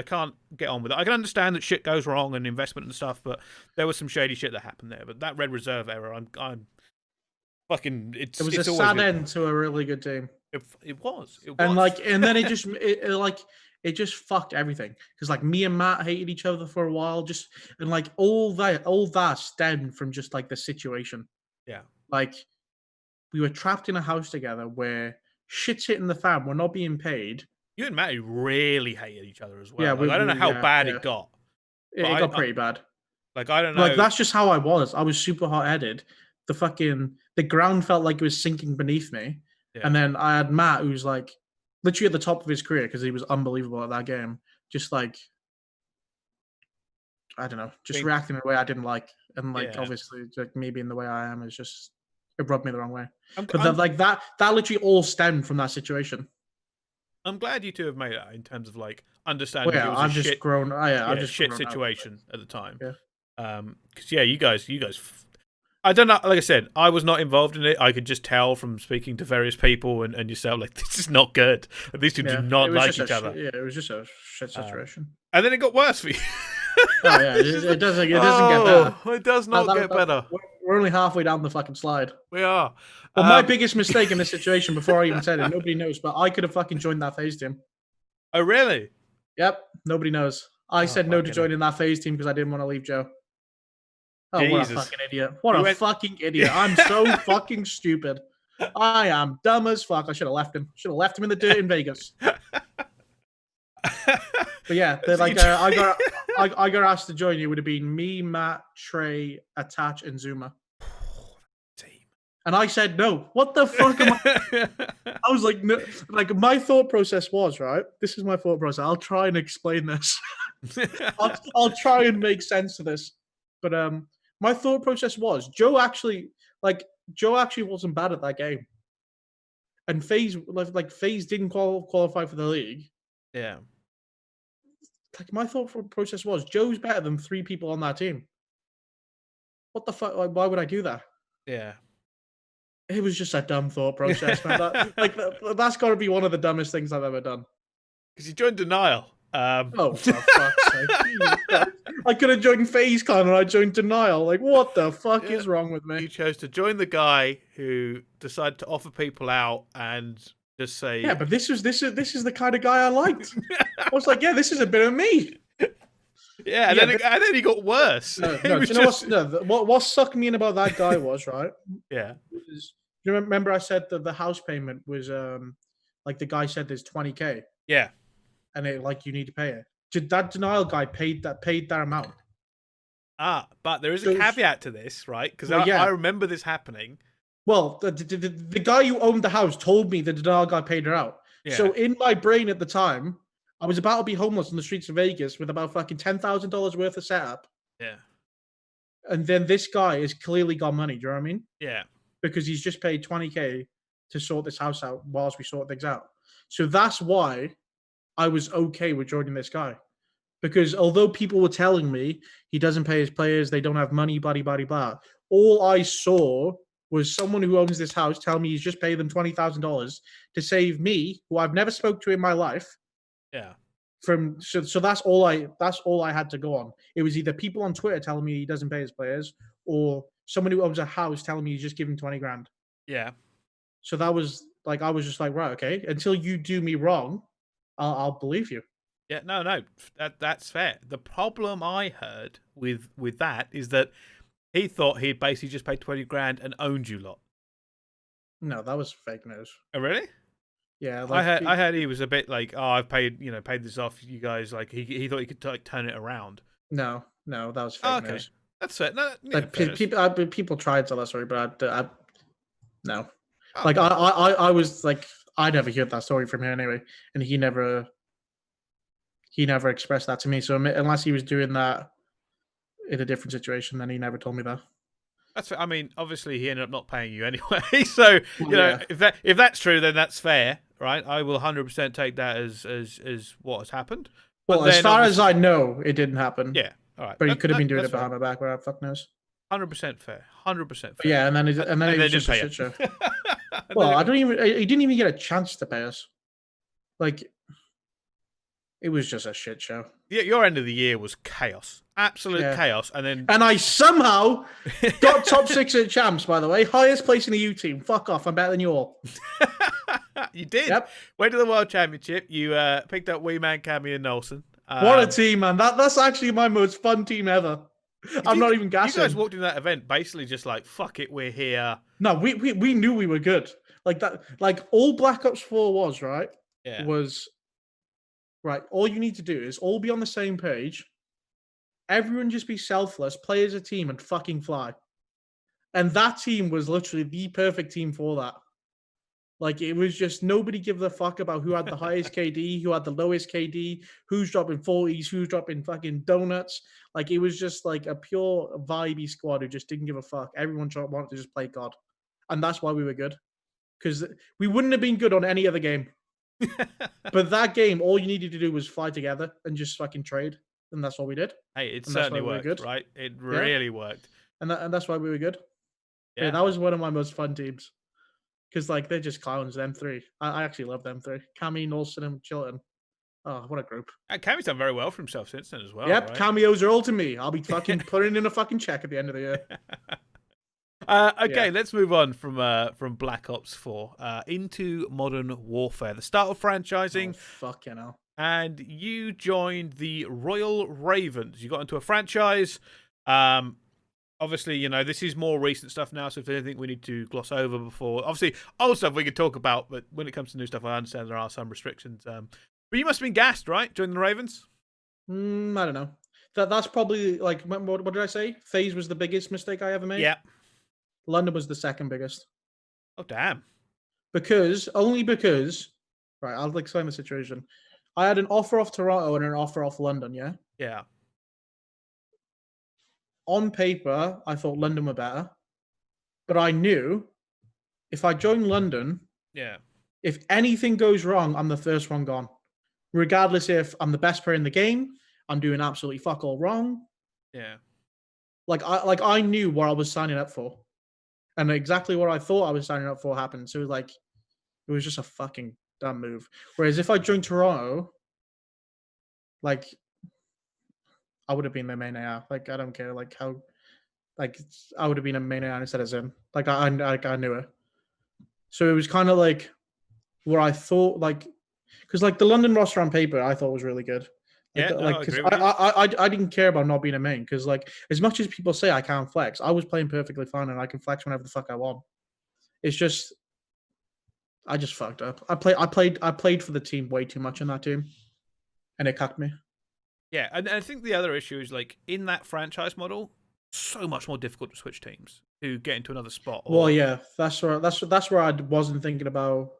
get on with it. I can understand that shit goes wrong and investment and stuff, but there was some shady shit that happened there. But that Red Reserve error, I'm fucking. It was a sad end to a really good team. It was. And then it just fucked everything because like me and Matt hated each other for a while. And like all that stemmed from just like the situation. Yeah. Like, we were trapped in a house together where shit's hitting the fan. We're not being paid. You and Matty really hated each other as well. Yeah, I don't know how bad it got. It got pretty bad. Like, I don't know. Like, that's just how I was. I was super hot-headed. The ground felt like it was sinking beneath me. Yeah. And then I had Matt, who's like, literally at the top of his career because he was unbelievable at that game. Just like, I don't know, just reacting in a way I didn't like. And like obviously, like me being the way I am is just it rubbed me the wrong way. That literally all stemmed from that situation. I'm glad you two have made it in terms of like understanding. Well, I've just grown. I've just shit situation at the time. Yeah. Because you guys. I don't know. Like I said, I was not involved in it. I could just tell from speaking to various people and yourself, like this is not good. These two do not like each other. Yeah, it was just a shit situation. And then it got worse for you. Oh yeah, it doesn't get better. It does not get better. We're only halfway down the fucking slide. We are. Well, my biggest mistake in this situation, before I even said it, nobody knows, but I could have fucking joined that Faze team. Oh really? Yep. Nobody knows. I said no to joining that Faze team because I didn't want to leave Joe. Oh, Jesus. What a fucking idiot! What a fucking idiot! I'm so fucking stupid. I am dumb as fuck. I should have left him. Should have left him in the dirt in Vegas. But yeah, like I got asked to join you. It would have been me, Matt, Trey, Attach, and Zuma. And I said no. What the fuck am I? I was like, no. Like my thought process was right. This is my thought process. I'll try and explain this. I'll try and make sense of this. But my thought process was Joe actually wasn't bad at that game, and Faze Faze didn't qualify for the league. Yeah. Like my thought process was Joe's better than 3 people on that team. What the fuck? Like, why would I do that? Yeah. It was just a dumb thought process, man. That's got to be one of the dumbest things I've ever done. Because you joined Denial. Oh, for fuck's sake. I could have joined FazeCon and I joined Denial. Like, what the fuck is wrong with me? You chose to join the guy who decided to offer people out and just say... Yeah, but this is the kind of guy I liked. I was like, yeah, this is a bit of me. Yeah, and then he got worse. What sucked me in about that guy was, right? Yeah. You remember I said that the house payment was, like the guy said there's 20K. Yeah. And it like you need to pay it. That Denial guy paid that amount. But there is a So, caveat to this, right? Because well, I yeah. remember this happening. Well, the guy who owned the house told me that the dog guy paid her out. Yeah. So in my brain at the time, I was about to be homeless in the streets of Vegas with about fucking $10,000 worth of setup. Yeah. And then this guy has clearly got money. Do you know what I mean? Yeah. Because he's just paid 20K to sort this house out whilst we sort things out. So that's why I was okay with joining this guy. Because although people were telling me he doesn't pay his players, they don't have money, blah, all I saw was someone who owns this house tell me he's just paid them $20,000 to save me, who I've never spoke to in my life. Yeah. So that's all I had to go on. It was either people on Twitter telling me he doesn't pay his players, or someone who owns a house telling me he's just giving 20 grand. Yeah. So that was like, I was just like, right, okay, until you do me wrong, I'll believe you. Yeah, no, that's fair. The problem I heard with that is that he thought he'd basically just paid 20 grand and owned you lot. No, that was fake news. Oh, really? Yeah, like, I heard he was a bit like, oh, I've paid this off, you guys. Like he thought he could like turn it around. No, that was fake news. That's it. No, like people tried to tell that story, but I no. Oh, like I was like, I never heard that story from him anyway, and he never expressed that to me. So unless he was doing that in a different situation, then he never told me that. That's. I mean, obviously he ended up not paying you anyway. So if that's true, then that's fair, right? I will 100% take that as what has happened. Well, as far as I know, it didn't happen. Yeah. All right. But he could have been doing it behind my back. Where fuck knows. 100% fair. 100% fair. Yeah, and then it was just a shit show. Well, he didn't even get a chance to pay us. Like, it was just a shit show. Yeah, your end of the year was chaos. Absolute chaos. And I somehow got top 6 at champs, by the way. Highest place in the U team. Fuck off. I'm better than you all. You did. Yep. Went to the World Championship. You picked up Wee Man, Cammy, and Nelson. What a team, man. That's actually my most fun team ever. I'm not even gassing. You guys walked into that event basically just like, fuck it, we're here. No, we knew we were good. Like that, like all Black Ops 4 was, right? Yeah. Was, right, all you need to do is all be on the same page. Everyone just be selfless, play as a team, and fucking fly. And that team was literally the perfect team for that. Like, it was just nobody give a fuck about who had the highest KD, who had the lowest KD, who's dropping 40s, who's dropping fucking donuts. Like, it was just like a pure vibey squad who just didn't give a fuck. Everyone wanted to just play God. And that's why we were good. Because we wouldn't have been good on any other game. But that game, all you needed to do was fly together and just fucking trade. And that's what we did. Hey, it certainly worked, right? It really worked. And that's why we were good. Yeah, that was one of my most fun teams. Because, like, they're just clowns, them three. I actually love them three. Cammy, Nolson, and Chilton. Oh, what a group. And Cammy's done very well for himself since then as well. Yep, right? cameos are all to me. I'll be fucking putting in a fucking check at the end of the year. Okay, let's move on from Black Ops 4 into Modern Warfare, the start of franchising. Oh, fucking hell. And you joined the Royal Ravens. You got into a franchise. Obviously, this is more recent stuff now, so if there's anything we need to gloss over before... Obviously, old stuff we could talk about, but when it comes to new stuff, I understand there are some restrictions. But you must have been gassed, right, joining the Ravens? I don't know. That's probably, like, what did I say? FaZe was the biggest mistake I ever made? Yeah. London was the second biggest. Oh, damn. Only because... Right, I'll explain the situation. I had an offer off Toronto and an offer off London, yeah? Yeah. On paper, I thought London were better. But I knew if I joined London, if anything goes wrong, I'm the first one gone. Regardless if I'm the best player in the game, I'm doing absolutely fuck all wrong. Yeah. I knew what I was signing up for. And exactly what I thought I was signing up for happened. So, like, it was just a fucking dumb move. Whereas if I joined Toronto, like, I would have been their main AR. Like, I don't care, like, how, like, I would have been a main AR instead of Zim. Like, I knew it. So it was kind of like where I thought, like, because, like, the London roster on paper, I thought was really good. Because I didn't care about not being a main. Because, like, as much as people say I can't flex, I was playing perfectly fine and I can flex whenever the fuck I want. It's just, I just fucked up. I played for the team way too much in that team, and it cucked me. Yeah, and I think the other issue is like in that franchise model, so much more difficult to switch teams to get into another spot. Well, yeah, that's where I wasn't thinking about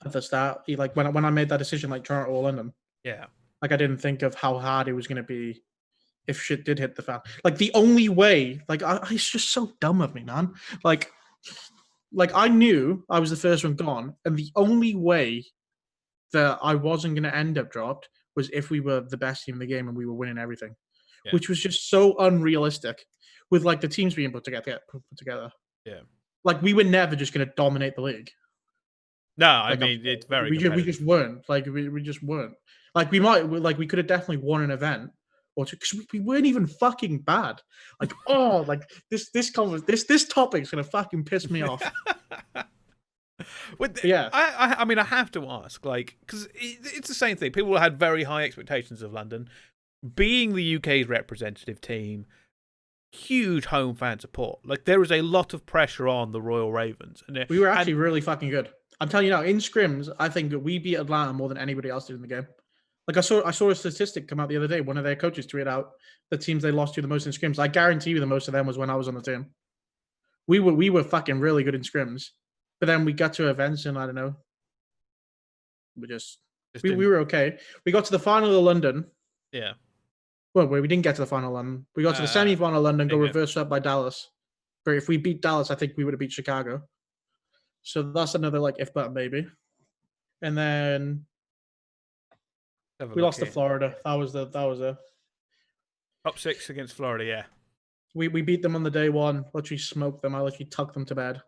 at the start. Like when I made that decision, like Toronto or London, Yeah. like I didn't think of how hard it was going to be if shit did hit the fan. Like the only way, like it's just so dumb of me, man. Like I knew I was the first one gone, and the only way that I wasn't going to end up dropped was if we were the best team in the game and we were winning everything, which was just so unrealistic. With like the teams being put together. Yeah. Like we were never just going to dominate the league. No, I Like mean it's very. we just weren't. Like we just weren't. Like we could have definitely won an event or two because we weren't even fucking bad. Like like this topic's gonna fucking piss me off. Yeah, I mean I have to ask, like, because it's the same thing. People had very high expectations of London being the UK's representative team. Huge home fan support. Like there was a lot of pressure on the Royal Ravens, and we were actually really fucking good. I'm telling you now, in scrims, I think that we beat Atlanta more than anybody else did in the game. Like I saw a statistic come out the other day. One of their coaches tweeted out the teams they lost to the most in scrims. I guarantee you, the most of them was when I was on the team. We were fucking really good in scrims, but then we got to events and I don't know. We were okay. We got to the final of London. Yeah. Well, we didn't get to the final London. We got to the semi-final London, go reverse up by Dallas. But if we beat Dallas, I think we would have beat Chicago. So that's another like if but maybe. And then we lost to Florida. That was a top 6 against Florida. Yeah, we beat them on the day one. Literally smoked them. I literally tucked them to bed.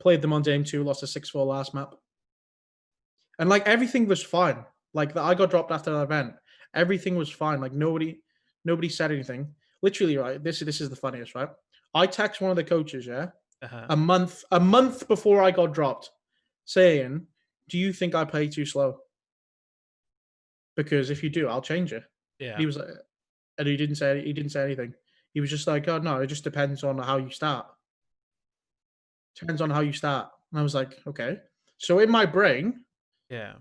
Played them on game 2. Lost a 6-4 last map. And like everything was fine. Like I got dropped after that event. Everything was fine. Like nobody said anything. Literally, right? This is the funniest, right? I text one of the coaches, yeah, a month before I got dropped, saying, "Do you think I play too slow? Because if you do, I'll change it." Yeah. He was like, and he didn't say anything. He was just like, "Oh no, it just depends on how you start. Depends on how you start." And I was like, "Okay." So in my brain, yeah,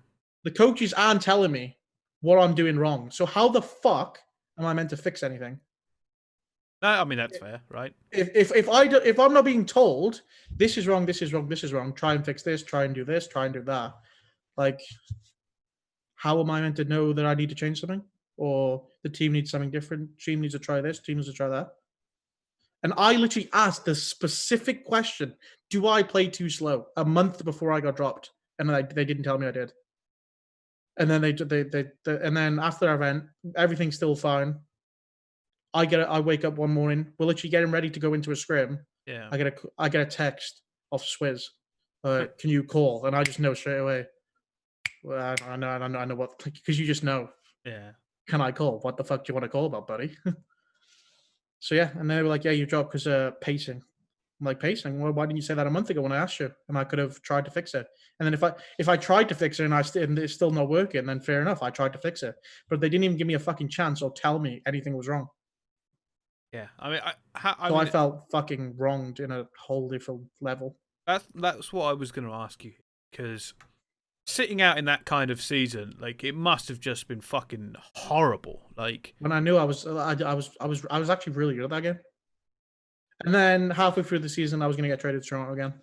the coaches aren't telling me what I'm doing wrong. So how the fuck am I meant to fix anything? No, I mean that's fair, right? If I'm not being told this is wrong, this is wrong, this is wrong, try and fix this, try and do this, try and do that, like how am I meant to know that I need to change something or the team needs something different? Team needs to try this, team needs to try that. And I literally asked the specific question: "Do I play too slow?" a month before I got dropped, and they didn't tell me I did. And then and then after the event, everything's still fine. I wake up one morning, we're literally getting ready to go into a scrim. Yeah. I get a text off Swizz. Can you call? And I just know straight away. Well, I know what, because you just know. Yeah. Can I call? What the fuck do you want to call about, buddy? So yeah, and they were like, "Yeah, you dropped because pacing." I'm like, "Pacing? Well, why didn't you say that a month ago when I asked you? And I could have tried to fix it." And then if I tried to fix it and it's still not working, then fair enough, I tried to fix it. But they didn't even give me a fucking chance or tell me anything was wrong. Yeah, I mean, I felt fucking wronged in a whole different level. That's what I was going to ask you, because sitting out in that kind of season, like it must have just been fucking horrible. Like when I knew I was actually really good at that game, and then halfway through the season, I was going to get traded to Toronto again.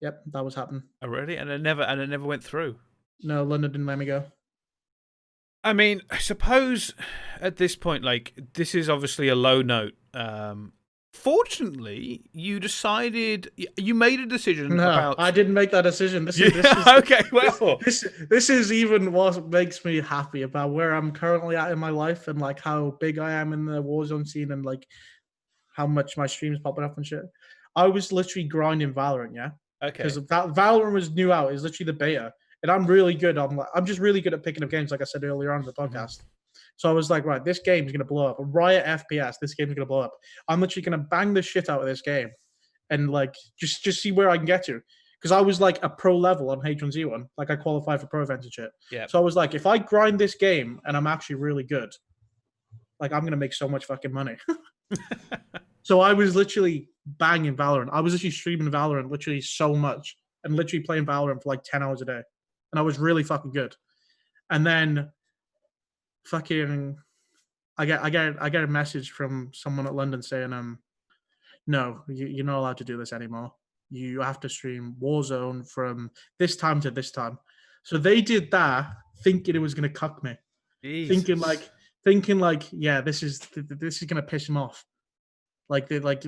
Yep, that was happening. Oh really? And it never went through. No, London didn't let me go. I mean, I suppose at this point, like, this is obviously a low note. Fortunately, you made a decision about... I didn't make that decision. This is okay, well... This is even what makes me happy about where I'm currently at in my life and, like, how big I am in the Warzone scene and, like, how much my stream's popping up and shit. I was literally grinding Valorant, yeah? Okay. Because Valorant was new out. It's literally the beta. And I'm really good. I'm just really good at picking up games, like I said earlier on in the podcast. Mm-hmm. So I was like, right, this game is going to blow up. A Riot FPS, this game is going to blow up. I'm literally going to bang the shit out of this game and, like, just see where I can get to. Because I was, like, a pro level on H1Z1. Like, I qualified for pro events and shit. Yeah. So I was like, if I grind this game and I'm actually really good, like, I'm going to make so much fucking money. So I was literally banging Valorant. I was literally streaming Valorant literally so much and literally playing Valorant for, like, 10 hours a day. And I was really fucking good. And then fucking, I get a message from someone at London saying, no, you're not allowed to do this anymore. You have to stream Warzone from this time to this time. So they did that, thinking it was gonna cuck me, thinking Jesus. like, yeah, this is gonna piss him off. Like they like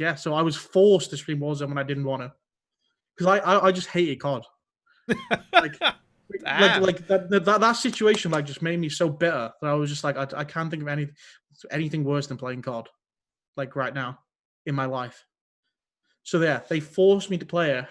yeah. So I was forced to stream Warzone when I didn't want to, because I just hated COD. Like Damn. that situation like just made me so bitter that I was just like, I can't think of anything worse than playing COD like right now in my life. So yeah, they forced me to play it,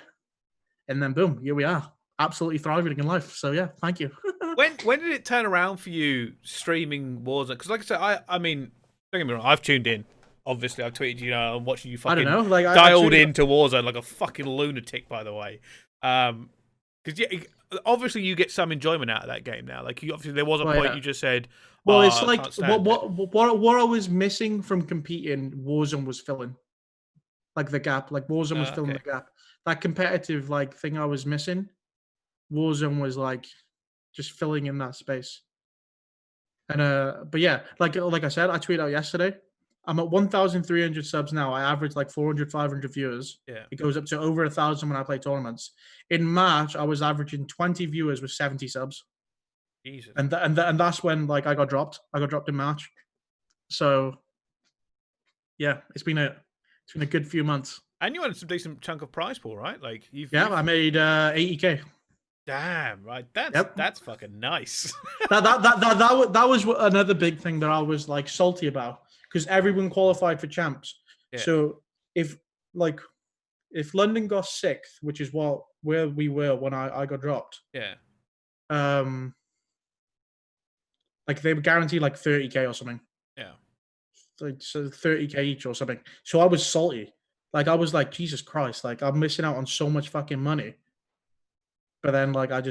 and then boom, here we are, absolutely thriving in life. So yeah, thank you. When did it turn around for you streaming Warzone? Because like I said, I mean, don't get me wrong, I've tuned in. Obviously, I've tweeted you, I'm watching you I don't fucking know, like dialed into Warzone like a fucking lunatic. By the way, because yeah, obviously you get some enjoyment out of that game now. Like, obviously there was a point you just said, well, it's I like can't stand what I was missing from competing, Warzone was filling. Like the gap, like Warzone was filling the gap. That competitive like thing I was missing, Warzone was like just filling in that space. And but yeah, like I said, I tweeted out yesterday, I'm at 1,300 subs now. I average like 400, 500 viewers. Yeah. It goes up to over 1,000 when I play tournaments. In March, I was averaging 20 viewers with 70 subs. Jesus. And that's when like I got dropped. I got dropped in March. So yeah, it's been a good few months. And you had some decent chunk of prize pool, right? Like I made 80K. Damn, right. That's fucking nice. that was another big thing that I was like salty about, because everyone qualified for champs. Yeah. So if London got 6th, which is where we were when I got dropped. Yeah. Like they were guaranteed like 30K or something. Yeah. Like so 30K each or something. So I was salty. Like I was like, Jesus Christ, like I'm missing out on so much fucking money. But then like I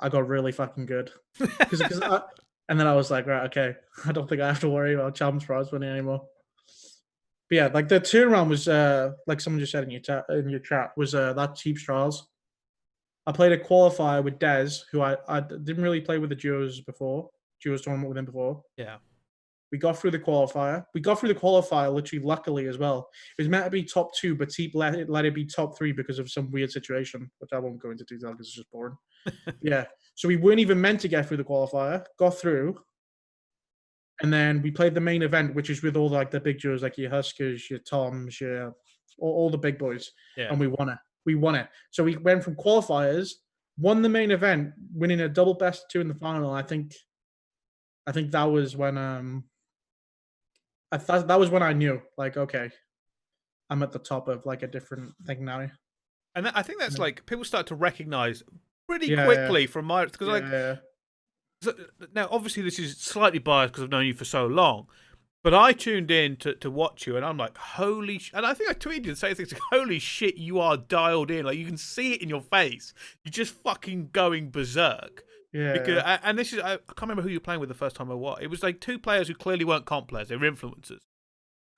got really fucking good. And then I was like, right, okay, I don't think I have to worry about champs prize money anymore. But yeah, like the turnaround was like someone just said in your chat was that Thieves Trials. I played a qualifier with Dez, who I didn't really play with the duos tournament with him before. Yeah. We got through the qualifier. Literally, luckily as well. It was meant to be top 2, but Teep let it be top 3 because of some weird situation, which I won't go into detail because it's just boring. Yeah. So we weren't even meant to get through the qualifier. Got through. And then we played the main event, which is with all like the big duos, like your Huskers, your Toms, all the big boys. Yeah. And we won it. So we went from qualifiers, won the main event, winning a double best of 2 in the final. I think that was when that was when I knew, like, okay, I'm at the top of like a different thing now. And I think that's like people start to recognize pretty quickly from my, because so, now obviously this is slightly biased because I've known you for so long, but I tuned in to watch you and I'm like, holy and I think I tweeted the same things like, holy shit, you are dialed in. Like you can see it in your face. You're just fucking going berserk. Yeah. Because, and this is, I can't remember who you were playing with the first time or what. It was like 2 players who clearly weren't comp players. They were influencers.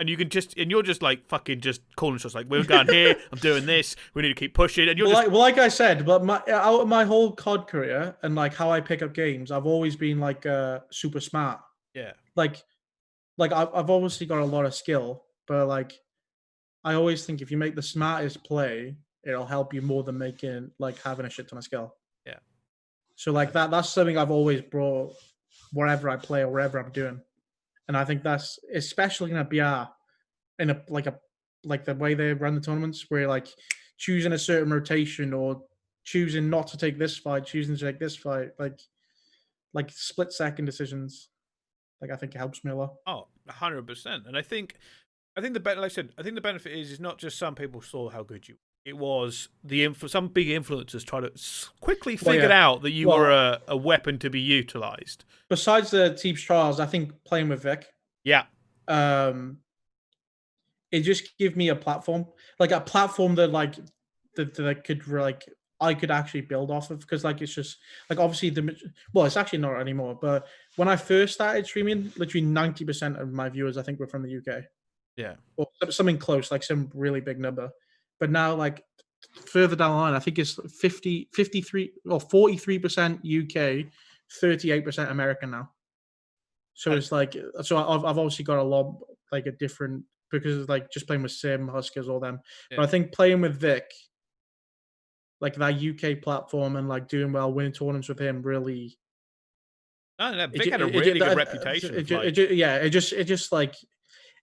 And you're just like fucking just calling shots. Like, we're going here. I'm doing this. We need to keep pushing. And you're like I said, but out of my whole COD career and like how I pick up games, I've always been like super smart. Yeah. Like I've obviously got a lot of skill, but like I always think if you make the smartest play, it'll help you more than having a shit ton of skill. Yeah. So like that's something I've always brought wherever I play or wherever I'm doing. And I think that's especially in a BR, in like the way they run the tournaments, where like choosing a certain rotation or choosing not to take this fight, choosing to take this fight, like split second decisions. Like I think it helps me a lot. Oh, 100%. And I think the like I said, I think the benefit is not just some people saw how good you were. It was some big influencers try to quickly figured out that you were a weapon to be utilized. Besides the Thieves Trials, I think playing with Vic. Yeah. It just gave me a platform that that could I could actually build off of, because like it's just like obviously it's actually not anymore. But when I first started streaming, literally 90% of my viewers I think were from the UK. Yeah. Or something close, like some really big number. But now, like further down the line, I think it's 53 or 43% UK, 38% American now. So it's like, so I've obviously got a lot, like a different, because it's like just playing with Sim, Huskers, all them. But I think playing with Vic, like that UK platform, and like doing well, winning tournaments with him, really. No, Vic had a really good reputation. It just like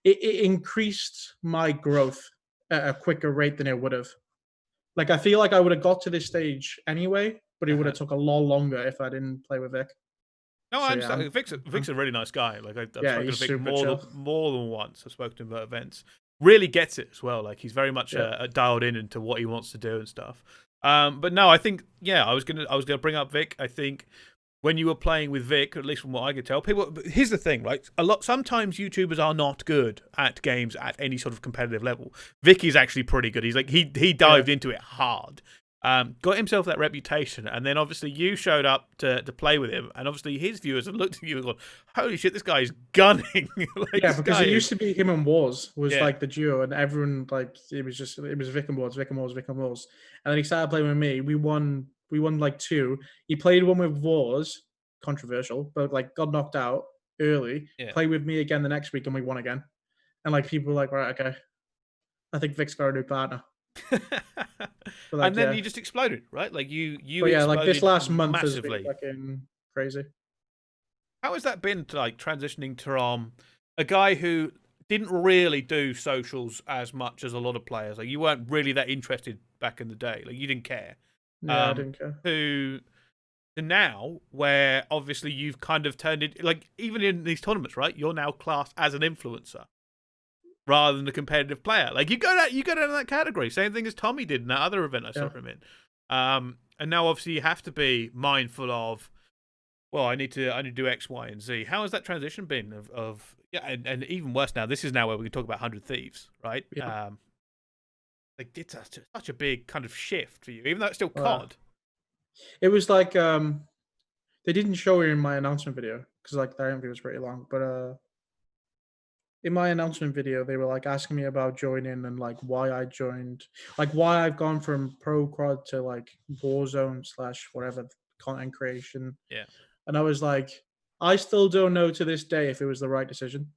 it increased my growth at a quicker rate than it would have. Like I feel like I would have got to this stage anyway, but it would have took a lot longer if I didn't play with Vic. No, I understand. Yeah, Vic's a really nice guy. Like I've spoken to Vic more than once. I've spoken to him about events. Really gets it as well. Like he's very much dialed in into what he wants to do and stuff. But no, I think I was gonna bring up Vic. I think when you were playing with Vic, at least from what I could tell, people. Here's the thing, right? Sometimes YouTubers are not good at games at any sort of competitive level. Vic is actually pretty good. He's like he dived into it hard. Got himself that reputation, and then obviously you showed up to play with him, and obviously his viewers have looked at you and gone, "Holy shit, this guy is gunning!" Like, because it used to be him and Wars was like the duo, and everyone like it was Vic and Wars, and then he started playing with me. We won like 2. He played one with Wars, controversial, but like got knocked out early. Played with me again the next week, and we won again. And like people were like, right, okay, I think Vic's got a new partner. Like, and then you just exploded, right? Like you like this last month massively. Has been fucking crazy. How has that been to like transitioning to a guy who didn't really do socials as much as a lot of players? Like you weren't really that interested back in the day. Like you didn't care. Yeah, I didn't care. To now, where obviously you've kind of turned it, like even in these tournaments, right? You're now classed as an influencer rather than a competitive player. Like you go down in that category. Same thing as Tommey did in that other event I saw him in. And now obviously you have to be mindful of, well, I need to do X, Y, and Z. How has that transition been and even worse now, this is now where we can talk about 100 Thieves, right? Yeah. Like it's such a big kind of shift for you, even though it's still COD. It was like they didn't show it in my announcement video because like the interview was pretty long, but in my announcement video, they were like asking me about joining and like why I joined, like why I've gone from pro quad to like Warzone / whatever content creation. Yeah. And I was like, I still don't know to this day if it was the right decision.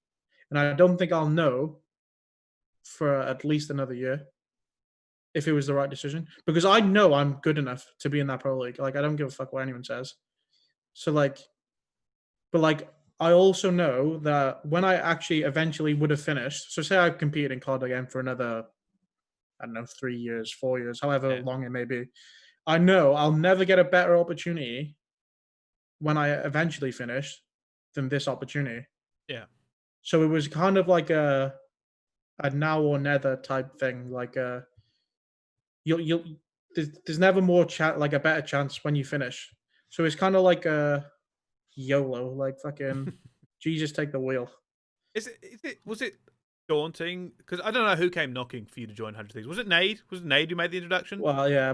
And I don't think I'll know for at least another year if it was the right decision, because I know I'm good enough to be in that pro league. Like I don't give a fuck what anyone says. So like, but like, I also know that when I actually eventually would have finished, so say I competed in COD again for another, I don't know, 3 years, 4 years, however long it may be, I know I'll never get a better opportunity when I eventually finish than this opportunity. Yeah. So it was kind of like a now or never type thing. Like there's never more like a better chance when you finish. So it's kind of like a YOLO, like fucking Jesus take the wheel. Was it daunting? Because I don't know who came knocking for you to join 100 Thieves. Was it Nade? Was it Nade who made the introduction? Well, yeah,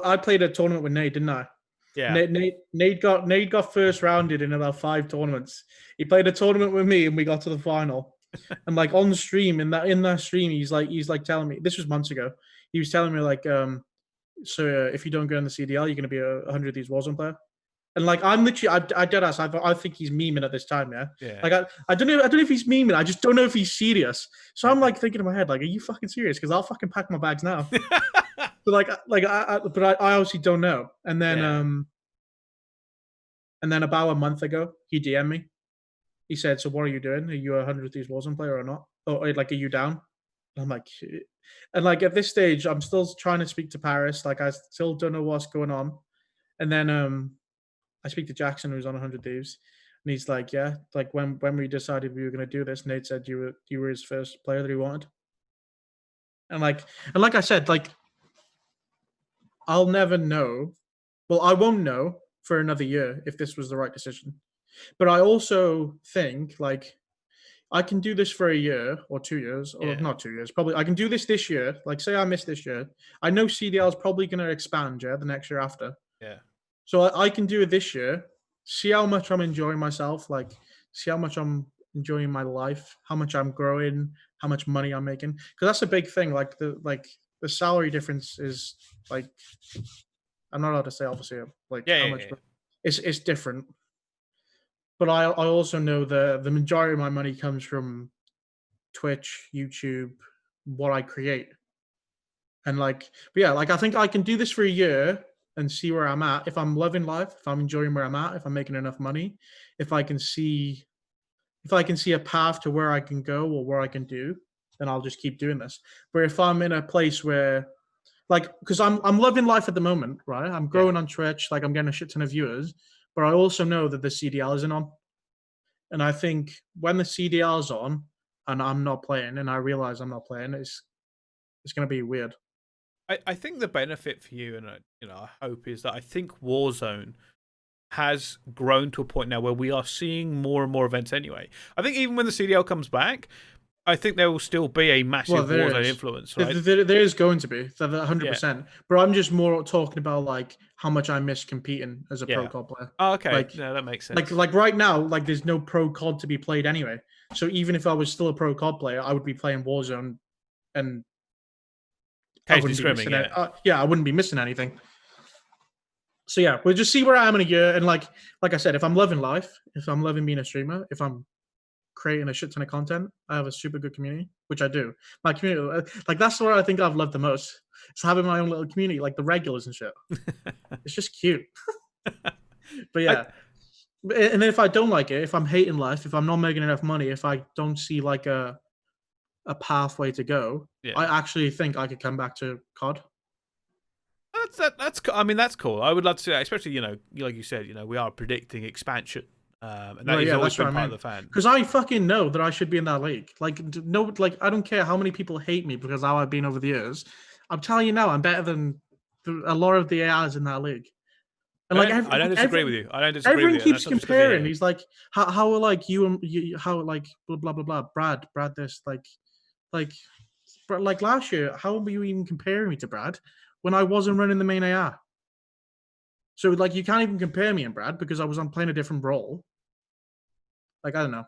I played a tournament with Nade, didn't I? Yeah. Nade got first rounded in about 5 tournaments. He played a tournament with me and we got to the final. And like on the stream, in that stream, he's like telling me, this was months ago. He was telling me like, so if you don't go in the CDL, you're going to be a 100 Thieves Warzone player. And like I'm literally, I dead ass. I think he's memeing at this time, yeah. Yeah. Like I don't know if he's memeing. I just don't know if he's serious. So I'm like thinking in my head, like, are you fucking serious? Because I'll fucking pack my bags now. But I obviously don't know. And then about a month ago, he DM'd me. He said, "So what are you doing? Are you a 100 Thieves Warzone player or not? Or like, are you down?" And I'm like, and like at this stage, I'm still trying to speak to Paris. Like I still don't know what's going on. And then I speak to Jackson, who's on 100 Thieves, and he's like, yeah, like when we decided we were going to do this, Nate said you were his first player that he wanted. And like I said, like I'll never know. Well, I won't know for another year if this was the right decision. But I also think like I can do this for a year or 2 years, or not 2 years. Probably I can do this year. Like say I miss this year, I know CDL is probably going to expand, the next year after. Yeah. So I can do it this year, see how much I'm enjoying myself, like see how much I'm enjoying my life, how much I'm growing, how much money I'm making. Because that's a big thing. Like the salary difference is like, I'm not allowed to say obviously like how much. it's different. But I also know the majority of my money comes from Twitch, YouTube, what I create. And like, but yeah, like I think I can do this for a year and see where I'm at. If I'm loving life, if I'm enjoying where I'm at, if I'm making enough money, if I can see a path to where I can go or where I can do, then I'll just keep doing this. But if I'm in a place where like, because I'm loving life at the moment, right? I'm growing on Twitch, like I'm getting a shit ton of viewers, but I also know that the CDL isn't on. And I think when the CDL's on and I'm not playing and I realize I'm not playing, it's gonna be weird. I think the benefit for you, and I hope, is that I think Warzone has grown to a point now where we are seeing more and more events anyway. I think even when the CDL comes back, I think there will still be a massive Warzone influence, right? There is going to be 100%. But I'm just more talking about like how much I miss competing as a pro COD player. Oh, okay, like, no, that makes sense. Like right now, like there's no pro COD to be played anyway. So even if I was still a pro COD player, I would be playing Warzone, and I wouldn't be missing it. I wouldn't be missing anything. So yeah, we'll just see where I am in a year. And like I said, if I'm loving life, if I'm loving being a streamer, if I'm creating a shit ton of content, I have a super good community, which I do. My community, like that's what I think I've loved the most. It's having my own little community, like the regulars and shit. It's just cute. But yeah. And then if I don't like it, if I'm hating life, if I'm not making enough money, if I don't see like a pathway to go, I actually think I could come back to COD. That's I mean, that's cool. I would love to see that, especially like you said, we are predicting expansion, and that is always been part of the fan. Because I fucking know that I should be in that league. Like no, like I don't care how many people hate me because how I've been over the years. I'm telling you now, I'm better than a lot of the AIs in that league. And I don't disagree with you. I don't disagree with you. Everyone keeps comparing. He's like, how are like you how like blah blah blah blah. Brad this like last year. How were you even comparing me to Brad when I wasn't running the main AI? So like you can't even compare me and Brad because I was on playing a different role. Like I don't know,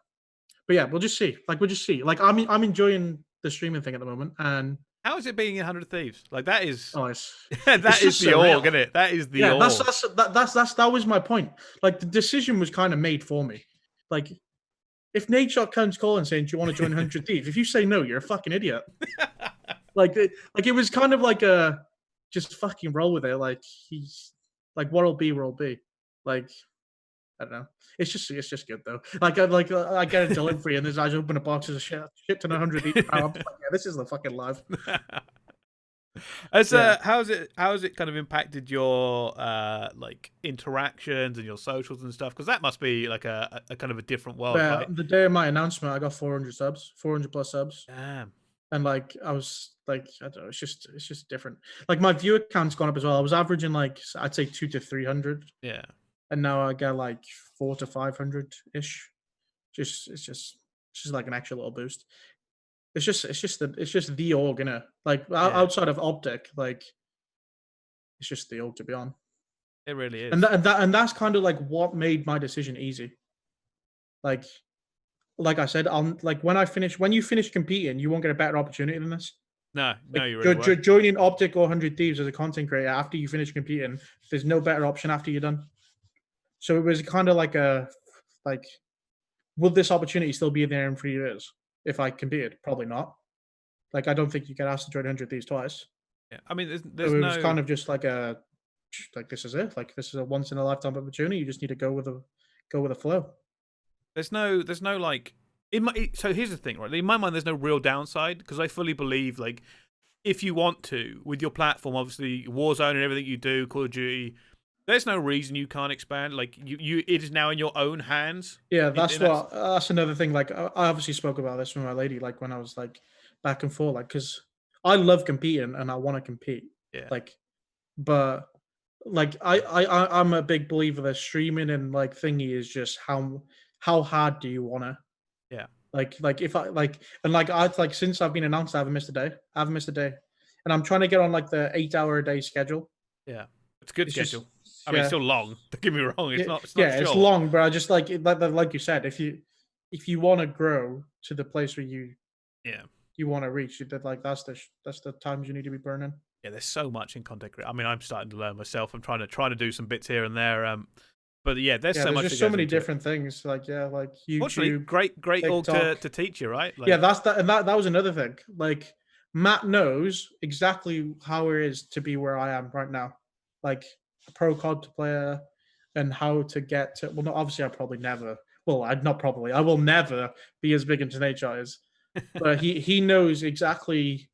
but yeah, we'll just see. Like we'll just see. Like I'm enjoying the streaming thing at the moment. And how is it being in 100 Thieves? Like that is that is the org, isn't it? That is the org. That was my point. Like the decision was kind of made for me. Like if Nate Shot comes calling saying, "Do you want to join 100 Thieves?" If you say no, you're a fucking idiot. like it was kind of like a just fucking roll with it. Like he's like what'll be will be. Like I don't know. It's just good though. Like I get a delivery and there's I open a box of shit to 100 each. I'm like, yeah, this is the fucking life. How's it kind of impacted your like interactions and your socials and stuff? Because that must be like a kind of a different world. Yeah, right? The day of my announcement, I got 400 subs, 400 plus subs. Damn. And like I was like, I don't know, it's just different. Like my viewer count's gone up as well. I was averaging like I'd say 200 to 300. Yeah. And now I get like 400 to 500 ish. It's just like an extra little boost. It's just the org, innit? Like outside of Optic, like it's just the org to be on. It really is. And that's kind of like what made my decision easy. Like I said, when you finish competing, you won't get a better opportunity than this. No, you really won't. Joining Optic or 100 Thieves as a content creator after you finish competing, there's no better option after you're done. So it was kind of like would this opportunity still be there in 3 years if I competed? Probably not. Like I don't think you get asked to join 100 Thieves twice. Yeah, I mean, it was kind of just like this is it. Like this is a once in a lifetime opportunity. You just need to go with the flow. There's no like so here's the thing, right? In my mind, there's no real downside because I fully believe like if you want to with your platform, obviously Warzone and everything you do, Call of Duty. There's no reason you can't expand. Like it is now in your own hands. Yeah, that's another thing. Like I obviously spoke about this with my lady. Like when I was like back and forth, like because I love competing and I want to compete. Yeah. Like, but like I'm a big believer that streaming and like thingy is just how hard do you want to? Yeah. Like if I like and like I like since I've been announced, I haven't missed a day. And I'm trying to get on like the 8-hour a day schedule. Yeah, it's a good schedule. I mean, it's still long. Don't get me wrong. It's not short. It's long, but I just like you said, if you want to grow to the place where you want to reach, like that's the times you need to be burning. Yeah, there's so much in content creation. I mean, I'm starting to learn myself. I'm trying to do some bits here and there. But yeah, there's so much. There's just so many different things. Like like YouTube. Fortunately, great org to teach you, right? Like, yeah, that was another thing. Like Matt knows exactly how it is to be where I am right now, like a pro COD player, and how to get to. Well, no, obviously, I probably never. Well, I'd not probably. I will never be as big into nature is, but he knows exactly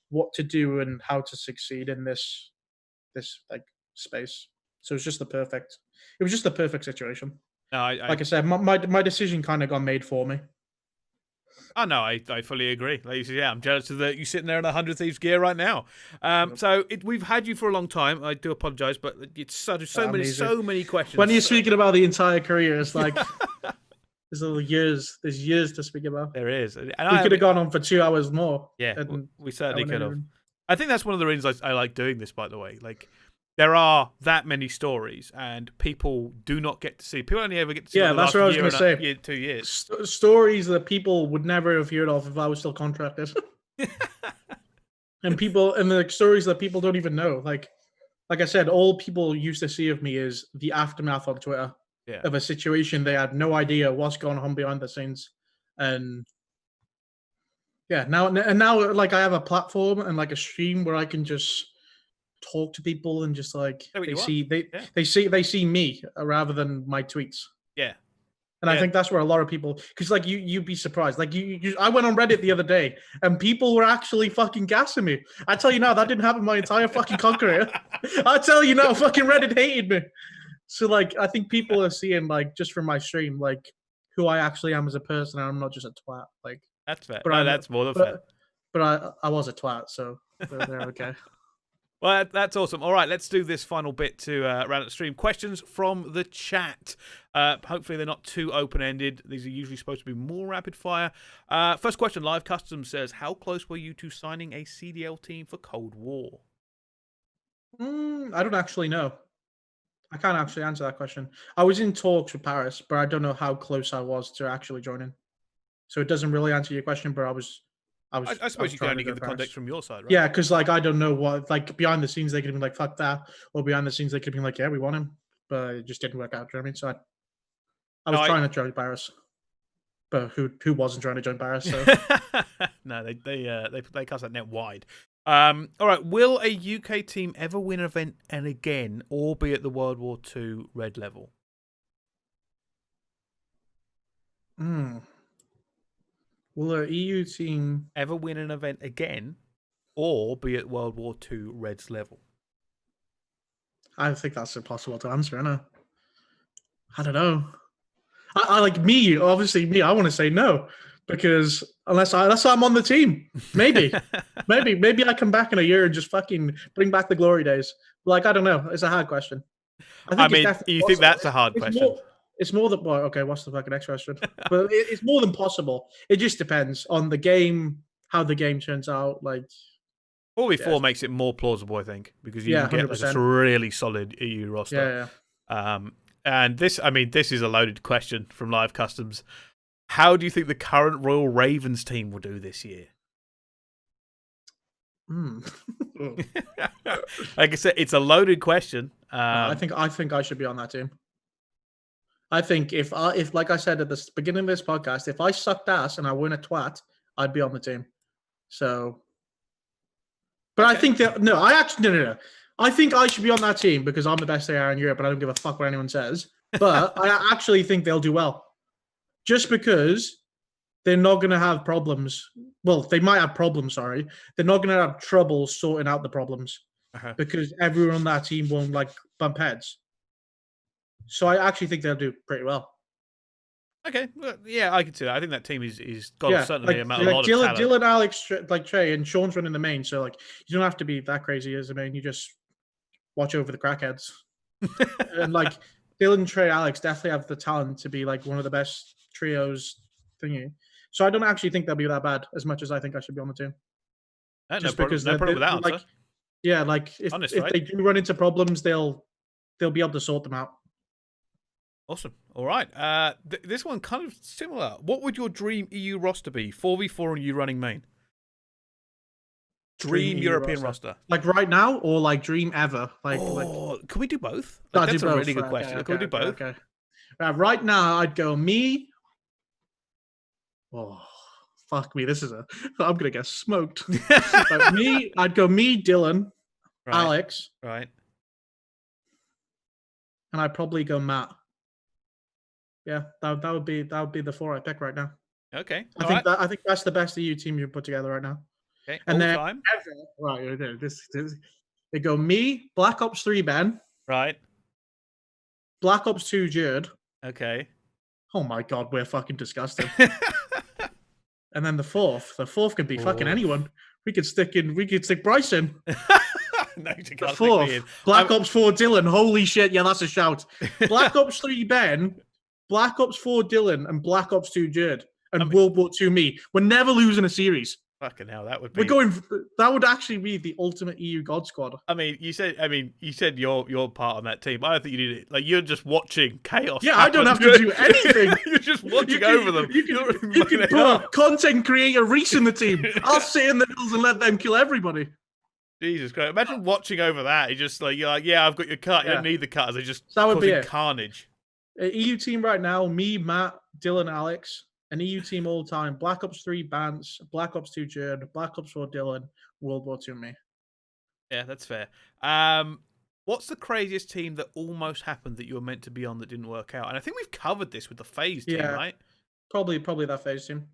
what to do and how to succeed in this like space. So it was just the perfect situation. No, like I said, my decision kind of got made for me. Oh no, I fully agree. Like, yeah, I'm jealous of you sitting there in 100 Thieves gear right now. So we've had you for a long time. I do apologise, but it's so many questions. When you're speaking about the entire career, it's like there's years to speak about. There is, and we could have gone on for 2 hours more. Yeah, we certainly could have. I think that's one of the reasons I like doing this. By the way, like. There are that many stories, and people do not get to see. People only ever get to see. Yeah, that's what I was going to say. 2 years. Stories that people would never have heard of if I was still contracted. And the stories that people don't even know. Like I said, all people used to see of me is the aftermath on Twitter of a situation they had no idea what's going on behind the scenes, and now like I have a platform and like a stream where I can just talk to people and just like they see me rather than my tweets. Yeah. And I think that's where a lot of people, because like you'd be surprised. Like I went on Reddit the other day and people were actually fucking gassing me. I tell you now, that didn't happen my entire fucking career. I tell you now, fucking Reddit hated me. So like I think people are seeing like just from my stream like who I actually am as a person, and I'm not just a twat. Like that's fair. But that's more than fair. But I was a twat, so they're okay. Well, that's awesome. All right, let's do this final bit to round up the stream. Questions from the chat. Hopefully they're not too open-ended. These are usually supposed to be more rapid-fire. First question, Live Custom says, how close were you to signing a CDL team for Cold War? I don't actually know. I can't actually answer that question. I was in talks with Paris, but I don't know how close I was to actually joining. So it doesn't really answer your question, but I suppose you can only give the context from your side, right? Yeah, because like I don't know what, like behind the scenes they could have been like fuck that, or behind the scenes they could have been like, yeah, we want him, but it just didn't work out. Do you know what I mean? So I was trying to join Paris, but who wasn't trying to join Paris? So no, they cast that net wide. All right, will a UK team ever win an event and again, or be at the World War II red level? Will an EU team ever win an event again, or be at World War II Reds level? I think that's impossible to answer, isn't it? I don't know. I like me, obviously me. I want to say no because unless I'm on the team, maybe I come back in a year and just fucking bring back the glory days. Like I don't know. It's a hard question. I mean, you think that's a hard question? It's more than okay. What's the fucking next question? But it's more than possible. It just depends on the game, how the game turns out. Like 4v4 makes it more plausible, I think, because you can get like, a really solid EU roster. Yeah. And this is a loaded question from Live Customs. How do you think the current Royal Ravens team will do this year? Like I said, it's a loaded question. I think I should be on that team. I think if like I said at the beginning of this podcast, if I sucked ass and I weren't a twat, I'd be on the team. So, but okay. I think that no. I think I should be on that team because I'm the best AR in Europe, and I don't give a fuck what anyone says. But I actually think they'll do well, just because they're not going to have problems. Well, they might have problems. Sorry, they're not going to have trouble sorting out the problems because everyone on that team won't like bump heads. So I actually think they'll do pretty well. Okay, well, yeah, I can see that. I think that team is got certainly a lot of talent. Dylan, Alex, like Trey, and Sean's running the main. So like, you don't have to be that crazy as the main. You just watch over the crackheads. And like Dylan, Trey, Alex definitely have the talent to be like one of the best trios thingy. So I don't actually think they'll be that bad as much as I think I should be on the team. Just because no problem with that. Like, yeah, like if they do run into problems, they'll be able to sort them out. Awesome. All right. This one kind of similar. What would your dream EU roster be? 4v4 and you running main. dream European roster. Like right now, or like dream ever? Like, can we do both? Like, that's a really good question. Can we do both? Okay. Right now, I'd go me. Oh, fuck me. I'm gonna get smoked. I'd go me, Dylan, Alex, right, and I'd probably go Matt. Yeah, that would be the 4 I pick right now. Okay, I think that's the best EU team you put together right now. Okay, and then they go me, Black Ops 3 Ben, right, Black Ops 2 Jared. Okay. Oh my god, we're fucking disgusting. And then the fourth could be fucking anyone. We could stick Bryce in. No, the fourth, Black Ops 4 Dylan. Holy shit, yeah, that's a shout. Black Ops 3 Ben, Black Ops 4 Dylan, and Black Ops 2 Jared, and World War 2 me. We're never losing a series. Fucking hell, that would be. That would actually be the ultimate EU God squad. I mean, you said you're part on that team. I don't think you need it. Like, you're just watching chaos. Yeah, I don't have to do anything. You're just watching over them. You can put a content creator Reese in the team. I'll sit in the hills and let them kill everybody. Jesus Christ! Imagine watching over that. You're just like, yeah, I've got your cut. You don't need the cutters. They just that would be carnage. EU team right now: me, Matt, Dylan, Alex. An EU team all time: Black Ops 3 Bance, Black Ops 2 Jared, Black Ops 4 Dylan, World War 2 me. Yeah, that's fair. What's the craziest team that almost happened that you were meant to be on that didn't work out? And I think we've covered this with the Faze team, right? Probably that Faze team.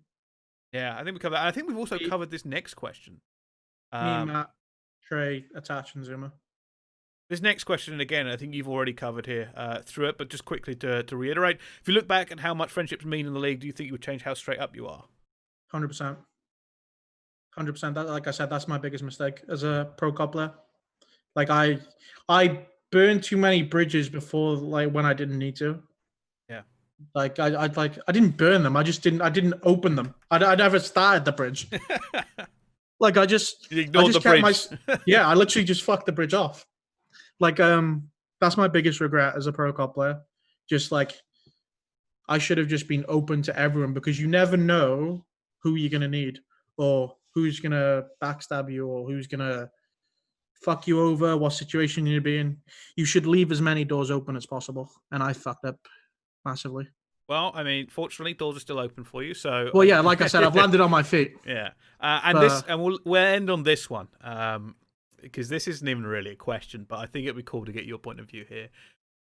Yeah, I think we covered that. I think we've also covered this next question. Me, Matt, Trey, Attach, and Zuma. This next question, and again, I think you've already covered here through it, but just quickly to reiterate, if you look back at how much friendships mean in the league, do you think you would change how straight up you are? 100%. 100%. Like I said, that's my biggest mistake as a pro COD player. Like I burned too many bridges before, like when I didn't need to. Yeah. Like I didn't burn them. I didn't open them. I never started the bridge. Like I just ignored the bridge. Yeah, I literally just fucked the bridge off. Like that's my biggest regret as a pro COD player. Just like I should have just been open to everyone, because you never know who you're gonna need, or who's gonna backstab you, or who's gonna fuck you over, what situation you're in. You should leave as many doors open as possible, and I fucked up massively. Well, I mean, fortunately, doors are still open for you. So, well, yeah, like I said, I've landed on my feet. Yeah, and we'll end on this one, because this isn't even really a question, but I think it'd be cool to get your point of view here.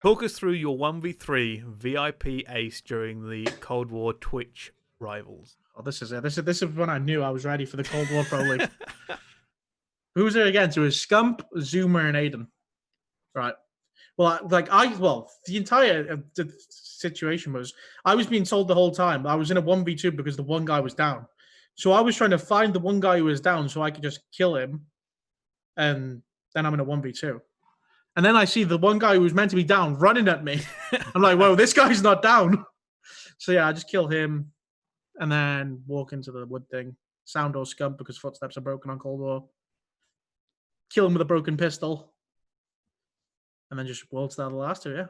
Talk us through your 1v3 VIP ace during the Cold War Twitch rivals. Oh, this is it. This is when I knew I was ready for the Cold War Pro League. Who was it against? It was Scump, Zuma, and Aiden. Right. Well, the entire situation was I was being told the whole time I was in a 1v2 because the one guy was down. So I was trying to find the one guy who was down so I could just kill him, and then I'm in a 1v2. And then I see the one guy who was meant to be down running at me. I'm like, whoa, this guy's not down. So yeah, I just kill him and then walk into the wood thing. Sound or Scump because footsteps are broken on Cold War. Kill him with a broken pistol. And then just waltz down the last two, yeah.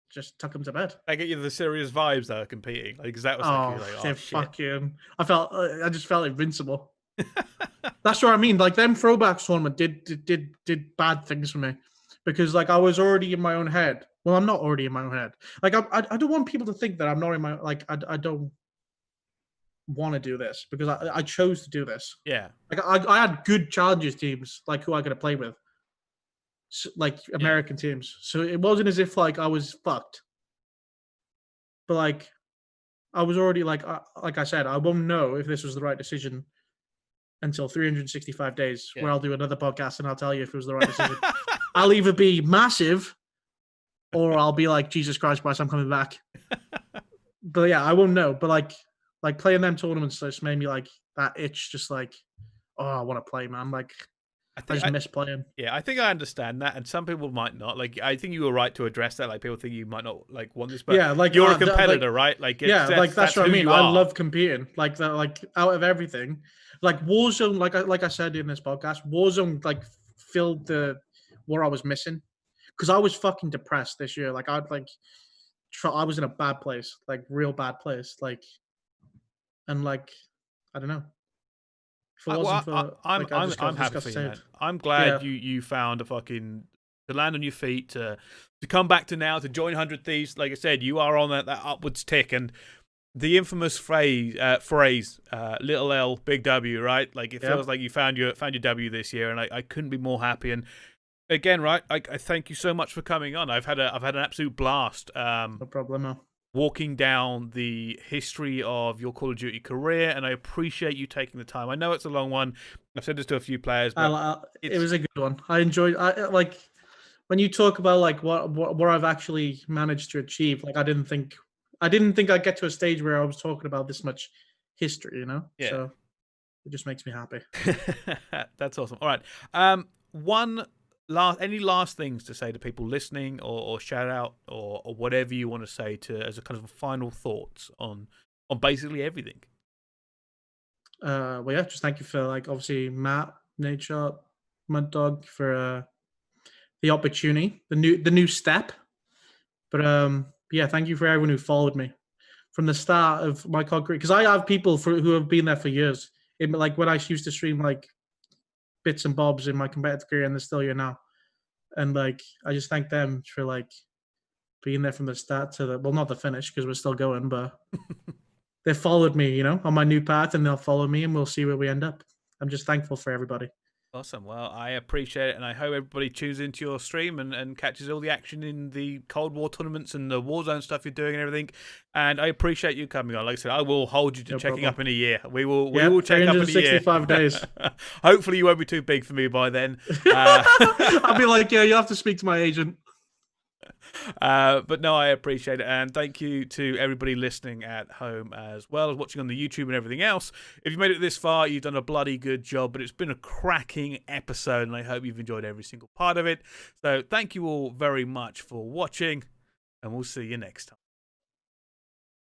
Just tuck him to bed. I get you the serious vibes that are competing. Like, because that was like, fucking. I just felt invincible. That's what I mean. Like, them throwbacks tournament did bad things for me, because like I was already in my own head. Well, I'm not already in my own head. Like I don't want people to think that I'm not in my I don't want to do this, because I chose to do this. Yeah. Like I had good challenges teams like who I could have played with. Like American teams. So it wasn't as if like I was fucked. But like I was already like I said, I won't know if this was the right decision until 365 days, where I'll do another podcast and I'll tell you if it was the right decision. I'll either be massive or I'll be like, Jesus Christ, Bryce, I'm coming back. But yeah, I won't know. But like playing them tournaments just made me like that itch, just like, oh, I want to play, man. Like I just miss playing. Yeah, I think I understand that, and some people might not. Like, I think you were right to address that. Like, people think you might not like want this, but yeah, like you're a competitor, right? Like, that's what I mean. I love competing. Like that, like out of everything, like Warzone. Like I said in this podcast, Warzone like filled the what I was missing, because I was fucking depressed this year. Like I was in a bad place, like real bad place. Like, and like I don't know. If it wasn't for like, I just I'm got happy for you, man. saved. I'm glad Yeah. you found a fucking to land on your feet to come back to now to join 100 Thieves. Like I said, you are on that upwards tick, and the infamous phrase little L big W, right? Like it feels like you found your W this year, and I couldn't be more happy. And again, right, I thank you so much for coming on. I've had an absolute blast. No problem. Walking down the history of your Call of Duty career, and I appreciate you taking the time. I know it's a long one. I've said this to a few players, but it was a good one. I enjoyed. Like when you talk about like what I've actually managed to achieve. Like I didn't think I'd get to a stage where I was talking about this much history. Yeah. So it just makes me happy. That's awesome. All right. Any last things to say to people listening, or shout out, or whatever you want to say to as a kind of a final thoughts on basically everything. Well, yeah, just thank you for like obviously Matt, Nature, Mud Dog for the opportunity, the new step. But yeah, thank you for everyone who followed me from the start of my COD career, because I have people who have been there for years. Like when I used to stream like bits and bobs in my competitive career, and they're still here now. And like I just thank them for like being there from the start to the not the finish, because we're still going, but they followed me, on my new path, and they'll follow me, and we'll see where we end up. I'm just thankful for everybody. Awesome. Well, I appreciate it, and I hope everybody tunes into your stream and catches all the action in the Cold War tournaments and the Warzone stuff you're doing and everything. And I appreciate you coming on. Like I said, I will hold you to checking up in a year. We will check up in a year. 365 days. Hopefully, you won't be too big for me by then. I'll be like, yeah, you'll have to speak to my agent. But no, I appreciate it, and thank you to everybody listening at home as well as watching on the YouTube and everything else. If you made it this far, you've done a bloody good job, but it's been a cracking episode, and I hope you've enjoyed every single part of it. So thank you all very much for watching, and we'll see you next time.